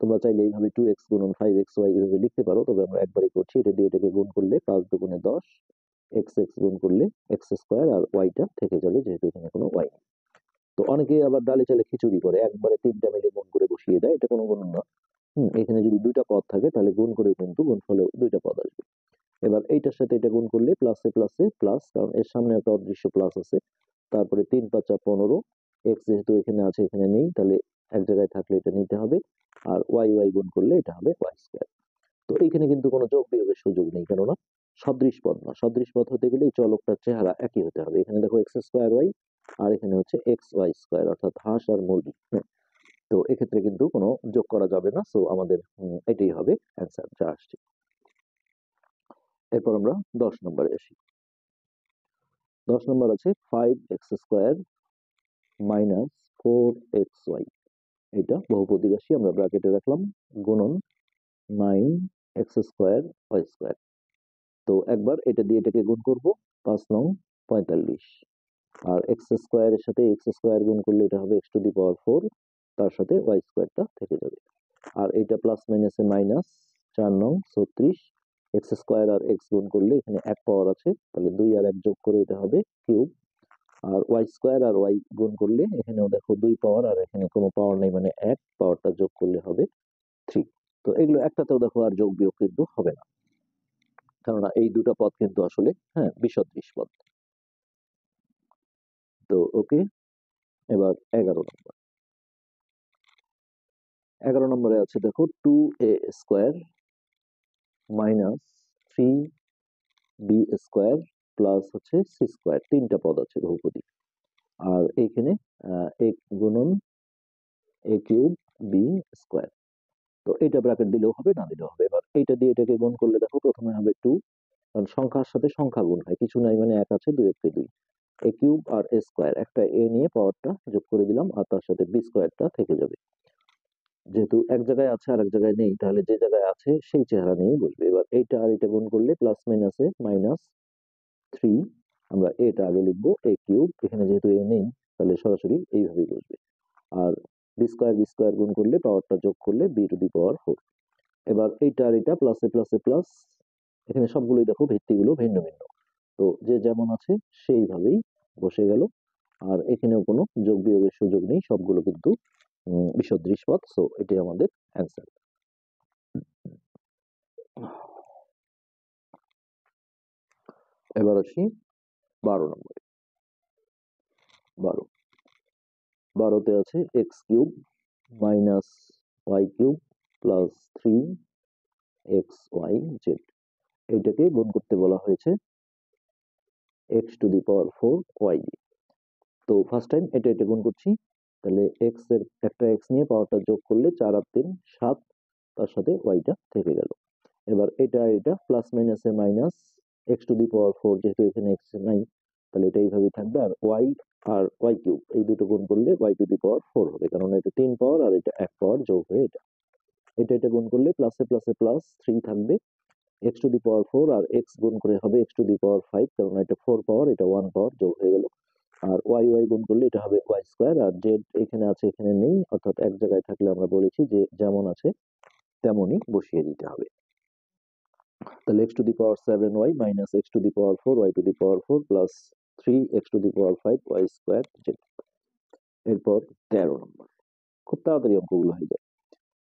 S1: তোমরা চাইলে এইভাবে 2x গুণন 5xy এভাবে লিখতে পারো, তবে আমরা একবারই করছি। এটা দিয়ে এটাকে গুণ করলে 5 দুগুণে 10, x গুণ করলে x স্কোয়ার, আর ওয়াইটা থেকে যাবে যেহেতু এখানে কোনো ওয়াই নেই। তো অনেকে আবার ডালে চালে খিচুড়ি করে, একবারে তিনটা মিলে গুণ করে বসিয়ে দেয়, এটা কোনো গুণ না। এখানে যদি দুইটা পদ থাকে তাহলে গুণ করেও কিন্তু গুণফলেও দুইটা পদ আসবে। এবার এইটার সাথে এটা গুণ করলে প্লাসে প্লাসে প্লাস, কারণ এর সামনে একটা অদৃশ্য প্লাস আছে। তারপরে 3 5 15, এক্স যেহেতু এখানে আছে এখানে নেই, তাহলে এক জায়গায় থাকলে এটা নিতে হবে, আর ওয়াই ওয়াই গুণ করলে এটা হবে ওয়াই স্কোয়ার। তো এইখানে কিন্তু কোনো যোগ বিয়োগের সুযোগ নেই, কেননা সদৃশ পদ না। সদৃশ পদ হতে গেলে এই চলকটার চেহারা একই হতে হবে। এখানে দেখো এক্স স্কোয়ার ওয়াই, আর এখানে হচ্ছে এক্স ওয়াই স্কোয়ার, অর্থাৎ হাঁস আর মুরগি। তো এক্ষেত্রে কিন্তু কোনো যোগ করা যাবে না, সো আমাদের এটাই হবে অ্যান্সার যা আসছে। এরপর আমরা 10 নম্বরে আসি। 10 নম্বর আছে 5x স্কোয়ার মাইনাস 4xy, এটা বহুপদী রাশি, আমরা ব্র্যাকেটে রাখলাম, গুণন 9x স্কোয়ার ওয়াই স্কোয়ার। তো একবার এটা দিয়ে এটাকে গুণ করব, 5 9 45, আর এক্স স্কোয়ারের সাথে এক্স স্কোয়ার গুণ করলে এটা হবে x টু দি পাওয়ার 4, তার সাথে ওয়াই স্কোয়ারটা থেকে যাবে। আর এটা প্লাস মাইনাসে মাইনাস, 4 9 36, এক্স স্কোয়ার আর এক্স গুণ করলে এখানে এক পাওয়ার আছে, তাহলে 2 আর 1 যোগ করে এটা হবে কিউব। আর ওয়াই স্কোয়ার আর ওয়াই গুণ করলে এখানেও দেখো 2 পাওয়ার, আর এখানে কোনো পাওয়ার নেই, মানে এক পাওয়ারটা যোগ করলে হবে 3। তো এগুলো একটাতেও দেখো আর যোগ বিয়োগ কিন্তু হবে না, কেননা এই দুটো পদ কিন্তু আসলে বিসদৃশ পদ। তো ওকে, এবার 11 নম্বরে আছে দেখো 2a square minus 3b square plus হচ্ছে সি স্কোয়ার, তিনটা পদ আছে বহুপদী। আর এইখানে a গুণন a কিউব b স্কোয়ার। তো এটা ব্র্যাকেট দিলেও হবে, না দিলেও হবে। এবার এইটা দিয়ে এটাকে গুণ করলে দেখো প্রথমে হবে 2, কারণ সংখ্যার সাথে সংখ্যা গুণ হয়, কিছু নাই মানে এক আছে, 2 কে 2, এ কিউব আর এ স্কোয়ার, একটা এ নিয়ে পাওয়ারটা যোগ করে দিলাম, আর তার সাথে বি স্কোয়ারটা থেকে যাবে। যেহেতু এক জায়গায় আছে আর এক জায়গায় নেই, তাহলে যে জায়গায় আছে সেই চেহারা নিয়ে বসবে। এবার এইটা আর এটা গুণ করলে প্লাস মাইনাসে মাইনাস 3, আমরা এটা আগে লিখবো এ কিউব, এখানে যেহেতু এ নেই তাহলে সরাসরি এইভাবেই বসবে। আর বি স্কোয়ার গুণ করলে পাওয়ারটা যোগ করলে বি টু দি পাওয়ার 4। এবার এইটা আর এটা প্লাসে প্লাসে প্লাস, এখানে সবগুলোই দেখো ভিত্তিগুলো ভিন্ন ভিন্ন, তো যে যেমন আছে সেইভাবেই বসে গেল। আর এখানেও কোনো যোগ বিয়োগের সুযোগ নেই, সবগুলো কিন্তু বিসদৃশ পদ, সো এটাই আমাদের অ্যান্সার। এবার আসি 12 নম্বরে। 12তে আছে x cube minus y cube plus 3xyz, এইটাকে গুণ করতে বলা হয়েছে x to the power 4 y দিয়ে। তো ফার্স্ট টাইম এটা গুণ করছি, তাহলে এক্স এর একটা এক্স নিয়ে পাওয়ারটা যোগ করলে 4 আর 3 7, তার সাথে ওয়াইটা থেকে গেল। এবার এটা প্লাস মাইনাসে minus, x to the power 4 যেহেতু এখানে এক্স নাই, তাহলে এটা এইভাবেই থাকবে। আর ওয়াই কিউব এই দুটো গুণ করলে ওয়াই টু দি পাওয়ার 4 হবে, কারণ এটা 3 পাওয়ার আর এটা 1 পাওয়ার যোগ হয়ে এটা গুণ করলে প্লাসে প্লাসে প্লাস 3 থাকবে, এক্স টু দি পাওয়ার 4 আর এক্স গুণ করে হবে এক্স টু দি পাওয়ার 5, কারণ এটা 4 পাওয়ার এটা 1 পাওয়ার যোগ হয়ে গেল। আর ওয়াই ওয়াই গুণ করলে এটা হবে ওয়াই স্কোয়ার, আর জেড এখানে আছে এখানে নেই, অর্থাৎ এক জায়গায় থাকলে আমরা বলেছি যে যেমন আছে তেমনই বসিয়ে দিতে হবে। তাহলে x to the power 7y minus x to the power 4 y to the power 4 plus 3x to the power 5 y square z. এরপর 13 নম্বর, খুব তাড়াতাড়ি অঙ্কগুলো হয়ে যায়।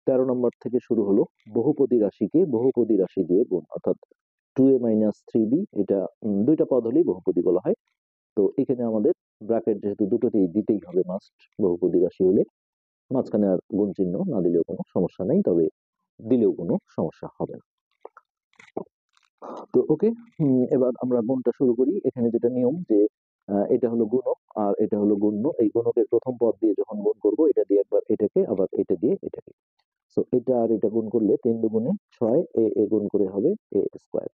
S1: 13 নম্বর থেকে শুরু হলো বহুপদী রাশিকে বহুপদী রাশি দিয়ে গুণ, অর্থাৎ 2a মাইনাস 3b, এটা দুইটা পদ হলেই বহুপদী বলা হয়। তো এখানে আমাদের ব্র্যাকেট যেহেতু দুটোতেই দিতেই হবে মাস্ট, বহুপদী রাশি হলে মাঝখানে আর গুণ চিহ্ন না দিলেও কোনো সমস্যা নেই, তবে দিলেও কোনো সমস্যা হবে না। তো ওকে, এবার আমরা গুণটা শুরু করি। এখানে যেটা নিয়ম যে এটা হলো গুণক আর এটা হলো গুণ্য। এই গুণকের প্রথম পদ দিয়ে যখন গুণ করব, এটা দিয়ে একবার এটাকে, আবার এটা দিয়ে এটাকে। সো এটা আর এটা গুণ করলে 3 দুগুণে 6, এ গুণ করে হবে এ স্কোয়ার।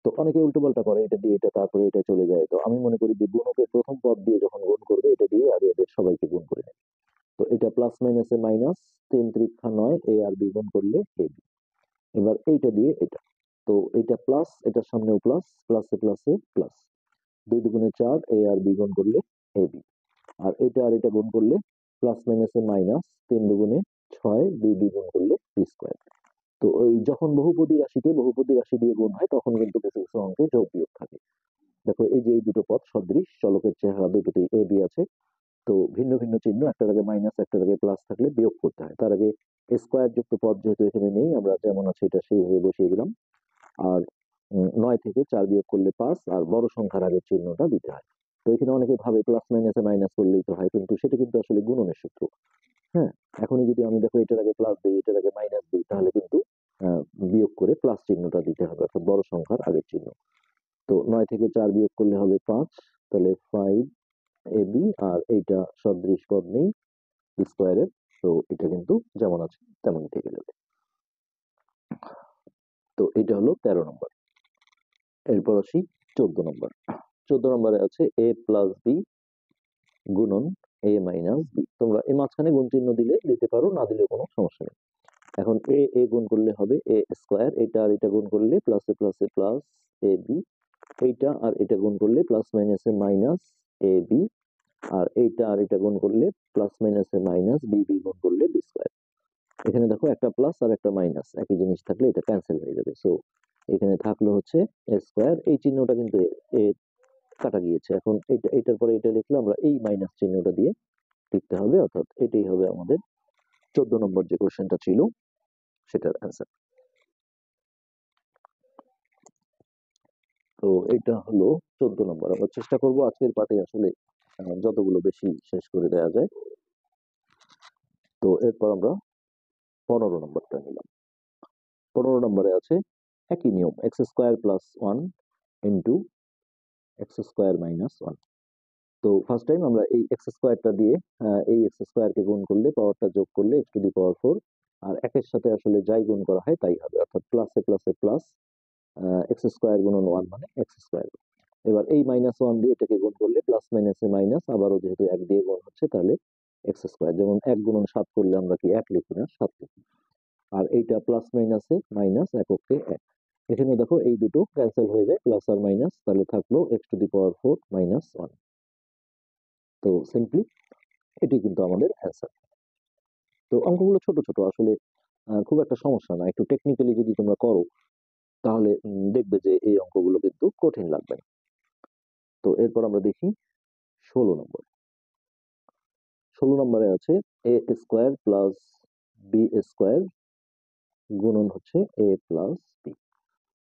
S1: তো অনেকে উল্টো পাল্টা করে, এটা দিয়ে এটা তারপরে এটা চলে যায়। তো আমি মনে করি যে গুণকের প্রথম পদ দিয়ে যখন গুণ করবে, এটা দিয়ে আর এদের সবাইকে গুণ করে নেবে। তো এটা প্লাস মাইনাসে মাইনাস, 3 3 9, এ আর বি গুণ করলে এ বি। এবার এইটা দিয়ে এটা, তো এটা প্লাস, এটার সামনেও প্লাস, প্লাসে প্লাসে প্লাস, 2 দুগুণে 4, এ আর বি গুণ করলে এ বি। আর এটা আর এটা গুণ করলে প্লাস মাইনাসে মাইনাস, 3 দুগুণে 6, বি বি গুণ করলে বি স্কোয়ার। তো ওই যখন বহুপদী রাশিকে বহুপদী রাশি দিয়ে গুণ হয়, তখন কিন্তু কিছু কিছু অঙ্কে যোগ বিয়োগ থাকে। দেখো এই যে এই দুটো পদ সদৃশ, চলকের চেহারা দুটোতেই এ বি আছে। তো ভিন্ন ভিন্ন চিহ্ন, একটার আগে মাইনাস একটার আগে প্লাস থাকলে বিয়োগ করতে হয়। তার আগে স্কোয়ার যুক্ত পদ যেহেতু এখানে নেই, আমরা যেমন আছে এটা সেইভাবে বসিয়ে দিলাম। আর 9 থেকে 4 বিয়োগ করলে 5, আর বড় সংখ্যার আগের চিহ্নটা দিতে হয়। তো এখানে অনেকে ভাবে প্লাস মাইনাসে মাইনাস করলেই তো হয়, কিন্তু সেটা কিন্তু আসলে গুণনের সূত্র। হ্যাঁ, এখনই যদি আমি দেখো এটার আগে প্লাস দিই, এটার আগে মাইনাস দিই, তাহলে কিন্তু বিয়োগ করে প্লাস চিহ্নটা দিতে হবে, অর্থাৎ বড় সংখ্যার আগের চিহ্ন। তো 9 থেকে 4 বিয়োগ করলে হবে 5, তাহলে 5 এ বি। আর এইটা সদৃশ পদ নেই স্কোয়ারের, তো এটা কিন্তু যেমন আছে তেমনই থেকে যাবে। তো এটা হলো 13 নম্বর। এরপর আসি 14 নম্বর। 14 নম্বরে আছে এ প্লাস বি গুণন এ মাইনাস বি। তোমরা এই মাঝখানে গুণ চিহ্ন দিলে দিতে পারো, না দিলে কোনো সমস্যা নেই। এখন এ গুণ করলে হবে এ স্কোয়ার, এটা আর এটা গুণ করলে প্লাসে প্লাসে প্লাস এ বি। এইটা আর এটা গুণ করলে প্লাস মাইনাসে মাইনাস এ বি। আর এইটা আর এটা গুণ করলে প্লাস মাইনাসে মাইনাস বি বি গুণ করলে বি স্কোয়ার। এখানে দেখো একটা প্লাস আর একটা মাইনাস একই জিনিস থাকলে এটা ক্যান্সেল হয়ে যাবে। সো এখানে থাকলো হচ্ছে এ স্কোয়ার, এই চিহ্নটা কিন্তু এ কাটা গিয়েছে। এখন এটা, এটার পরে এটা লিখলে আমরা এই মাইনাস চিহ্নটা দিয়ে লিখতে হবে, অর্থাৎ এটাই হবে আমাদের 14 নম্বর যে কোশ্চেনটা ছিল সেটার অ্যান্সার। তো এটা হলো 14 নম্বর। আমরা চেষ্টা করব আজকের পাঠে আসলে যতগুলো বেশি শেষ করে দেওয়া যায়। তো এরপর আমরা 15 নম্বরটা নিলাম। 15 নম্বরে আছে একই নিয়ম, x square plus 1 into x square minus 1। তো ফার্স্ট টাইম আমরা এই এক্স স্কোয়ারটা দিয়ে এই এক্স স্কোয়ারকে গুণ করলে, পাওয়ারটা যোগ করলে এক্স টু দি পাওয়ার 4। আর একের সাথে আসলে যাই গুণ করা হয় তাই হবে, অর্থাৎ প্লাসে প্লাসে প্লাস, এক্স স্কোয়ার গুণন 1 মানে এক্স স্কোয়ার। এবার এই মাইনাস 1 দিয়ে এটাকে গুণ করলে প্লাস মাইনাসে মাইনাস, আবারও যেহেতু 1 দিয়ে গুণ হচ্ছে তাহলে এক্স স্কোয়ার। যেমন 1 গুণন 7 করলে আমরা কি 1 লিখি না, 7 লিখি। আর এইটা প্লাস মাইনাসে মাইনাস, এককে 1। এখানে দেখো এই দুটো ক্যান্সেল হয়ে যায়, প্লাস আর মাইনাস, তাহলে থাকলো x to the power 4 minus 1। তো সিম্পলি এটি কিন্তু আমাদের অ্যান্সার। তো অঙ্কগুলো ছোট ছোট আসলে, খুব একটা সমস্যা না। একটু টেকনিক্যালি যদি তোমরা করো, তাহলে দেখবে যে এই অঙ্কগুলো কিন্তু কঠিন লাগবে না। তো এরপর আমরা দেখি 16 নম্বর। 16 নম্বরে আছে এ স্কোয়ার প্লাস বি স্কোয়ার গুণন হচ্ছে এ প্লাস বি।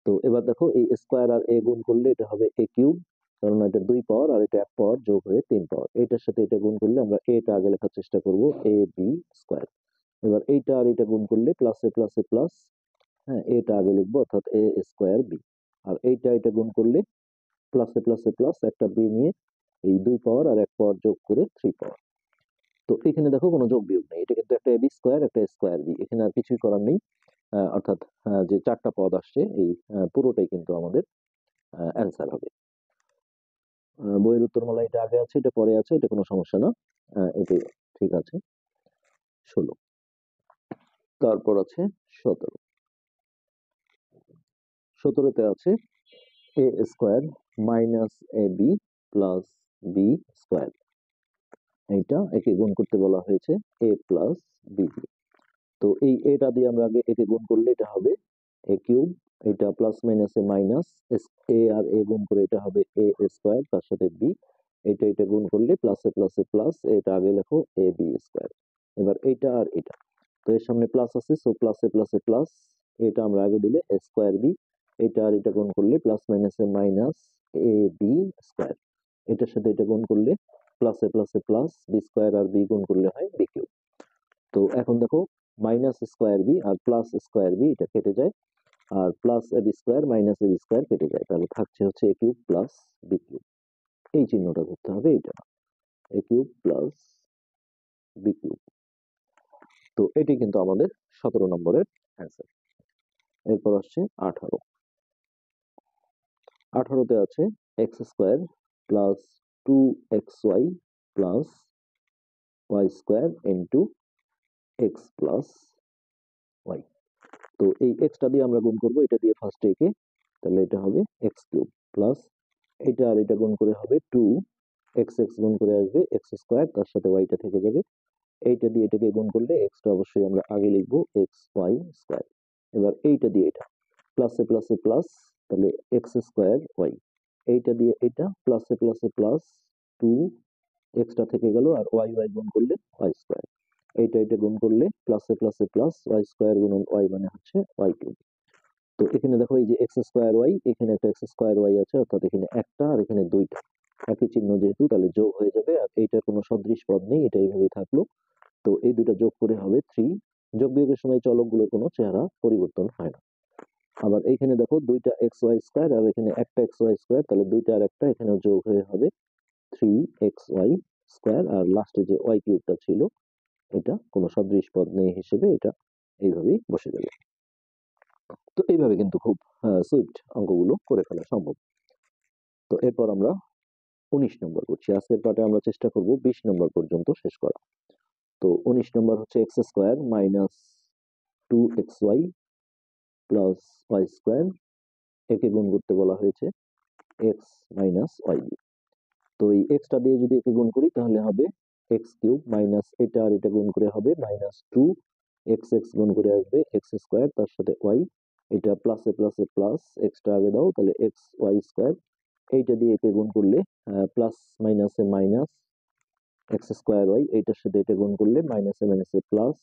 S1: তো এবার দেখো এই স্কোয়ার আর এ গুণ করলে এটা হবে এ কিউব, কারণ এটা 2 পাওয়ার আর এটা 1 পাওয়ার যোগ হয়ে 3 পাওয়ার। এটার সাথে এটা গুণ করলে আমরা এটা আগে লেখার চেষ্টা করব, এ বি স্কোয়ার। এবার এইটা আর এটা গুণ করলে প্লাসে প্লাসে প্লাস, হ্যাঁ এটা আগে লিখবো, অর্থাৎ এ স্কোয়ার বি। আর এইটা এটা গুণ করলে প্লাসে প্লাসে প্লাস, একটা বি নিয়ে এই 2 পাওয়ার আর 1 পাওয়ার যোগ করে 3 পাওয়ার। তো এখানে দেখো কোনো যোগ বিয়োগ নেই, এটা কিন্তু একটা এবি স্কোয়ার একটা স্কোয়ার বি, এখানে আর কিছুই করার নেই। অর্থাৎ যে 4টা পদ আসছে এই পুরোটাই কিন্তু আমাদের অ্যান্সার হবে। বইয়ের উত্তরমালা এটা আগে আছে, এটা পরে আছে, এটা কোনো সমস্যা না, এটা ঠিক আছে। 16, তারপর আছে 17। 17তে আছে এ square minus a b plus b square. এইটা একে গুণ করতে বলা হয়েছে এ প্লাস বি। তো এই এটা দিয়ে আমরা আগে একে গুণ করলে এটা হবে এ কিউব, এটা প্লাস মাইনাসে মাইনাস, এ আর এ গুণ করে এটা হবে এ স্কোয়ার, তার সাথে বি। এটা গুণ করলে প্লাসে প্লাসে প্লাস, এটা আগে লেখো এ বি স্কোয়ার। এবার এইটা আর এটা, তো এর সামনে প্লাস আছে, সো প্লাসে প্লাসে প্লাস, এটা আমরা আগে দিলে এ স্কোয়ার বি। এটা আর এটা গুণ করলে প্লাস মাইনাসে মাইনাস এ বি স্কোয়ার। এটার সাথে এটা গুণ করলে প্লাসে প্লাসে প্লাস, বি স্কোয়ার আর বি গুণ করলে হয় বি কিউব। তো এখন দেখো মাইনাস স্কোয়ার বি আর প্লাস স্কোয়ার বি এটা কেটে যায়, আর plus A b square minus a b square কেটে যায়, তাহলে থাকছে হচ্ছে এ কিউব প্লাস বি কিউব। এই চিহ্নটা করতে হবে, এইটা এ কিউব প্লাস বি কিউব। তো এটি কিন্তু আমাদের 17 নম্বরের অ্যান্সার। এরপর আসছে 18। 18তে আছে x square plus 2xy plus y square into x plus y. তো এই এক্সটা দিয়ে আমরা গুণ করবো, এটা দিয়ে ফার্স্টে একে, তাহলে এটা হবে এক্স কিউব প্লাস এটা আর এটা গুণ করে হবে 2 এক্স গুণ করে আসবে এক্স স্কোয়ার, তার সাথে ওয়াইটা থেকে যাবে। এইটা দিয়ে এটাকে গুণ করলে এক্সটা অবশ্যই আমরা আগে লিখবো এক্স ওয়াই স্কোয়ার। এবার এইটা দিয়ে এটা প্লাসে প্লাসে প্লাস, তাহলে এক্স স্কোয়ার ওয়াই। এইটা দিয়ে এটা প্লাসে প্লাসে প্লাস 2 এক্সটা থেকে গেল, আর ওয়াই ওয়াই গুণ করলে ওয়াই স্কোয়ার। এইটা এটা গুণ করলে প্লাসে প্লাসে প্লাস ওয়াই স্কোয়ার গুণন ওয়াই মানে হচ্ছে ওয়াই কিউব। তো এখানে দেখো এই যে এক্স স্কোয়ার ওয়াই, এখানে একটা এক্স স্কোয়ার ওয়াই আছে, অর্থাৎ এখানে একটা আর এখানে দুইটা, একই চিহ্ন যেহেতু তাহলে যোগ হয়ে যাবে। আর এইটার কোনো সদৃশ পদ নেই, এটা এইভাবেই থাকলো। তো এই দুইটা যোগ করে হবে 3। যোগ বিয়োগের সময় চলকগুলোর কোনো চেহারা পরিবর্তন হয় না। আবার এইখানে দেখো দুইটা এক্স ওয়াই স্কোয়ার আর এখানে একটা এক্স ওয়াই স্কোয়ার, তাহলে দুইটা আর একটা এখানেও যোগ হয়ে হবে 3xy স্কোয়ার। আর লাস্টে যে ওয়াই কিউবটা ছিল এটা কোনো সদৃশ পদ নেই হিসেবে এটা এইভাবেই বসে যাবে। তো এইভাবে কিন্তু খুব সুইফট অঙ্কগুলো করে ফেলা সম্ভব। তো এরপর আমরা 19 নম্বর করছি। আজকের পার্টে আমরা চেষ্টা করব 20 নম্বর পর্যন্ত শেষ করা। তো 19 নম্বর হচ্ছে x square minus 2xy plus y square, একে গুণ করতে বলা হয়েছে এক্স মাইনাস ওয়াই দিয়ে। তো এই এক্সটা দিয়ে যদি একে গুণ করি তাহলে হবে এক্স কিউব মাইনাস এটা আর এটা গুণ করে হবে মাইনাস 2 এক্স গুণ করে আসবে এক্স স্কোয়ার, তার সাথে ওয়াই। এটা প্লাসে প্লাসে প্লাস, এক্সট্রা আগে দাও, তাহলে এক্স ওয়াই স্কোয়ার। এইটা দিয়ে একে গুণ করলে প্লাস মাইনাসে মাইনাস এক্স স্কোয়ার ওয়াই, এইটার সাথে এটা গুণ করলে মাইনাসে মাইনাসে প্লাস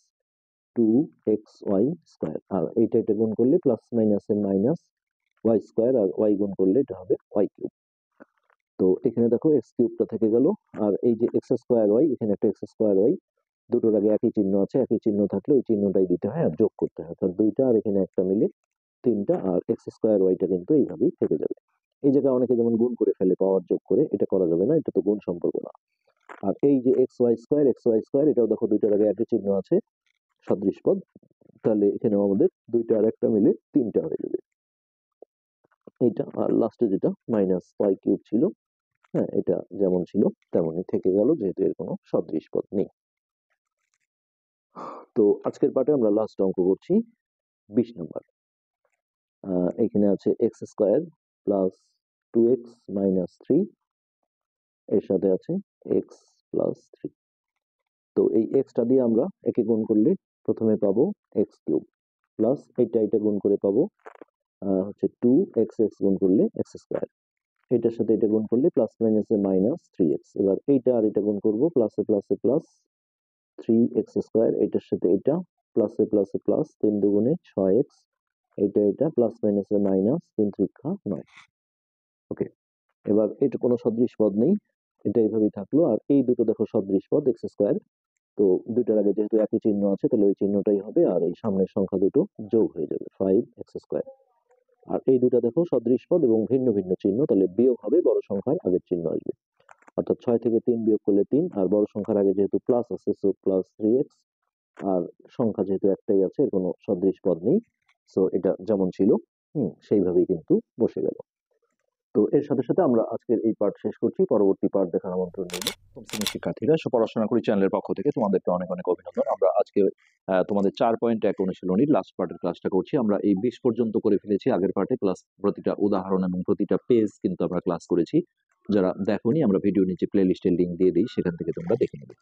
S1: 2xy স্কোয়ার। আর এইটা এটা গুণ করলে প্লাস মাইনাসে মাইনাস ওয়াই স্কোয়ার, আর ওয়াই গুণ করলে এটা হবে ওয়াই কিউব। তো এখানে দেখো এক্স কিউবটা থেকে গেল, আর এই যে এক্স স্কোয়ার ওয়াই, এখানে একটা এক্স স্কোয়ার ওয়াই, দুটোর আগে একই চিহ্ন আছে, একই চিহ্ন থাকলে ওই চিহ্নটাই দিতে হয় আর যোগ করতে হয়, অর্থাৎ দুইটা আর এখানে একটা মিলে 3টা, আর এক্স স্কোয়ার ওয়াইটা কিন্তু এইভাবেই থেকে যাবে। এই জায়গায় অনেকে যেমন গুণ করে ফেলে পাওয়ার যোগ করে, এটা করা যাবে না, এটা তো গুণ সম্পর্ক না। আর এই যে এক্স ওয়াই স্কোয়ার এটাও দেখো দুইটার আগে একই চিহ্ন আছে, সদৃশ পদ, তাহলে এখানেও আমাদের দুইটা আর একটা মিলে 3টা হয়ে যাবে এইটা। আর লাস্টে যেটা মাইনাস ওয়াই কিউব ছিল, হ্যাঁ এটা যেমন ছিল তেমনই থেকে গেল, যেহেতু এর কোনো সদৃশ পদ নেই। তো আজকের পার্টে আমরা লাস্ট অঙ্ক করছি 20 নম্বর। এখানে আছে x square plus 2x minus 3, এর সাথে আছে এক্স প্লাস 3। তো এই এক্সটা দিয়ে আমরা একে গুণ করলে প্রথমে পাবো এক্স কিউব প্লাস এটা গুণ করে পাবো হচ্ছে 2x গুণ করলে এক্স স্কোয়ার। এটার সাথে এটা গুণ করলে প্লাস মাইনাসে মাইনাস 3x। এবার এইটা আর এটা গুণ করবো, প্লাসে প্লাসে প্লাস 3x স্কোয়ার, এটার সাথে এটা প্লাসে প্লাসে প্লাস 3 দুগুণে 6x, এটা প্লাস মাইনাসে মাইনাস 3 3 9। ওকে, এবার এটা কোনো সদৃশ পদ নেই, এটা এইভাবেই থাকলো। আর এই দুটো দেখো সদৃশ পদ এক্স স্কোয়ার, তো দুইটার আগে যেহেতু একই চিহ্ন আছে তাহলে ওই চিহ্নটাই হবে, আর এই সামনের সংখ্যা দুটো যোগ হয়ে যাবে 5x স্কোয়ার। আর এই দুটা দেখো সদৃশ পদ এবং ভিন্ন ভিন্ন চিহ্ন, তাহলে বিয়োগ হবে বড় সংখ্যার আগের চিহ্ন আসবে, অর্থাৎ 6 থেকে 3 বিয়োগ করলে 3, আর বড় সংখ্যার আগে যেহেতু প্লাস আছে সো প্লাস 3x। আর সংখ্যা যেহেতু একটাই আছে, এর কোনো সদৃশ পদ নেই, সো এটা যেমন ছিল সেইভাবেই কিন্তু বসে গেল। তো এর সাথে সাথে আমরা আজকের এই পার্ট শেষ করছি, পরবর্তী পার্ট দেখার আমন্ত্রণ রইল। শিক্ষার্থীরা, পড়াশোনা করি চ্যানেলের পক্ষ থেকে তোমাদেরকে অনেক অনেক অভিনন্দন। আমরা আজকে তোমাদের 4.1 অনুশীলনীর লাস্ট পার্টের ক্লাসটা করছি। আমরা এই 20 পর্যন্ত করে ফেলেছি আগের পার্টে, প্লাস প্রতিটা উদাহরণ এবং প্রতিটা পেজ কিন্তু আমরা ক্লাস করেছি। যারা দেখোনি, আমরা ভিডিও নিচে প্লে লিস্টের লিঙ্ক দিয়ে দিই, সেখান থেকে তোমরা দেখে নেবে।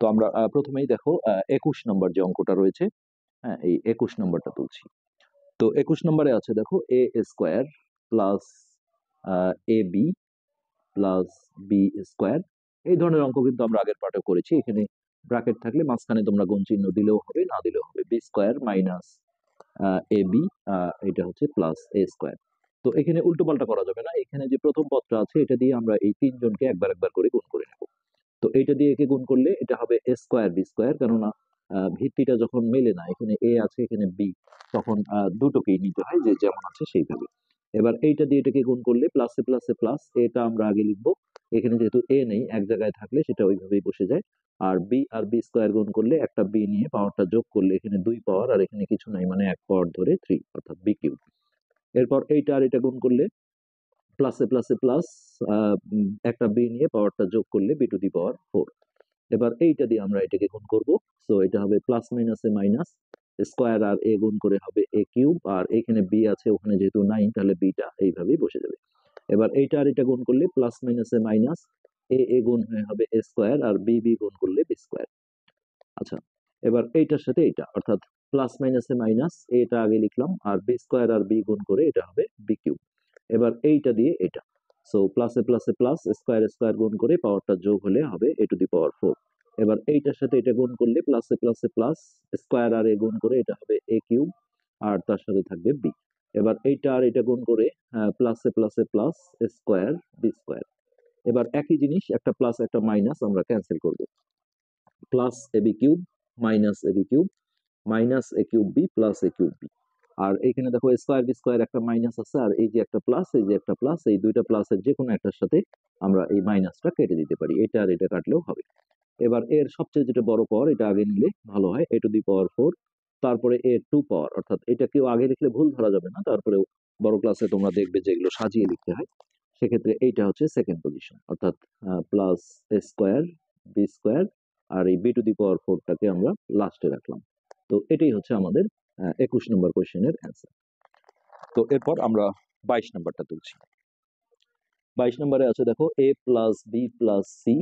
S1: তো আমরা প্রথমেই দেখো 21 নম্বর যে অঙ্কটা রয়েছে, হ্যাঁ এই 21 নম্বরটা তুলছি। তো 21 নম্বরে আছে দেখো এ স্কোয়ার প্লাস এ বি প্লাস বি স্কোয়ার। এই ধরনের অঙ্ক কিন্তু আমরা আগের পার্টে করেছি। এখানে ব্র্যাকেট থাকলে মাঝখানে তোমরা গুণ চিহ্ন দিলেও হবে, না দিলেও হবে। B square minus a B, এটা হচ্ছে প্লাস এ স্কোয়ার। তো এখানে উল্টো পাল্টা করা যাবে না, এখানে যে প্রথম পদটা আছে এটা দিয়ে আমরা এই তিনজনকে একবার একবার করে গুণ করে নেব। তো এইটা দিয়ে একে গুণ করলে এটা হবে এ স্কোয়ার বি স্কোয়ার, কেননা ভিত্তিটা যখন মেলে না, এখানে এ আছে এখানে বি, তখন দুটোকেই নিতে হয় যে যেমন আছে সেইভাবে। এবার এইটা দিয়ে এটাকে গুণ করলে প্লাসে প্লাসে প্লাস, এটা আমরা আগে লিখবো। এখানে যেহেতু এ নেই, এক জায়গায় থাকলে সেটা ওইভাবেই বসে যায়। আর বি স্কোয়ার গুণ করলে একটা বি নিয়ে পাওয়ারটা যোগ করলে এখানে 2 পাওয়ার, আর এখানে কিছু নাই মানে 1 পাওয়ার ধরে 3, অর্থাৎ বি কিউব। এরপর এইটা আর এটা গুণ করলে প্লাসে প্লাসে প্লাস, একটা বি নিয়ে পাওয়ারটা যোগ করলে বি টু দি পাওয়ার 4। এবার এইটা দিয়ে আমরা এটাকে গুণ করব। সো এটা হবে প্লাস মাইনাসে মাইনাস, স্কোয়ার আর এ গুণ করে হবে এ কিউব, আর এখানে বি আছে ওখানে যেহেতু নাই তাহলে বিটা এইভাবেই বসে যাবে। এবার এইটা আর এটা গুণ করলে প্লাস মাইনাসে মাইনাস, এ গুণ হয়ে হবে এ স্কোয়ার, আর বি গুণ করলে বি স্কোয়ার। আচ্ছা, এবার এইটার সাথে এইটা, অর্থাৎ প্লাস মাইনাসে মাইনাস, এটা আগে লিখলাম, আর বি স্কোয়ার আর বি গুণ করে এটা হবে বি কিউব। এবার এইটা দিয়ে এটা, সো প্লাসে প্লাসে প্লাস, স্কোয়ার স্কোয়ার গুণ করে পাওয়ারটা যোগ হলে হবে এ টু দি পাওয়ার 4। এবার এইটার সাথে এটা গুণ করলে প্লাসে প্লাসে প্লাস, স্কোয়ার আর এ গুণ করে এটা হবে এ কিউব, আর তার সাথে থাকবে বি। এবার এইটা আর এটা গুণ করে প্লাসে প্লাসে প্লাস, স্কোয়ার বি স্কোয়ার। এবার একই জিনিস, একটা প্লাস একটা মাইনাস আমরা ক্যান্সেল করব। Plus A B cube minus a B cube minus A cube B plus A cube B. আর এখানে দেখো স্কোয়ার বি স্কোয়ার একটা মাইনাস আছে, আর এই যে একটা প্লাস, এই যে একটা প্লাস, এই দুইটা প্লাসের যে কোনো একটার সাথে আমরা এই মাইনাসটা কেটে দিতে পারি, এটা আর এটা কাটলেও হবে। এবার এর সবচেয়ে যেটা বড় পাওয়ার, এটা আগে নিলে ভালো হয়, এ টু দি পাওয়ার 4, তারপরে এর 2 পাওয়ার, অর্থাৎ এটা কেউ আগে লিখলে ভুল ধরা যাবে না, তারপরে বড় ক্লাসে তোমরা দেখবে যে এগুলো সাজিয়ে লিখতে হয়। সেক্ষেত্রে এইটা হচ্ছে সেকেন্ড পজিশন, অর্থাৎ প্লাস এ স্কোয়ার বি স্কোয়ার, আর এই বি টু দি পাওয়ার 4টাকে আমরা লাস্টে রাখলাম। তো এটাই হচ্ছে আমাদের 21 নম্বর কোয়েশ্চেনের অ্যান্সার। তো এরপর আমরা 22 নম্বরটা তুলছি। 22 নম্বরে আছে দেখো এ প্লাস বি প্লাস সি।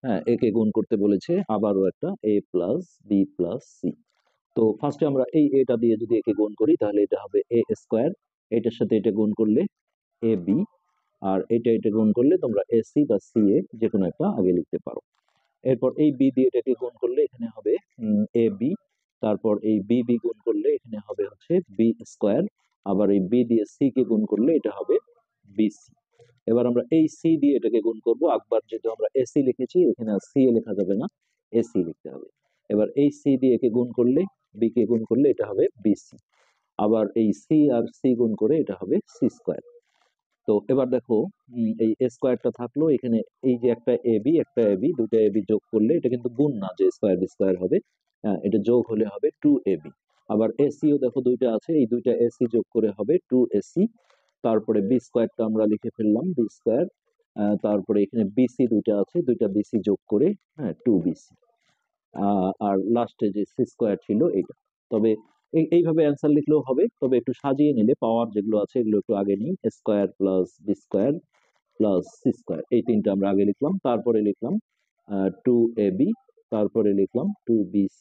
S1: হ্যাঁ, একে গুণ করতে বলেছে, আবারও একটা এ প্লাস বি প্লাস সি। তো ফার্স্টে আমরা এই এটা দিয়ে যদি একে গুণ করি তাহলে এটা হবে এ স্কোয়ার, এটার সাথে এটা গুণ করলে এ বি, আর এটা গুণ করলে তোমরা এ সি বা সি এ যে কোনো একটা আগে লিখতে পারো। এরপর এই বি দিয়ে এটাকে গুণ করলে এখানে হবে এ বি, তারপর এই বি গুণ করলে এখানে হবে হচ্ছে বি স্কোয়ার, আবার এই বি দিয়ে সি কে গুণ করলে এটা হবে বি সি। এবার আমরা এই সি দিয়ে এটাকে গুণ করব, একবার যেহেতু আমরা এসি লিখেছি এখানে সি এ লেখা যাবে না, এসি লিখতে হবে। এবার এই সি দিয়ে একে গুণ করলে, বি কে গুণ করলে এটা হবে বিসি, আবার এই সি আর সি গুণ করে এটা হবে সি স্কোয়ার। তো এবার দেখো এই স্কোয়ারটা থাকলো এখানে, এই যে একটা এ বি দুটো এ বি যোগ করলে এটা কিন্তু গুণ না যে স্কোয়ার বি স্কোয়ার হবে, এটা যোগ হলে হবে 2ab। আবার এসিও দেখো দুইটা আছে, এই দুইটা এসি যোগ করে হবে 2ac। তারপরে বি স্কোয়ারটা আমরা লিখে ফেললাম বি স্কোয়ার, তারপরে এখানে বিসি দুইটা আছে, দুইটা বিসি যোগ করে 2bc, আর লাস্টে যে সি স্কোয়ার ছিল এইটা। তবে এইভাবে অ্যান্সার লিখলেও হবে, তবে একটু সাজিয়ে নিলে পাওয়ার যেগুলো আছে এগুলো একটু আগে নিই, square plus b square plus c square, এই তিনটা আমরা আগে লিখলাম, তারপরে লিখলাম 2ab, তারপরে লিখলাম 2bc,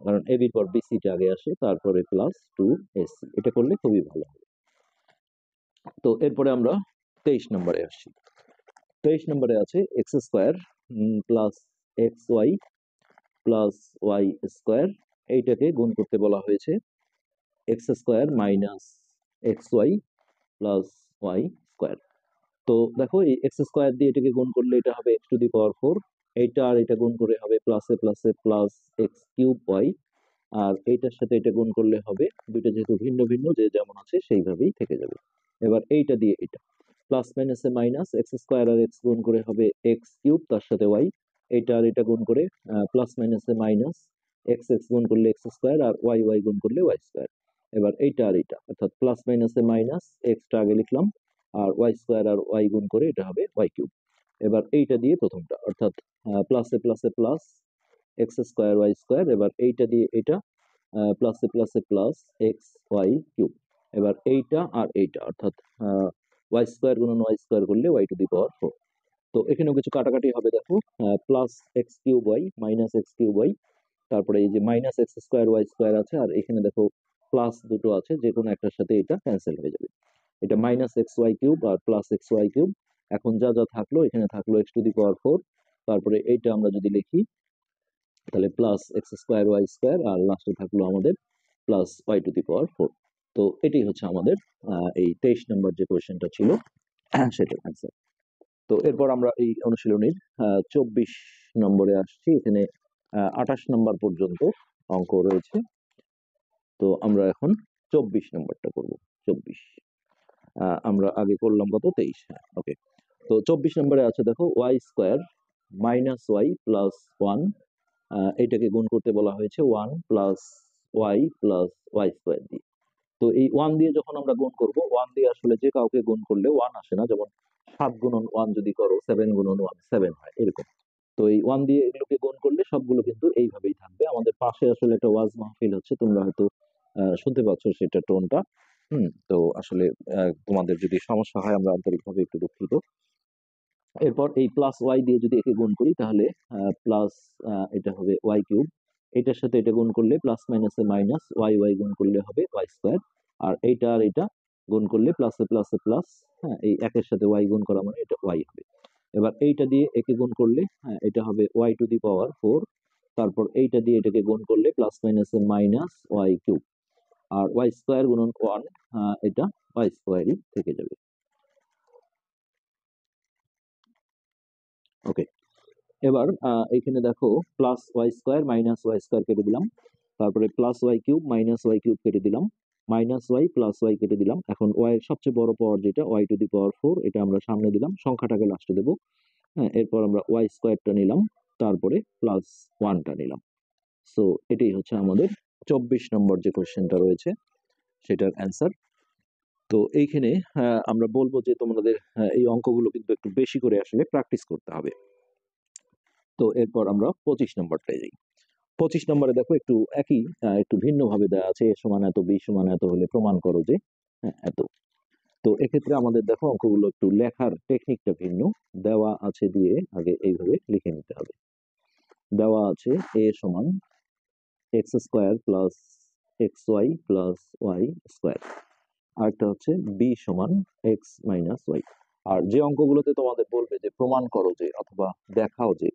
S1: কারণ এবির পর বিসিটা আগে আসে, তারপরে প্লাস 2ac। এটা করলে খুবই ভালো হবে। তো এরপরে আমরা 23 নম্বরে আসছি। 23 নম্বরে আছে x square plus x y plus y square, এইটাকে গুণ করতে বলা হয়েছে x square minus x y plus y square. তো দেখো এই এক্স স্কোয়ার দিয়ে এটাকে গুণ করলে এটা হবে এক্স টু দি পাওয়ার 4, এইটা আর এটা গুণ করে হবে প্লাসে প্লাসে প্লাস এক্স কিউব ওয়াই, আর এইটার সাথে এটা গুণ করলে হবে, দুইটা যেহেতু ভিন্ন ভিন্ন যে যেমন আছে সেইভাবেই থেকে যাবে। এবার এইটা দিয়ে এটা প্লাস মাইনাসে মাইনাস, এক্স স্কোয়ার আর এক্স গুণ করে হবে এক্স কিউব, তার সাথে ওয়াই, এইটা আর এটা গুণ করে প্লাস মাইনাসে মাইনাস, এক্স এক্স গুণ করলে এক্স স্কোয়ার, আর ওয়াই ওয়াই গুণ করলে ওয়াই স্কোয়ার। এবার এইটা আর এটা, অর্থাৎ প্লাস মাইনাসে মাইনাস, এক্সটা আগে লিখলাম, আর ওয়াই স্কোয়ার আর ওয়াই গুণ করে এটা হবে ওয়াই কিউব। এবার এইটা দিয়ে প্রথমটা, অর্থাৎ প্লাসে প্লাসে plus x square y square, এবার এইটা দিয়ে এটা প্লাসে প্লাসে প্লাস এক্স ওয়াই কিউব। এবার এইটা আর এইটা, অর্থাৎ ওয়াই স্কোয়ার গুণন ওয়াই স্কোয়ার করলে ওয়াই টু দি পাওয়ার 4। তো এখানেও কিছু কাটাকাটি হবে, দেখো plus x cube y minus x cube y, তারপরে এই যে minus x square y square আছে, আর এখানে দেখো প্লাস দুটো আছে, যে কোনো একটার সাথে এটা ক্যান্সেল হয়ে যাবে। এটা মাইনাস এক্স ওয়াই কিউব আর প্লাস এক্স ওয়াই কিউব। এখন যা যা থাকলো এখানে থাকলো এক্স টু দি পাওয়ার 4, তারপরে এইটা আমরা যদি লিখি তাহলে plus x square y square, আর লাস্টে থাকলো আমাদের plus y to the power 4। তো এটাই হচ্ছে আমাদের এই 23 নম্বর যে কোয়েশ্চেনটা ছিল সেটার অ্যান্সার। তো এরপর আমরা এই অনুশীলনীর 24 নম্বরে আসছি। এখানে 28 নম্বর পর্যন্ত অঙ্ক রয়েছে। তো আমরা এখন 24 নম্বরটা করব। 24 আমরা আগে করলাম কত 23। হ্যাঁ, ওকে। তো 24 নম্বরে আছে দেখো y square minus y plus 1, এটাকে গুণ করতে বলা হয়েছে 1 প্লাস ওয়াই স্কোয়ার দিয়ে। তো এই 1 দিয়ে যখন আমরা গুণ করব, 1 দিয়ে আসলে যে কাউকে গুণ করলে 1 আসে না, যেমন 7 গুণন 1 যদি করো 7 গুণন 1 7 হয় এরকম। তো এই 1 দিয়ে এগুলোকে গুণ করলে সবগুলো কিন্তু এইভাবেই থাকবে। আমাদের পাশে আসলে একটা ওয়াজ মাহফিল হচ্ছে, তোমরা হয়তো শুনতে পাচ্ছ সেটা টোনটা। তো আসলে তোমাদের যদি সমস্যা হয় আমরা আন্তরিকভাবে একটু দুঃখিত। এরপর এই প্লাস ওয়াই দিয়ে যদি একে গুণ করি তাহলে প্লাস এটা হবে ওয়াই কিউব, এটার সাথে এটা গুণ করলে প্লাস মাইনাসে মাইনাস, ওয়াই ওয়াই গুণ করলে হবে ওয়াই স্কোয়ার, আর এইটা আর এটা গুণ করলে প্লাসে প্লাসে প্লাস। হ্যাঁ, এই একের সাথে ওয়াই গুণ করা মানে এটা ওয়াই হবে। এবার এইটা দিয়ে একে গুণ করলে হ্যাঁ এটা হবে ওয়াই টু দি পাওয়ার 4, তারপর এইটা দিয়ে এটাকে গুণ করলে প্লাস মাইনাসে মাইনাস ওয়াই কিউব, আর ওয়াই স্কোয়ার গুণন 1 এটা ওয়াই স্কোয়ারই থেকে যাবে। ওকে, এবার এখানে দেখো plus y square minus y square কেটে দিলাম, তারপরে plus y cube minus y cube কেটে দিলাম, মাইনাস ওয়াই প্লাস ওয়াই কেটে দিলাম। এখন ওয়াই এর সবচেয়ে বড় পাওয়ার যেটা ওয়াই টু দি পাওয়ার 4, এটা আমরা সামনে দিলাম, সংখ্যাটাকে লাস্টে দেবো। হ্যাঁ, এরপর আমরা ওয়াই স্কোয়ারটা নিলাম, তারপরে প্লাস 1টা নিলাম। সো এটাই হচ্ছে আমাদের 24 নম্বর যে কোশ্চেনটা রয়েছে সেটার অ্যান্সার। তো এইখানে আমরা বলবো যে তোমাদের এই অঙ্কগুলো কিন্তু একটু বেশি করে আসলে প্র্যাকটিস করতে হবে। তো এরপর আমরা 25 নম্বরটায় যাই। 25 নম্বরে দেখো একটু একই একটু ভিন্ন ভাবে দেওয়া আছে, এ সমান এত বি সমান এত হলে প্রমাণ করো যে এত। তো এক্ষেত্রে আমাদের দেখো অঙ্কগুলো একটু লেখার টেকনিকটা ভিন্ন। দেওয়া আছে দিয়ে আগে এইভাবে লিখে নিতে হবে। দেওয়া আছে এ সমান x square plus x y plus y square, আরেকটা হচ্ছে বি সমান এক্স মাইনাস ওয়াই। আর যে অঙ্কগুলোতে তোমাদের বলবে যে প্রমাণ করো যে অথবা দেখাও যে,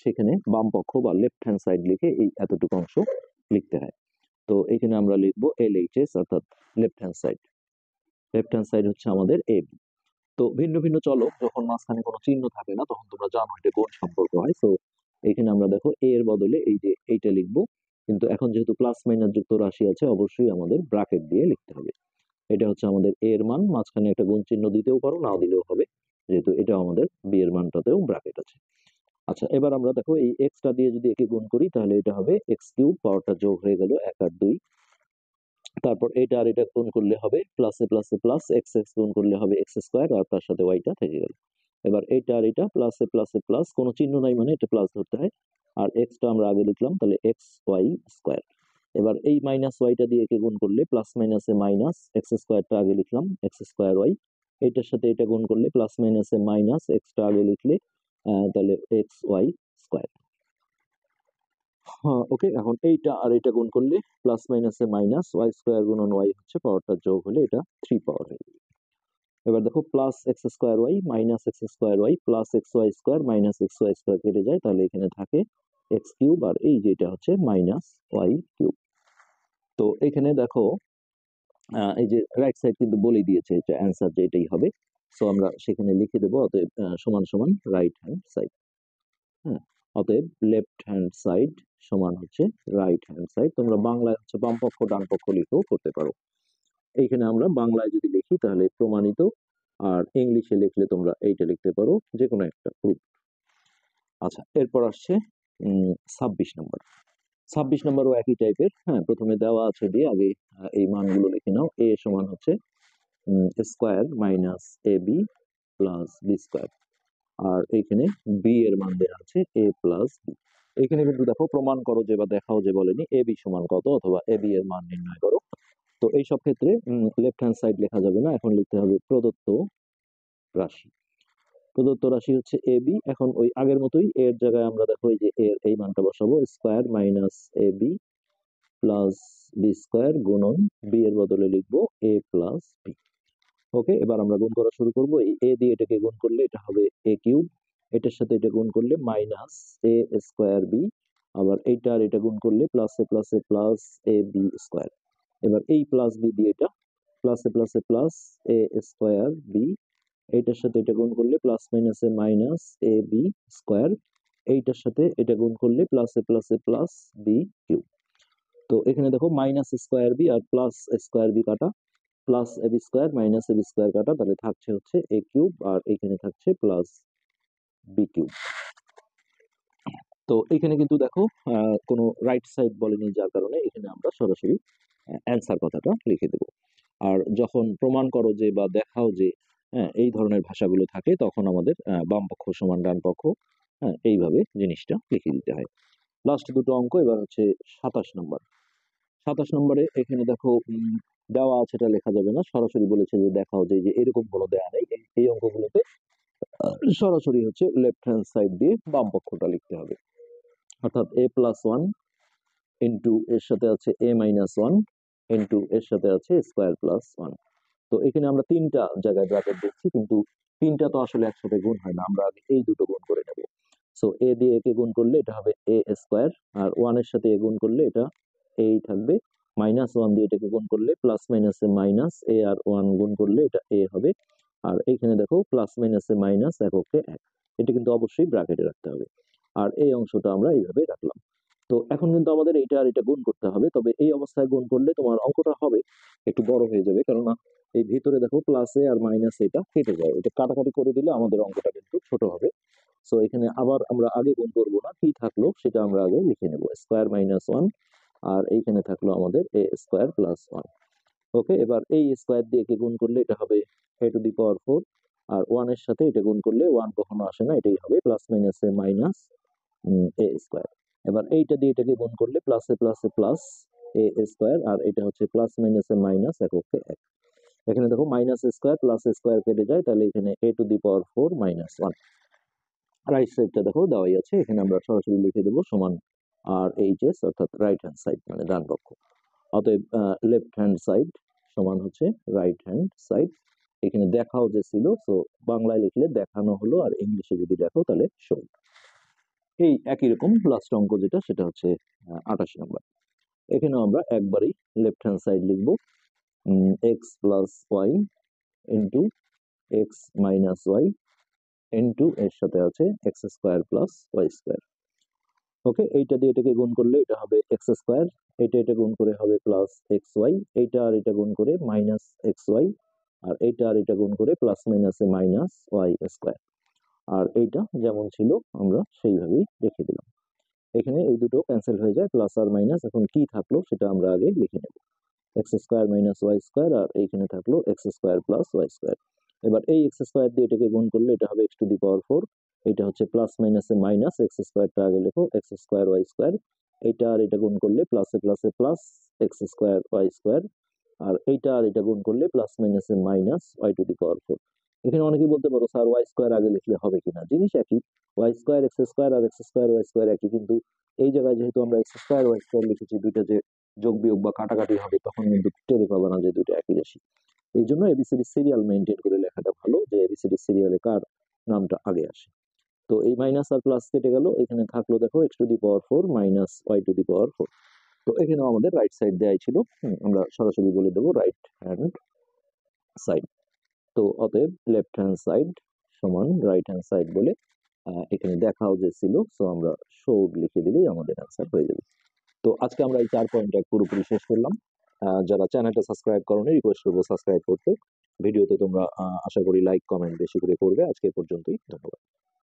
S1: সেখানে বাম পক্ষ বা লেফট হ্যান্ড সাইড লিখে এই এতটুকু অংশ লিখতে হয়। তো এখানে আমরা লিখবো এল এইচ এস, অর্থাৎ left hand side. Left hand side হচ্ছে আমাদের এ বি। তো ভিন্ন ভিন্ন চলক যখন মাঝখানে কোনো চিহ্ন থাকে না তখন তোমরা জানো এটা কোন সম্পর্ক হয়। তো এখানে আমরা দেখো এ এর বদলে এই যে এইটা লিখবো, কিন্তু এখন যেহেতু প্লাস মাইনাস যুক্ত রাশি আছে অবশ্যই আমাদের ব্র্যাকেট দিয়ে লিখতে হবে। এটা হচ্ছে আমাদের এ এর মান, মাঝখানে একটা গুণ চিহ্ন দিতেও পারো, নাও দিলেও হবে, যেহেতু এটা আমাদের বি এর মানটাতেও ব্র্যাকেট আছে। আচ্ছা, এবার আমরা দেখো এই এক্সটা দিয়ে যদি একে গুণ করি তাহলে এটা হবে এক্স কিউব, পাওয়ারটা যোগ হয়ে গেল 1 আর 2, তারপর এটা আর এটা গুণ করলে হবে প্লাসে প্লাসে প্লাস, এক্স এক্স গুণ করলে হবে এক্স স্কোয়ার, আর তার সাথে ওয়াইটা থেকে গেল। এবার এটা আর এটা প্লাসে প্লাসে প্লাস, কোনো চিহ্ন নাই মানে এটা প্লাস ধরতে হয়, আর এক্সটা আমরা আগে লিখলাম তাহলে এক্স ওয়াই স্কোয়ার। এবার এই মাইনাস ওয়াইটা দিয়ে একে গুণ করলে প্লাস মাইনাসে মাইনাস, এক্স স্কোয়ারটা আগে লিখলাম এক্স স্কোয়ার ওয়াই, এইটার সাথে এটা গুণ করলে প্লাস মাইনাসে মাইনাস, এক্সটা আগে লিখলে তাহলে এক্স ওয়াই স্কোয়ার। হ্যাঁ, ওকে। এখন এইটা আর এটা গুণ করলে প্লাস মাইনাসে মাইনাস, ওয়াই স্কোয়ার গুণন ওয়াই হচ্ছে পাওয়ারটা যোগ হলে এটা 3 পাওয়ার হয়ে যাবে। এবার দেখো plus x square y minus x square y plus x y square minus x y square কেটে যায়, তাহলে এখানে থাকে এক্স কিউব, আর এই যেটা হচ্ছে মাইনাস ওয়াই কিউব। তো এখানে দেখো এই যে রাইট সাইড কিন্তু বলে দিয়েছে এটা অ্যান্সার যে এটাই হবে। সো আমরা সেখানে লিখে দেবো অতএব সমান সমান রাইট হ্যান্ড সাইড। হ্যাঁ, অতএব লেফট হ্যান্ড সাইড সমান হচ্ছে রাইট হ্যান্ড সাইড। তোমরা বাংলায় হচ্ছে বাম পক্ষ ডান পক্ষ লিখেও করতে পারো। এইখানে আমরা বাংলায় যদি লিখি তাহলে প্রমাণিত, আর ইংলিশে লিখলে তোমরা এইটা লিখতে পারো, যে কোনো একটা প্রুফ। আচ্ছা, এরপর আসছে 26 নম্বর। 26 নম্বরও একই টাইপের। হ্যাঁ, প্রথমে দেওয়া আছে দিয়ে আগে এই মানগুলো লিখে নাও। এ সমান হচ্ছে square minus a b plus b square, আর এইখানে বি এর মান দেওয়া আছে এ প্লাস বি। এখানে কিন্তু দেখো প্রমাণ করো যে বা দেখাও যে বলেনি এ বি সমান কত অথবা এ বি এর মান নির্ণয় করো। তো এই সব ক্ষেত্রে লেফট হ্যান্ড সাইড লেখা যাবে না, এখন লিখতে হবে প্রদত্ত রাশি। প্রদত্ত রাশি হচ্ছে এ বি। এখন ওই আগের মতোই এর জায়গায় আমরা দেখো এই যে এর এই মানটা বসাবো, square minus a b plus b square গুণন বি এর বদলে লিখবো এ প্লাস বি। ওকে, এবার আমরা গুণ করা শুরু করবো। এই এ দিয়ে এটাকে গুণ করলে এটা হবে এ কিউব, এটার সাথে এটা গুণ করলে মাইনাস এ স্কোয়ার বি, আবার এইটা আর এটা গুণ করলে প্লাসে প্লাসে প্লাস এ বি স্কোয়ার। এবার এই প্লাস বি দিয়ে এটা প্লাসে প্লাসে প্লাস এ স্কোয়ার বি, এইটার সাথে এটা গুণ করলে প্লাস মাইনাসে মাইনাস এ বি স্কোয়ার, এইটার সাথে এটা গুণ করলে প্লাস এ প্লাস বি কিউব। তো এখানে দেখো মাইনাস স্কোয়ার বি আর প্লাস স্কোয়ার বি কাটা, plus A b square minus a b square কাটা, তাহলে থাকছে হচ্ছে এ কিউব আর এখানে থাকছে প্লাস বি কিউব। তো এখানে কিন্তু দেখো কোনো রাইট সাইড বলেনি, যার কারণে এখানে আমরা সরাসরি অ্যান্সার কথাটা লিখে দেব। আর যখন প্রমাণ করো যে বা দেখাও যে এই ধরনের ভাষাগুলো থাকে, তখন আমাদের বাম পক্ষ সমান ডান পক্ষ, এইভাবে জিনিসটা লিখে দিতে হয়। লাস্ট দুটো অঙ্ক এবার হচ্ছে 27 নম্বর। 27 নম্বরে এখানে দেখো দেওয়া আছে, এটা লেখা যাবে না, সরাসরি বলেছে যে দেখাও যে এরকম কোনো দেয়া নেই। এই অঙ্কগুলোতে সরাসরি হচ্ছে লেফট হ্যান্ড সাইড দিয়ে বাম পক্ষটা লিখতে হবে, অর্থাৎ এ প্লাস ওয়ান ইন্টু এর সাথে আছে এ মাইনাস ওয়ান ইন্টু এর সাথে আছে স্কোয়ার প্লাস ওয়ান। তো এখানে আমরা তিনটা জায়গায় ব্র্যাকেট দিচ্ছি, কিন্তু তিনটা তো আসলে একসাথে গুণ হয় না, আমরা আগে এই দুটো গুণ করে নেব। সো এ দিয়ে একে গুণ করলে এটা হবে এ স্কোয়ার, আর ওয়ানের সাথে এ গুণ করলে এটা এই থাকবে, মাইনাস ওয়ান দিয়ে এটাকে গুণ করলে প্লাস মাইনাসে মাইনাস, এ আর ওয়ান গুণ করলে এটা এ হবে। আর এইখানে দেখো প্লাস মাইনাসে মাইনাস, এককে এক, এটা কিন্তু অবশ্যই ব্র্যাকেটে রাখতে হবে। আর এই অংশটা আমরা এইভাবে রাখলাম। তো এখন কিন্তু আমাদের এইটা আর এটা গুণ করতে হবে, তবে এই অবস্থায় গুণ করলে তোমার অঙ্কটা হবে একটু বড় হয়ে যাবে, কেননা এই ভিতরে দেখো প্লাসে আর মাইনাস এটা কেটে যায়, এটা কাটাকাটি করে দিলে আমাদের অঙ্কটা কিন্তু ছোট হবে। সো এখানে আবার আমরা আগে গুণ করবো না, কি থাকলো সেটা আমরা আগে লিখে নেব, স্কোয়ার মাইনাস ওয়ান, আর এইখানে থাকলো আমাদের এ স্কোয়ার প্লাস ওয়ান। ওকে, এবার এই স্কোয়ার দিয়ে কে গুণ করলে এটা হবে এ টু দি পাওয়ার ফোর, আর ওয়ানের সাথে এটা গুণ করলে ওয়ান কখনো আসে না, এটাই হবে প্লাস মাইনাসে মাইনাস এ স্কোয়ার। এবার এইটা দিয়ে এটাকে গুণ করলে প্লাসে প্লাস এ স্কোয়ার, আর এটা হচ্ছে প্লাস মাইনাসে মাইনাস, এককে এক। এখানে দেখো মাইনাস স্কোয়ার প্লাস স্কোয়ার কেটে যায়, তাহলে এখানে a to the power four minus one. Right সাইডটা দেখো দেওয়াই আছে, এখানে আমরা সরাসরি লিখে দেবো সমান আর এইচ এস, অর্থাৎ রাইট হ্যান্ড সাইড মানে ডান পক্ষ। অতএব লেফট হ্যান্ড সাইড সমান হচ্ছে রাইট হ্যান্ড সাইড। এখানে দেখাও যে ছিল, তো বাংলায় লিখলে দেখানো হলো, আর ইংলিশে যদি দেখো তাহলে শো। এই একই রকম লাস্ট অঙ্ক যেটা, সেটা হচ্ছে 28 নম্বর। এখানে আমরা একবারই লেফট হ্যান্ড সাইড লিখবো, x plus y into x minus y into এর সাথে আছে x square plus y square. Okay, এইটা দিয়ে এটাকে গুণ করলে এটা হবে এক্স স্কোয়ার, এটা গুণ করে হবে প্লাস এক্স ওয়াই, এইটা আর এটা গুণ করে মাইনাস এক্স ওয়াই, আর এইটা আর এটা গুণ করে প্লাস মাইনাসে মাইনাস ওয়াই স্কোয়ার। আর এইটা যেমন ছিল আমরা সেইভাবেই রেখে দিলাম। এখানে এই দুটো ক্যান্সেল হয়ে যায়, প্লাস আর মাইনাস, এখন কি থাকলো সেটা আমরা আগে লিখে নেব, x square minus y square, আর এইখানে থাকলো x square plus y square. এবার এই এক্স স্কোয়ার দিয়ে এটাকে গুণ করলে এটা হবে x to the power four, এটা হচ্ছে প্লাস মাইনাসে মাইনাস, এক্স স্কোয়ারটা আগে লেখো, এক্স স্কোয়ার ওয়াই স্কোয়ার, এইটা আর এটা গুণ করলে প্লাসে plus x square y square, আর এইটা আর এটা গুণ করলে প্লাস মাইনাসে minus y to the power four. এখানে অনেকেই বলতে পারো স্যার ওয়াই স্কোয়ার আগে লিখলে হবে কিনা, জিনিস একই, ওয়াই স্কোয়ার এক্স স্কোয়ার আর এক্স স্কোয়ার ওয়াই স্কোয়ার একই, কিন্তু এই জায়গায় যেহেতু আমরা এক্স স্কোয়ার ওয়াই স্কোয়ার লিখেছি, দুইটা যে যোগ বিয়োগ বা কাটাকাটি হবে তখন কিন্তু টের পাবে না যে দুইটা একই রাশি। এই জন্য এবিসিডি সিরিয়াল মেনটেন করে লেখাটা ভালো, যে এবিসিডি সিরিয়ালে কার নামটা আগে আসে। তো এই মাইনাস আর প্লাস কেটে গেল, এখানে থাকলো দেখো x to the power four minus y to the power four. তো এখানেও আমাদের রাইট সাইড দেয়াই ছিল, আমরা সরাসরি বলে দেবো রাইট হ্যান্ড সাইড। তো অতএব লেফট হ্যান্ড সাইড সমান রাইট হ্যান্ড সাইড বলে এখানে দেখাও যে ছিল, তো আমরা শোড লিখে দিলেই আমাদের অ্যান্সার হয়ে যাবে। তো আজকে আমরা এই 4 পয়েন্টটা পুরোপুরি শেষ করলাম। যারা চ্যানেলটা সাবস্ক্রাইব করোনি, রিকোয়েস্ট করবো সাবস্ক্রাইব করতে। ভিডিওতে তোমরা আশা করি লাইক কমেন্ট বেশি করে করবে। আজকে এ পর্যন্তই, ধন্যবাদ।